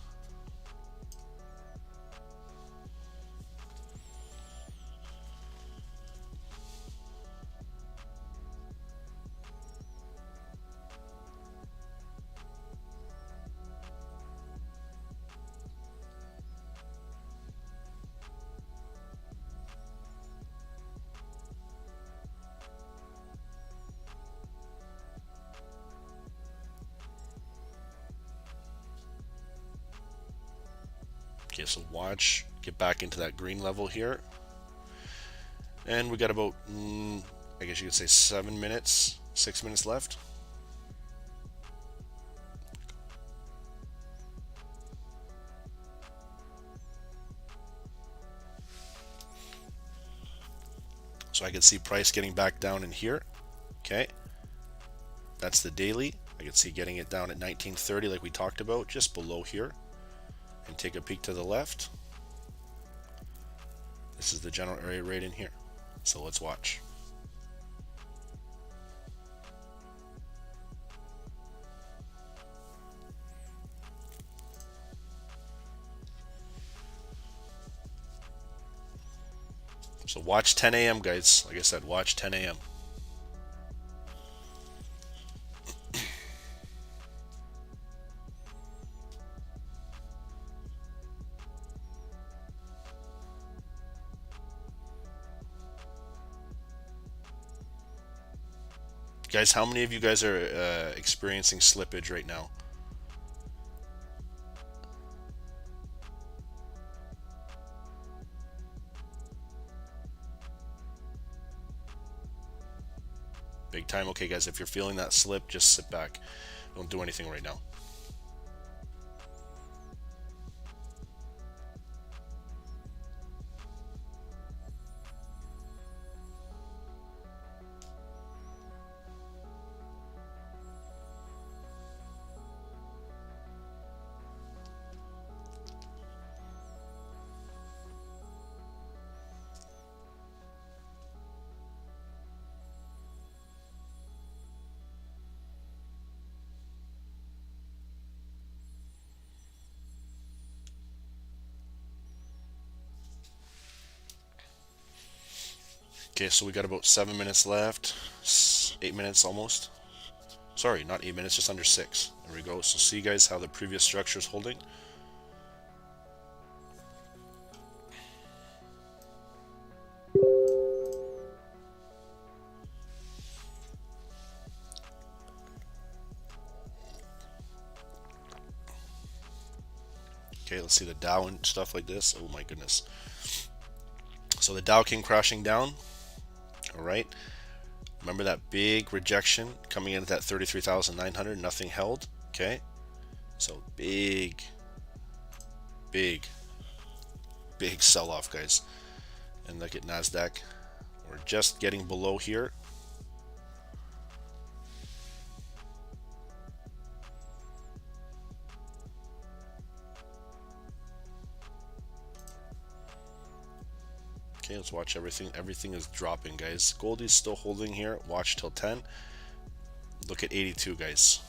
Okay, so watch, get back into that green level here. And we got about, I guess you could say 6 minutes left. So I can see price getting back down in here. Okay, that's the daily. I can see getting it down at 1930 like we talked about, just below here. And take a peek to the left. This is the general area right in here. So let's watch. So watch 10 a.m. guys. Like I said, watch 10 a.m. Guys, how many of you guys are experiencing slippage right now? Big time. Okay, guys, if you're feeling that slip, just sit back. Don't do anything right now. Okay, so we got about 7 minutes left. 8 minutes almost. Sorry, not 8 minutes, just under 6. There we go. So see guys how the previous structure is holding. Okay, let's see the Dow and stuff like this. Oh my goodness. So the Dow came crashing down. All right. Remember that big rejection coming in at that 33,900, nothing held. Okay. So big sell off, guys. And look at NASDAQ. We're just getting below here. Okay, let's watch everything. Everything is dropping, guys. Gold is still holding here. Watch till 10. Look at 82, guys.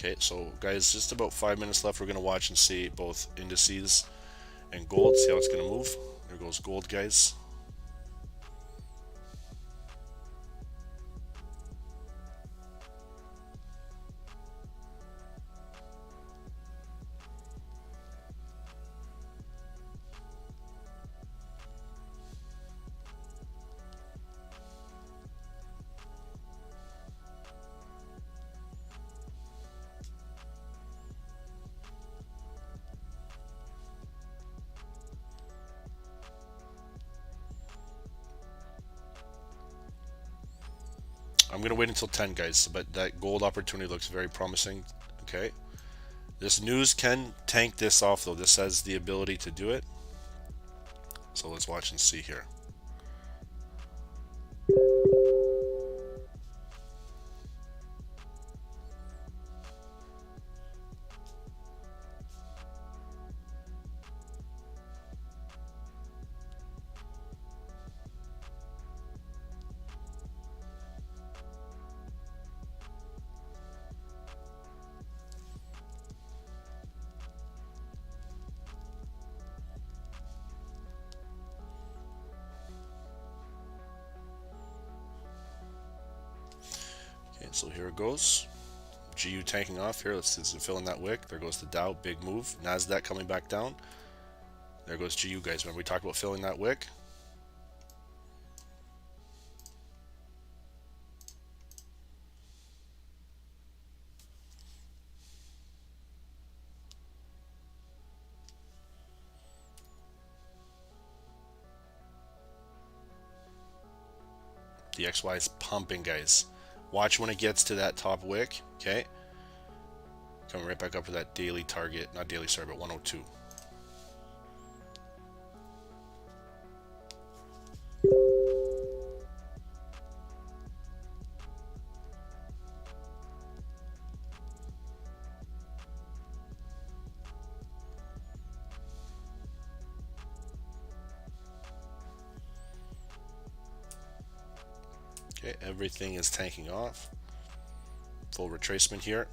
Okay, so guys, just about 5 minutes left. We're going to watch and see both indices and gold, see how it's going to move. There goes gold, guys. I'm going to wait until 10, guys, but that gold opportunity looks very promising. Okay. This news can tank this off, though. This has the ability to do it. So let's watch and see here. Okay, so here it goes. GU tanking off here. Let's fill in that wick. There goes the Dow, big move. NASDAQ coming back down. There goes GU, guys. Remember we talked about filling that wick? The XY is pumping, guys. Watch when it gets to that top wick. Okay. Coming right back up to that daily target. Not daily, sorry, but 102. Okay, everything is tanking off. Full retracement here.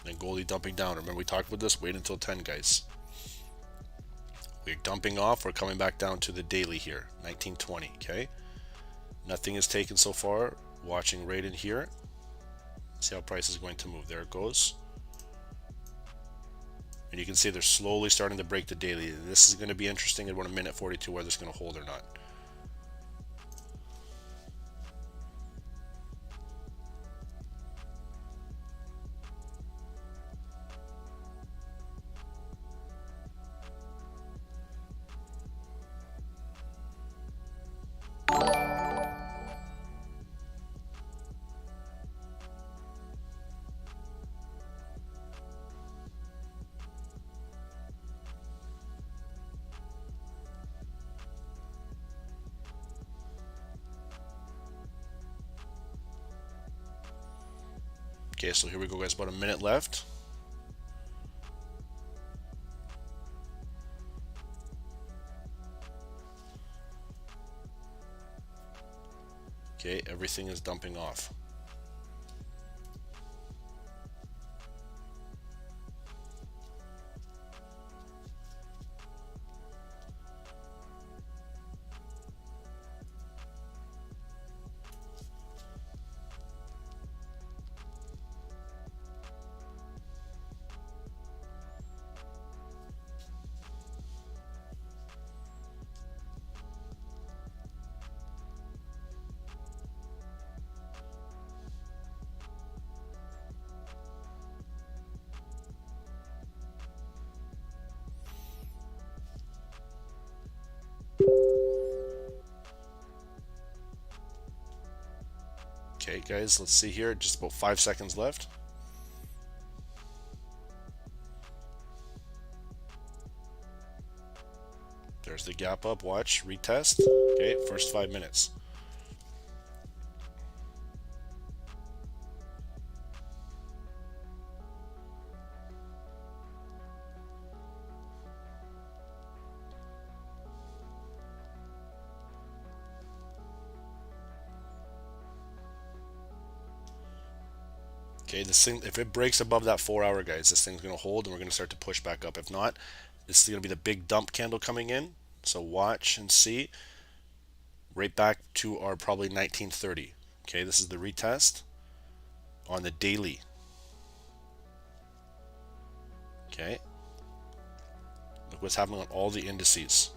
And Goldie dumping down. Remember we talked about this? Wait until 10, guys. We're dumping off. We're coming back down to the daily here. 1920, okay? Nothing is taken so far. Watching right in here. See how price is going to move. There it goes. And you can see they're slowly starting to break the daily. This is going to be interesting at about a minute 42 whether it's going to hold or not. Okay, so here we go, guys. About a minute left. Okay, everything is dumping off. Okay, guys, let's see here. Just about 5 seconds left. There's the gap up. Watch, retest. Okay, first 5 minutes. Okay, this thing, if it breaks above that 4 hour, guys, this thing's going to hold and we're going to start to push back up. If not, this is going to be the big dump candle coming in. So watch and see. Right back to our probably 1930. Okay, this is the retest on the daily. Okay. Look what's happening on all the indices.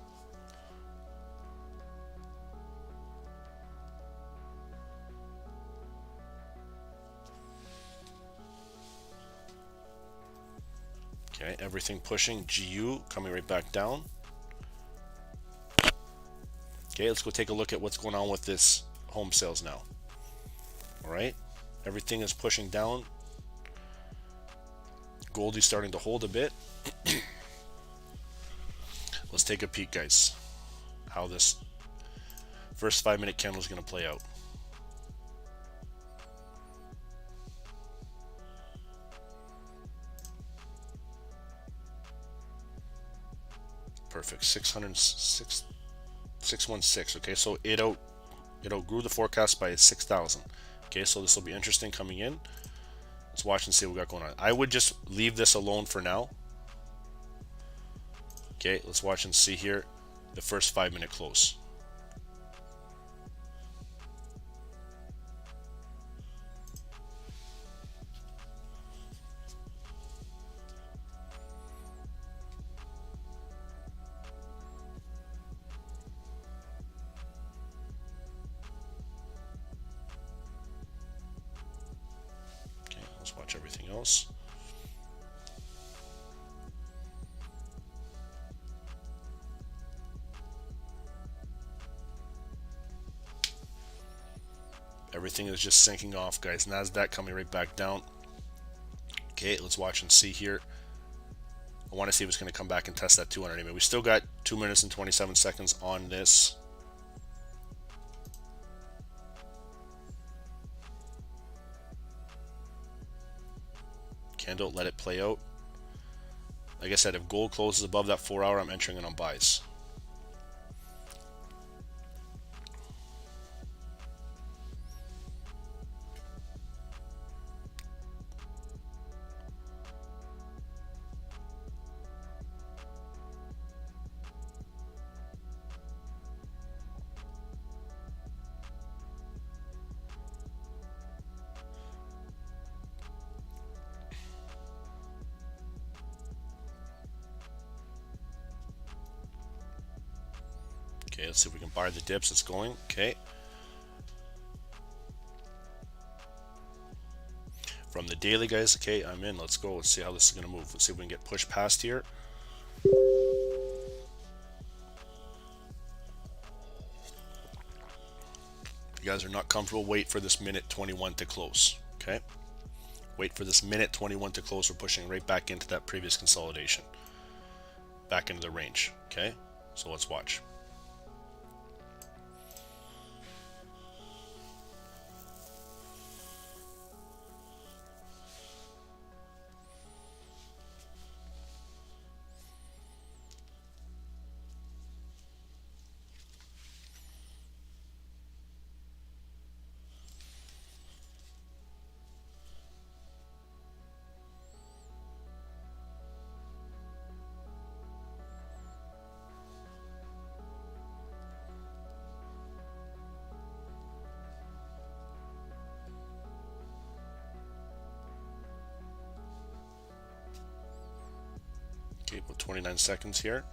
Okay, everything pushing. GU coming right back down. Okay, let's go take a look at what's going on with this home sales now. All right, everything is pushing down. Goldie's starting to hold a bit. Let's take a peek, guys, how this first 5 minute candle is going to play out. Perfect. 616. Okay, so it outgrew the forecast by 6,000. Okay, so this will be interesting coming in. Let's watch and see what we got going on. I would just leave this alone for now. Okay, let's watch and see here the first 5 minute close. Okay, let's watch everything else. Everything is just sinking off, guys. NASDAQ coming right back down. Okay, let's watch and see here. I want to see if it's going to come back and test that 200 EMA. We still got 2 minutes and 27 seconds on this. Candle, let it play out. Like I said, if gold closes above that 4 hour, I'm entering it on buys. Okay, let's see if we can buy the dips. It's going. Okay. From the daily, guys. Okay, I'm in. Let's go. Let's see how this is going to move. Let's see if we can get pushed past here. If you guys are not comfortable, wait for this minute 21 to close. Okay. Wait for this minute 21 to close. We're pushing right back into that previous consolidation. Back into the range. Okay. So let's watch. Okay, about 29 seconds here.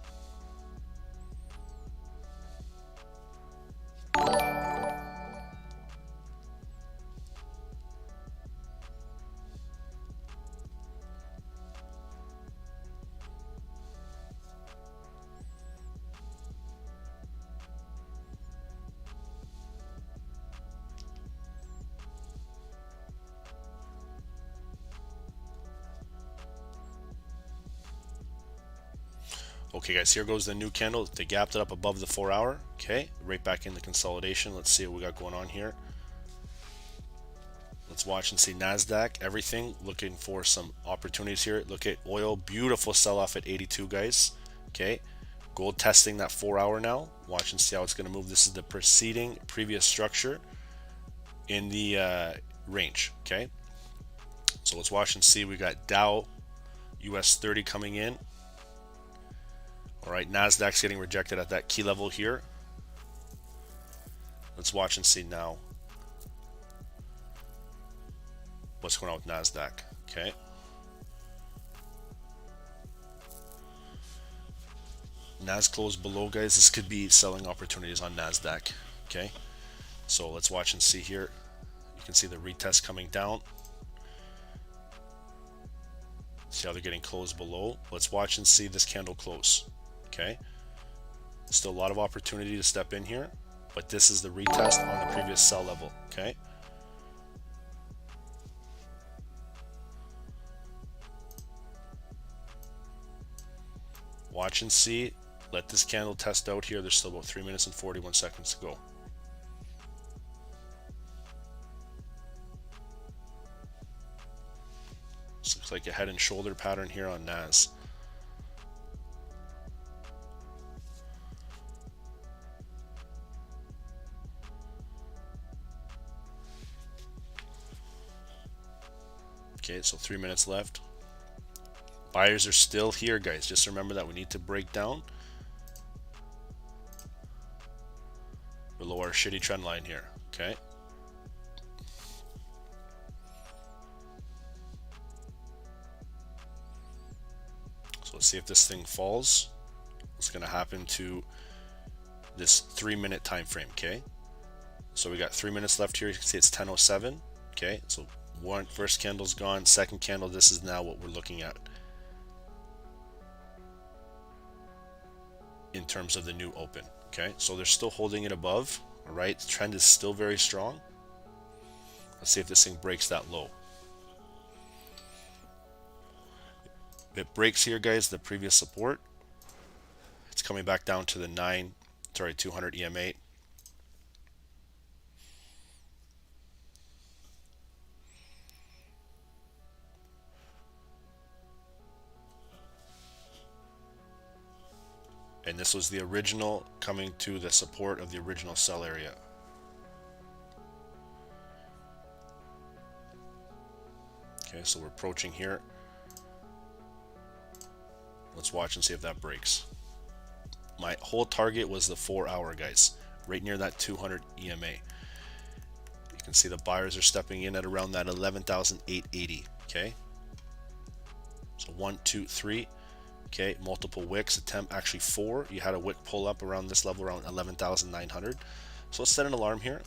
Okay guys, here goes the new candle. They gapped it up above the 4 hour. Okay, right back in the consolidation. Let's see what we got going on here. Let's watch and see NASDAQ, everything looking for some opportunities here. Look at oil, beautiful sell off at 82 guys. Okay, gold testing that 4 hour now. Watch and see how it's going to move. This is the previous structure in the range. Okay, so let's watch and see. We got Dow US 30 coming in. All right, NASDAQ's getting rejected at that key level here. Let's watch and see now what's going on with NASDAQ. Okay. NAS closed below, guys. This could be selling opportunities on NASDAQ. Okay. So let's watch and see here. You can see the retest coming down. See how they're getting closed below. Let's watch and see this candle close. Okay, still a lot of opportunity to step in here, but this is the retest on the previous sell level. Okay, watch and see. Let this candle test out here. There's still about 3 minutes and 41 seconds to go. This looks like a head and shoulder pattern here on NAS. Okay, so 3 minutes left. Buyers are still here, guys. Just remember that we need to break down below our shitty trend line here. Okay. So let's see if this thing falls. What's going to happen to this 3 minute time frame? Okay. So we got 3 minutes left here. You can see it's 10:07. Okay. So first candle's gone. Second candle. This is now what we're looking at in terms of the new open. Okay, so they're still holding it above. All right, the trend is still very strong. Let's see if this thing breaks that low. If it breaks here, guys, the previous support, it's coming back down to the 200 EMA. And this was the original coming to the support of the original sell area. Okay, so we're approaching here. Let's watch and see if that breaks. My whole target was the 4 hour, guys, right near that 200 EMA. You can see the buyers are stepping in at around that 11,880. Okay, so 1, 2, 3. Okay, multiple wicks attempt, actually 4. You had a wick pull up around this level, around 11,900. So let's set an alarm here.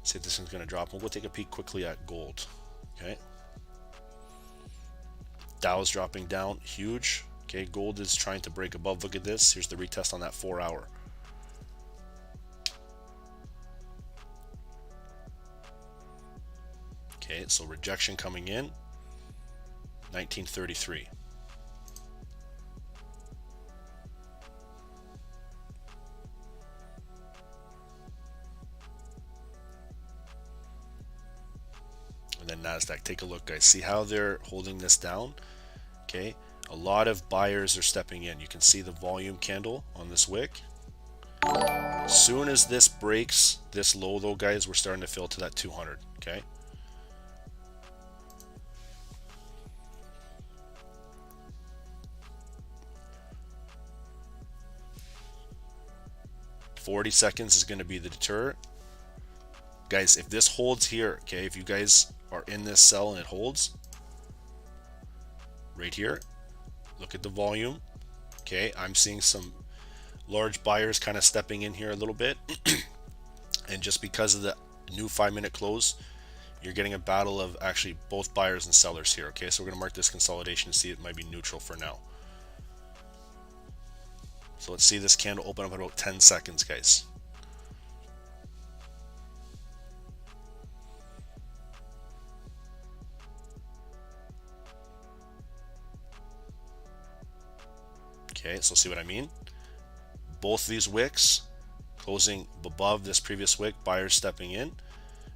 See if this thing's going to drop. We'll go take a peek quickly at gold. Okay, Dow's dropping down, huge. Okay, gold is trying to break above. Look at this. Here's the retest on that 4 hour. Okay, so rejection coming in, 1933. And then NASDAQ, take a look, guys. See how they're holding this down? Okay, a lot of buyers are stepping in. You can see the volume candle on this wick. As soon as this breaks this low though, guys, we're starting to fill to that 200. Okay, $40 seconds is going to be the deter, guys. If this holds here, okay, if you guys are in this sell and it holds right here, look at the volume. Okay, I'm seeing some large buyers kind of stepping in here a little bit. And just because of the new 5-minute close, you're getting a battle of actually both buyers and sellers here. Okay, so we're going to mark this consolidation and see it might be neutral for now. So let's see this candle open up in about 10 seconds, guys. Okay, so see what I mean? Both these wicks closing above this previous wick, buyers stepping in.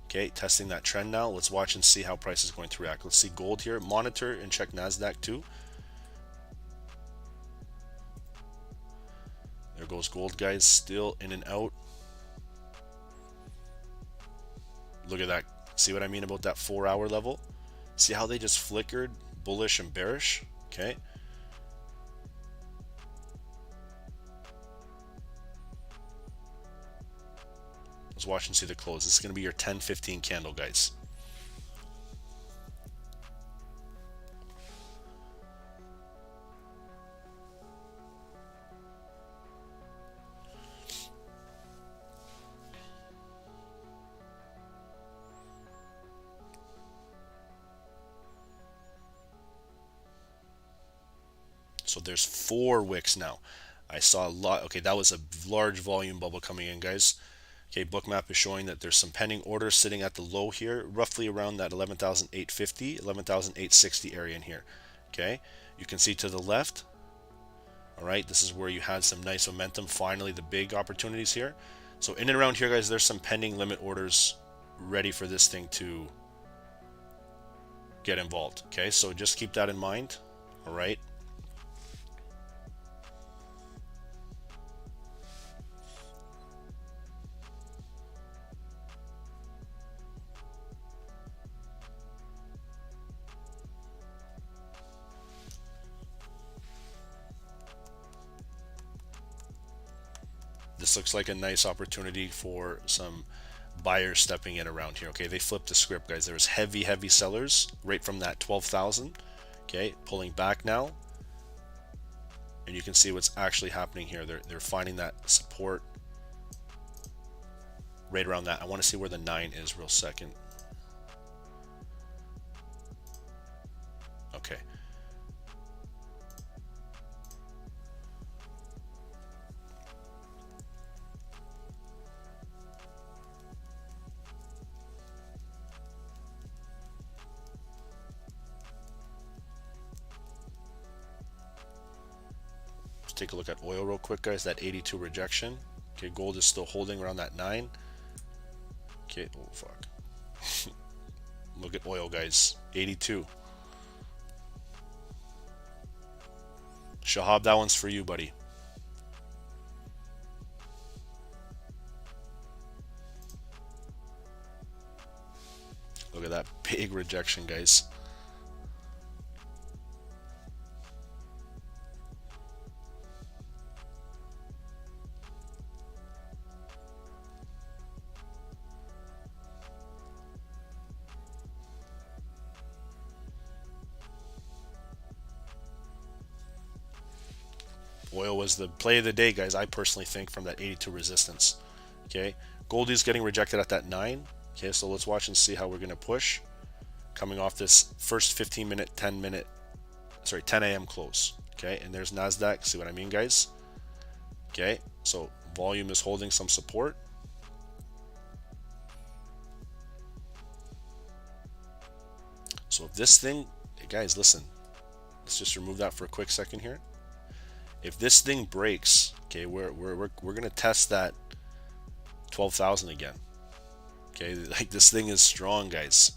Okay, testing that trend now. Let's watch and see how price is going to react. Let's see gold here. Monitor and check NASDAQ too. There goes gold, guys, still in and out. Look at that. See what I mean about that 4 hour level? See how they just flickered bullish and bearish? Okay. Let's watch and see the close. This is going to be your 10-15 candle, guys. So there's 4 wicks now. I saw a lot. Okay, that was a large volume bubble coming in, guys. Okay, Bookmap is showing that there's some pending orders sitting at the low here, roughly around that 11,850, 11,860 area in here. Okay, you can see to the left. All right, this is where you had some nice momentum. Finally, the big opportunities here. So in and around here, guys, there's some pending limit orders ready for this thing to get involved. Okay, so just keep that in mind. All right. This looks like a nice opportunity for some buyers stepping in around here. Okay, they flipped the script, guys. There's heavy sellers right from that 12,000. Okay, pulling back now, and you can see what's actually happening here. They're finding that support right around that. I want to see where the 9 is real second. Okay. Take a look at oil real quick, guys. That 82 rejection. Okay, gold is still holding around that 9. Okay, oh fuck. Look at oil, guys. 82. Shahab, that one's for you, buddy. Look at that big rejection, guys. Oil was the play of the day, guys, I personally think, from that 82 resistance. Okay, Goldie's getting rejected at that 9. Okay, so let's watch and see how we're going to push coming off this first 15 minute, 10 a.m. close. Okay, and there's NASDAQ. See what I mean, guys? Okay, so volume is holding some support. So if this thing, hey guys, listen, let's just remove that for a quick second here. If this thing breaks, okay, we're gonna test that 12,000 again. Okay, like this thing is strong, guys.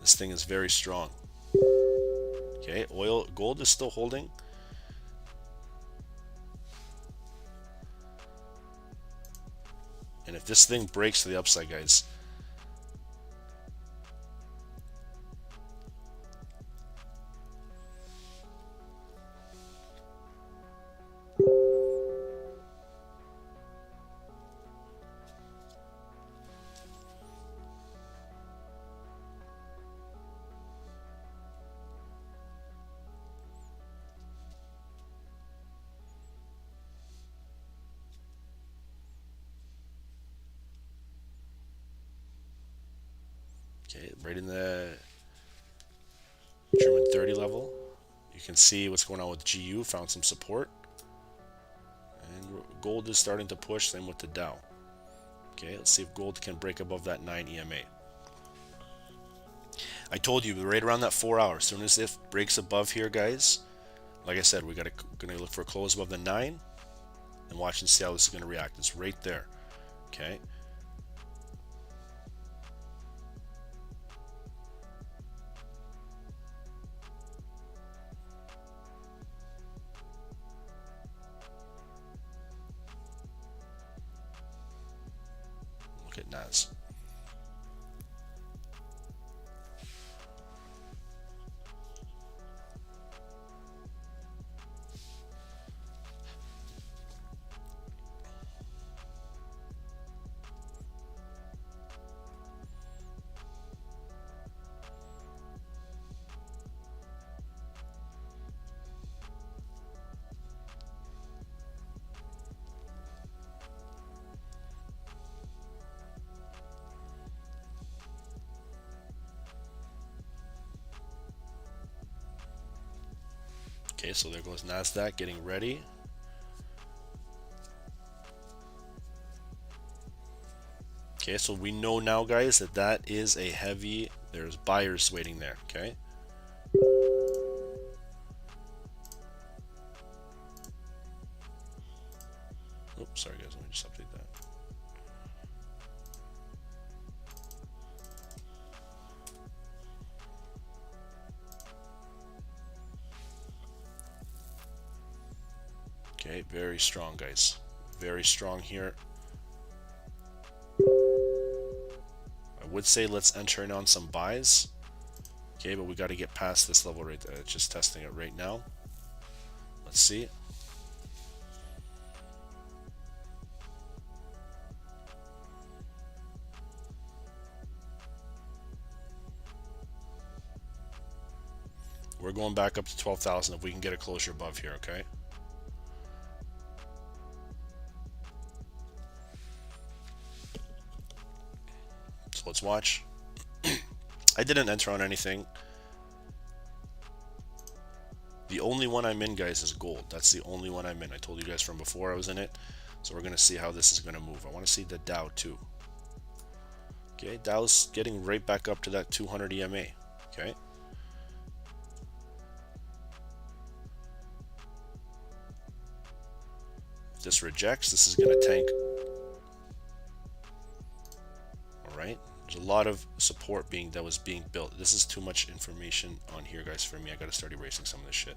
This thing is very strong. Okay, gold is still holding. And if this thing breaks to the upside, guys, okay, right in the German 30 level. You can see what's going on with GU, found some support. And gold is starting to push, same with the Dow. Okay, let's see if gold can break above that 9 EMA. I told you, right around that 4 hours, as soon as it breaks above here, guys, like I said, we're gonna look for a close above the 9 and watch and see how this is gonna react. It's right there. Okay. Look at NAS. Okay, so there goes NASDAQ getting ready. Okay, so we know now, guys, that that is a heavy, there's buyers waiting there, okay? Oops, sorry guys, let me just update that. Okay, very strong, guys. Very strong here. I would say let's enter in on some buys. Okay, but we got to get past this level right there. It's just testing it right now. Let's see. We're going back up to 12,000 if we can get a closure above here, okay? So let's watch. I didn't enter on anything. The only one I'm in, guys, is gold. That's the only one I'm in. I told you guys from before I was in it. So we're going to see how this is going to move. I want to see the Dow too. Okay, Dow's getting right back up to that 200 EMA. Okay. If this rejects, this is going to tank. All right. There's a lot of support that was being built. This is too much information on here, guys, for me. I got to start erasing some of this shit.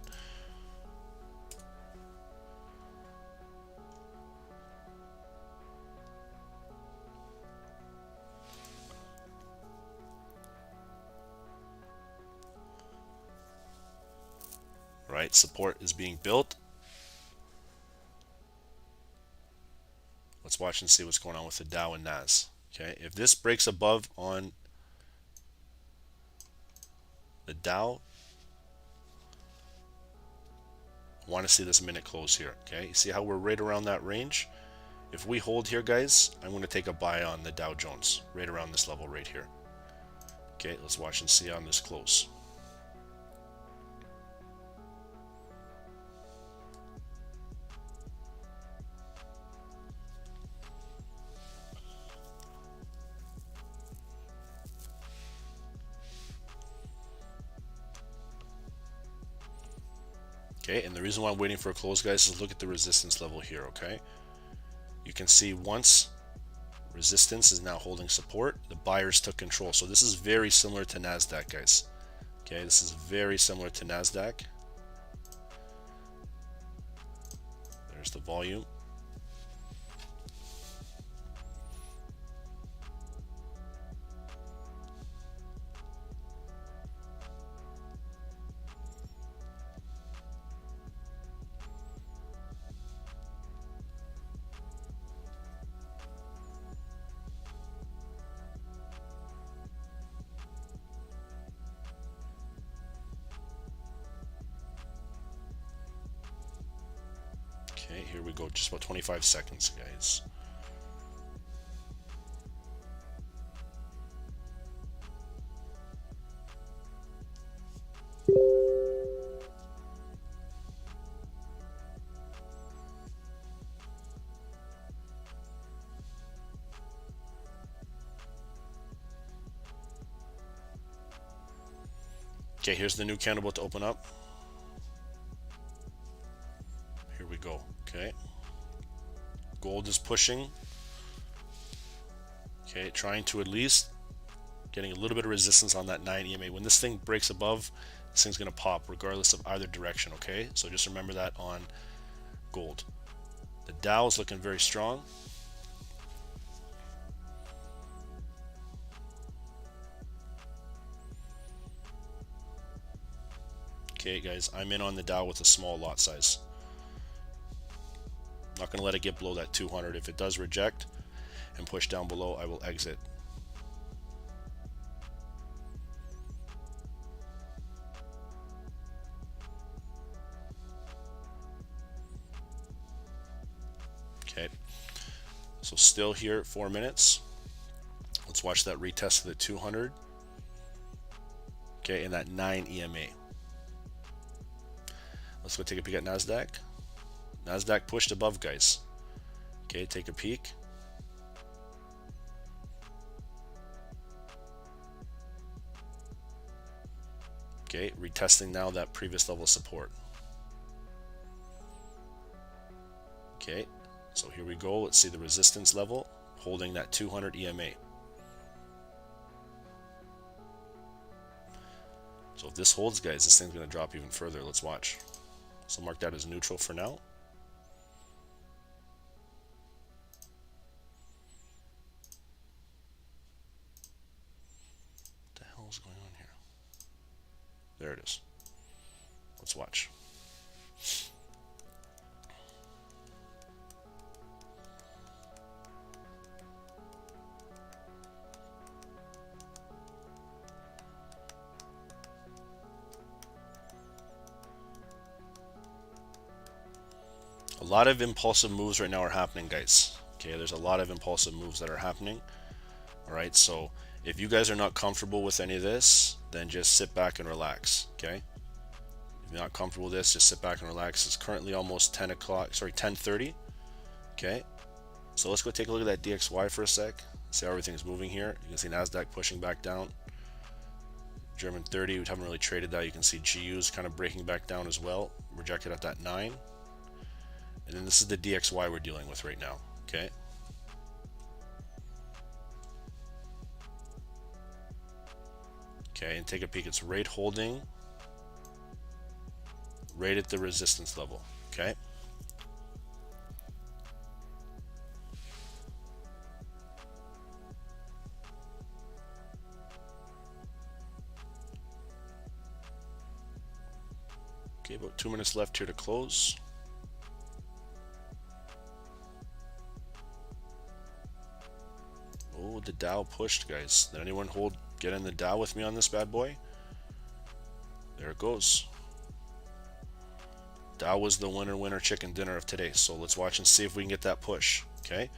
right, support is being built. Let's watch and see what's going on with the Dow and Nas. Okay, if this breaks above on the Dow, I want to see this minute close here. Okay, see how we're right around that range? If we hold here, guys, I'm going to take a buy on the Dow Jones right around this level right here. Okay, let's watch and see on this close. Okay, and the reason why I'm waiting for a close, guys, is look at the resistance level here, okay? You can see once resistance is now holding support, the buyers took control. So this is very similar to NASDAQ, guys. Okay, this is very similar to NASDAQ. There's the volume. Okay, here we go, just about 25 seconds, guys. Okay, here's the new candle about to open up. Here we go, okay. Gold is pushing. Okay, trying to at least getting a little bit of resistance on that 9 EMA. When this thing breaks above, this thing's going to pop regardless of either direction, okay? So just remember that on gold. The Dow is looking very strong. Okay, guys, I'm in on the Dow with a small lot size. Not going to let it get below that 200. If it does reject and push down below, I will exit. Okay, so still here at 4 minutes. Let's watch that retest of the 200. Okay, and that 9 EMA. Let's go take a peek at NASDAQ. NASDAQ pushed above, guys. Okay, take a peek. Okay, retesting now that previous level of support. Okay, so here we go. Let's see the resistance level holding that 200 EMA. So if this holds, guys, this thing's going to drop even further. Let's watch. So mark that as neutral for now. What the hell is going on here? There it is. Let's watch. A lot of impulsive moves right now are happening, guys. Okay, there's a lot of impulsive moves that are happening. All right, so if you guys are not comfortable with any of this, then just sit back and relax. Okay, if you're not comfortable with this, just sit back and relax. It's currently almost 10 o'clock, sorry, 10:30. Okay, so let's go take a look at that DXY for a sec. See how everything's moving here. You can see NASDAQ pushing back down. German 30, we haven't really traded that. You can see GU's kind of breaking back down as well. Rejected at that 9. And then this is the DXY we're dealing with right now, okay? Okay, and take a peek. It's right holding right at the resistance level, okay? Okay, Okay, about 2 minutes left here to close. Oh, the Dow pushed, guys. Did anyone get in the Dow with me on this bad boy? There it goes. Dow was the winner chicken dinner of today. So let's watch and see if we can get that push. Okay.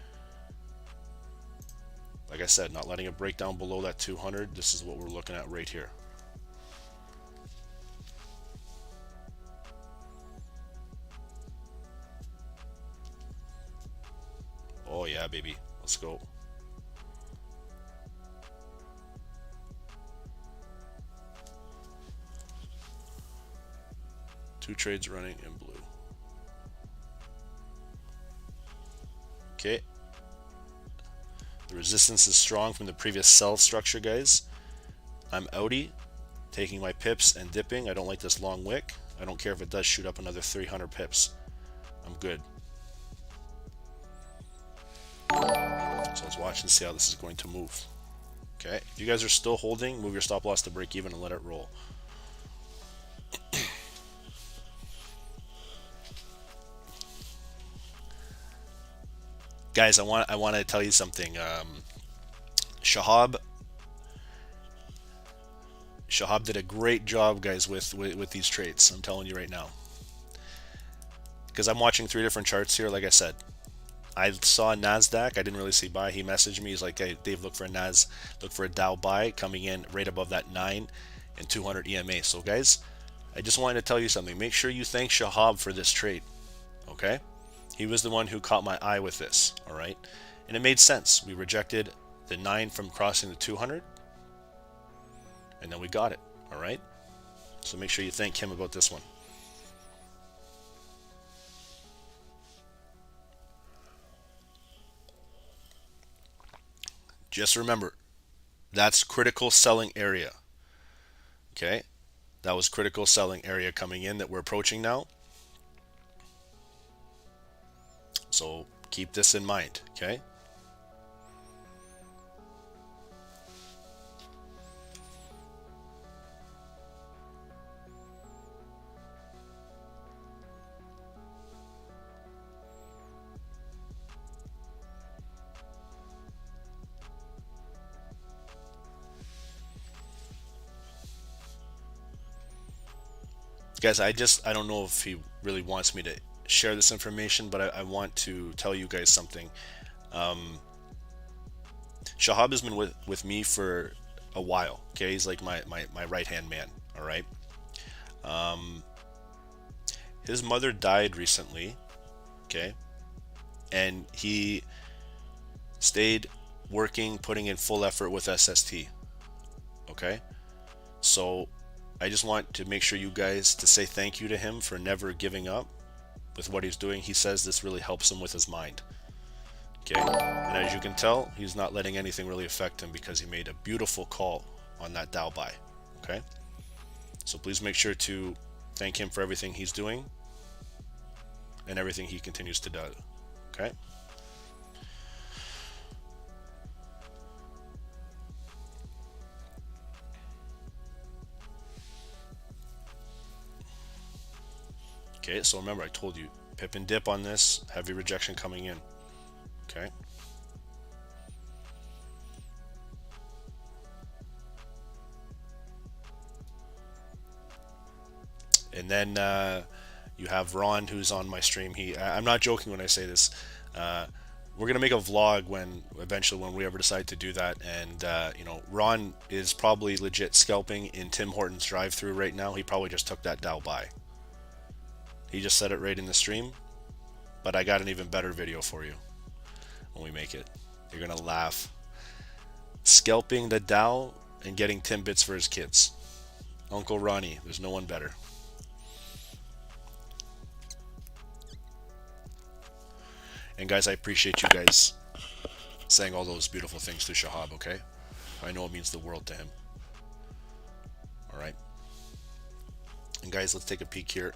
Like I said, not letting it break down below that 200. This is what we're looking at right here. Oh yeah, baby. Let's go. Two trades running in blue. Okay. The resistance is strong from the previous sell structure, guys. I'm outie, taking my pips and dipping. I don't like this long wick. I don't care if it does shoot up another 300 pips. I'm good. So let's watch and see how this is going to move. Okay, if you guys are still holding, move your stop loss to break even and let it roll. Guys, I want to tell you something. Shahab did a great job, guys, with these trades. I'm telling you right now, because I'm watching 3 different charts here. Like I said, I saw Nasdaq. I didn't really see buy. He messaged me. He's like, "Hey, Dave, look for a Dow buy coming in right above that 9 and 200 EMA." So, guys, I just wanted to tell you something. Make sure you thank Shahab for this trade. Okay. He was the one who caught my eye with this, all right? And it made sense. We rejected the 9 from crossing the 200, and then we got it, all right? So make sure you thank him about this one. Just remember, that's critical selling area, okay? That was critical selling area coming in that we're approaching now. So keep this in mind, okay? Guys, I don't know if he really wants me to share this information, but I want to tell you guys something. Shahab has been with me for a while. Okay, he's like my right hand man. All right. His mother died recently. Okay, and he stayed working, putting in full effort with SST. Okay, so I just want to make sure you guys to say thank you to him for never giving up with what he's doing. He says this really helps him with his mind. Okay, and as you can tell, he's not letting anything really affect him because he made a beautiful call on that Dow buy. Okay, so please make sure to thank him for everything he's doing and everything he continues to do. Okay. Okay, so remember, I told you, pip and dip on this, heavy rejection coming in. Okay. And then you have Ron, who's on my stream. I'm not joking when I say this. We're gonna make a vlog when we ever decide to do that. And you know, Ron is probably legit scalping in Tim Hortons drive-through right now. He probably just took that Dow buy. He just said it right in the stream, but I got an even better video for you when we make it. You're gonna laugh. Scalping the Dow and getting Timbits for his kids. Uncle Ronnie, there's no one better. And guys, I appreciate you guys saying all those beautiful things to Shahab, okay? I know it means the world to him. All right. And guys, let's take a peek here.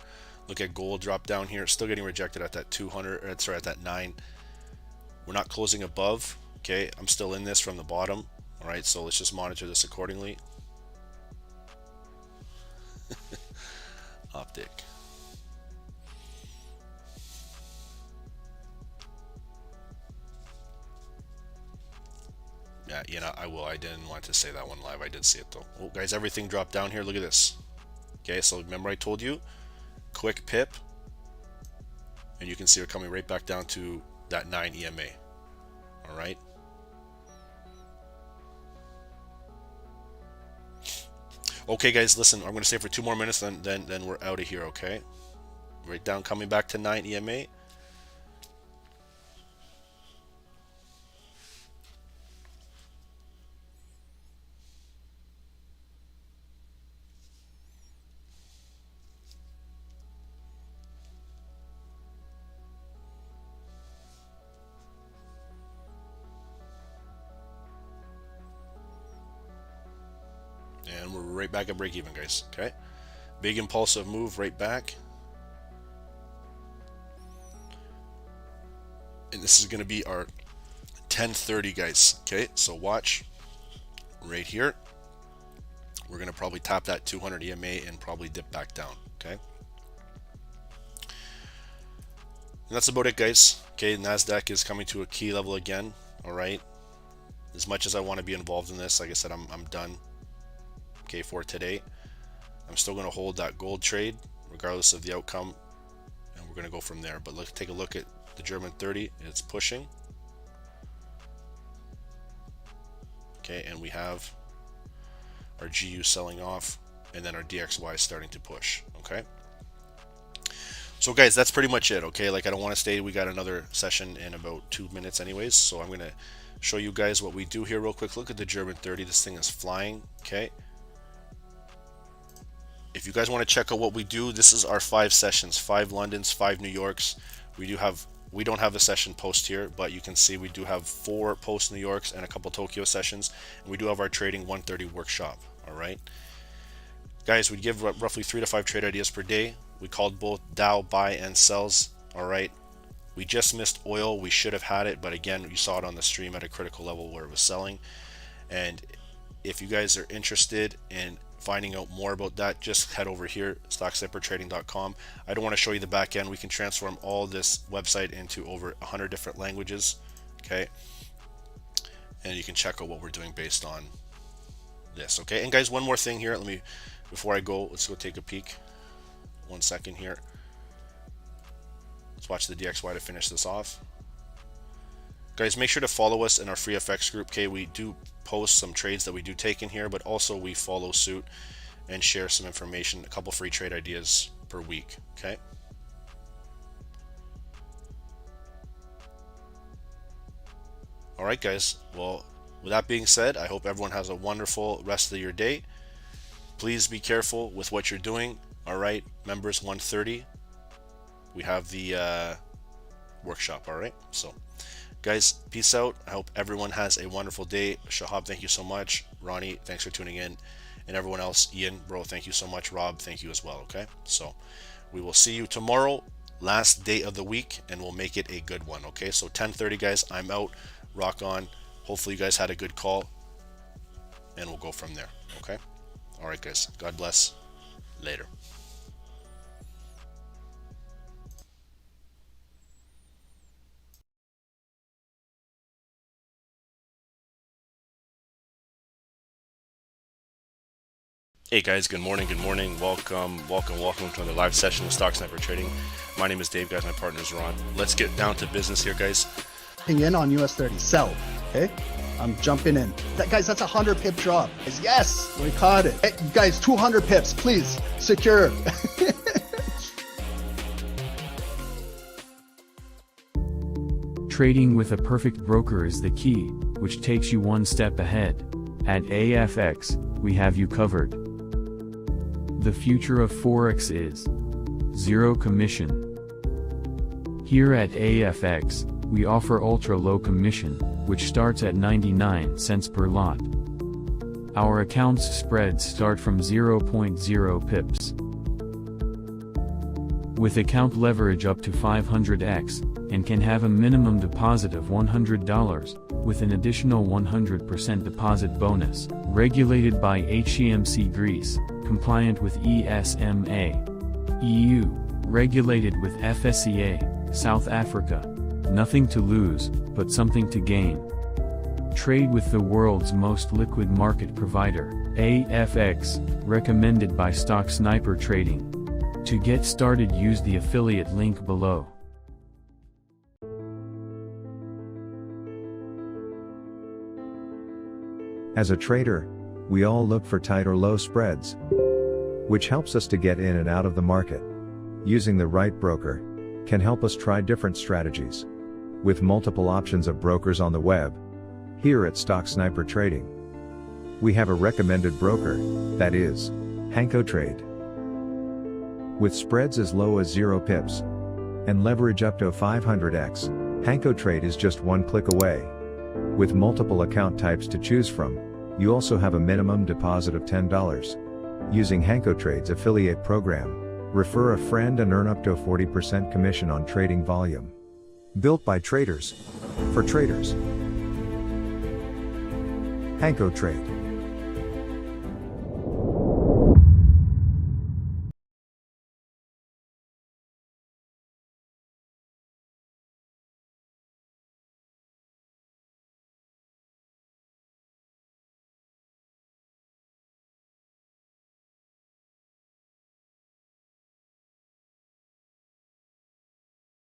Look at gold drop down here. Still getting rejected at that 200, sorry, at that 9. We're not closing above, okay? I'm still in this from the bottom. All right, so let's just monitor this accordingly. Optic. Yeah, you know, I will. I didn't want to say that one live. I did see it though. Oh, guys, everything dropped down here. Look at this. Okay, so remember I told you, quick pip, and you can see we're coming right back down to that 9 EMA. All right. Okay, guys, listen. I'm going to stay for 2 more minutes, then we're out of here. Okay. Right down, coming back to 9 EMA. And we're right back at break even, guys. Okay. Big impulsive move right back. And this is going to be our 10:30, guys. Okay, so watch right here. We're going to probably tap that 200 EMA and probably dip back down. Okay. And that's about it, guys. Okay, NASDAQ is coming to a key level again. All right. As much as I want to be involved in this, like I said, I'm done. Okay, for today. I'm still going to hold that gold trade regardless of the outcome, and we're going to go from there. But let's take a look at the German 30. It's pushing. Okay, and we have our GU selling off, and then our DXY starting to push. Okay, so guys, that's pretty much it. Okay, like I don't want to stay. We got another session in about 2 minutes anyways, so I'm going to show you guys what we do here real quick. Look at the German 30. This thing is flying. Okay, if you guys want to check out what we do, this is our 5 sessions, 5 Londons, 5 New Yorks. We don't have a session post here, but you can see we do have 4 post New Yorks and a couple Tokyo sessions, and we do have our trading 130 workshop. All right, guys, we give roughly 3 to 5 trade ideas per day. We called both Dow buy and sells. All right, we just missed oil. We should have had it, but again, you saw it on the stream at a critical level where it was selling. And if you guys are interested in finding out more about that, just head over here, stocksnipertrading.com. I don't want to show you the back end. We can transform all this website into over 100 different languages. Okay, and you can check out what we're doing based on this. Okay, and guys, one more thing here. Before I go, let's go take a peek. 1 second here. Let's watch the DXY to finish this off. Guys, make sure to follow us in our free FX group. Okay, we do post some trades that we do take in here, but also we follow suit and share some information, a couple free trade ideas per week. Okay, all right, guys, well, with that being said, I hope everyone has a wonderful rest of your day. Please be careful with what you're doing. All right, members 130, we have the workshop. All right, so guys, peace out. I hope everyone has a wonderful day. Shahab, thank you so much. Ronnie, thanks for tuning in. And everyone else, Ian, bro, thank you so much. Rob, thank you as well. Okay, so we will see you tomorrow, last day of the week, and we'll make it a good one. Okay, so 10:30, guys, I'm out. Rock on. Hopefully you guys had a good call, and we'll go from there. Okay, all right, guys, God bless. Later. Hey guys, good morning, welcome to another live session with Stocksnipertrading. My name is Dave, guys, my partner's Ron. Let's get down to business here, guys. In on US 30, sell. Okay, I'm jumping in. Guys, that's a 100 pip drop. Yes, we caught it. Hey, guys, 200 pips, please secure. Trading with a perfect broker is the key, which takes you one step ahead. At AAAFX, we have you covered. The future of Forex is zero commission. Here at AAAFX, we offer ultra-low commission, which starts at 99 cents per lot. Our account's spreads start from 0.0 pips. With account leverage up to 500x, and can have a minimum deposit of $100, with an additional 100% deposit bonus, regulated by HEMC Greece, compliant with ESMA. EU, regulated with FSCA, South Africa. Nothing to lose, but something to gain. Trade with the world's most liquid market provider, AAAFX, recommended by Stocksnipertrading. To get started, use the affiliate link below. As a trader, we all look for tight or low spreads, which helps us to get in and out of the market. Using the right broker can help us try different strategies. With multiple options of brokers on the web, here at Stocksnipertrading, we have a recommended broker, that is, HankoTrade. With spreads as low as 0 pips and leverage up to 500x, HankoTrade is just one click away. With multiple account types to choose from, you also have a minimum deposit of $10. Using HankoTrade's affiliate program, refer a friend and earn up to a 40% commission on trading volume. Built by traders, for traders. HankoTrade.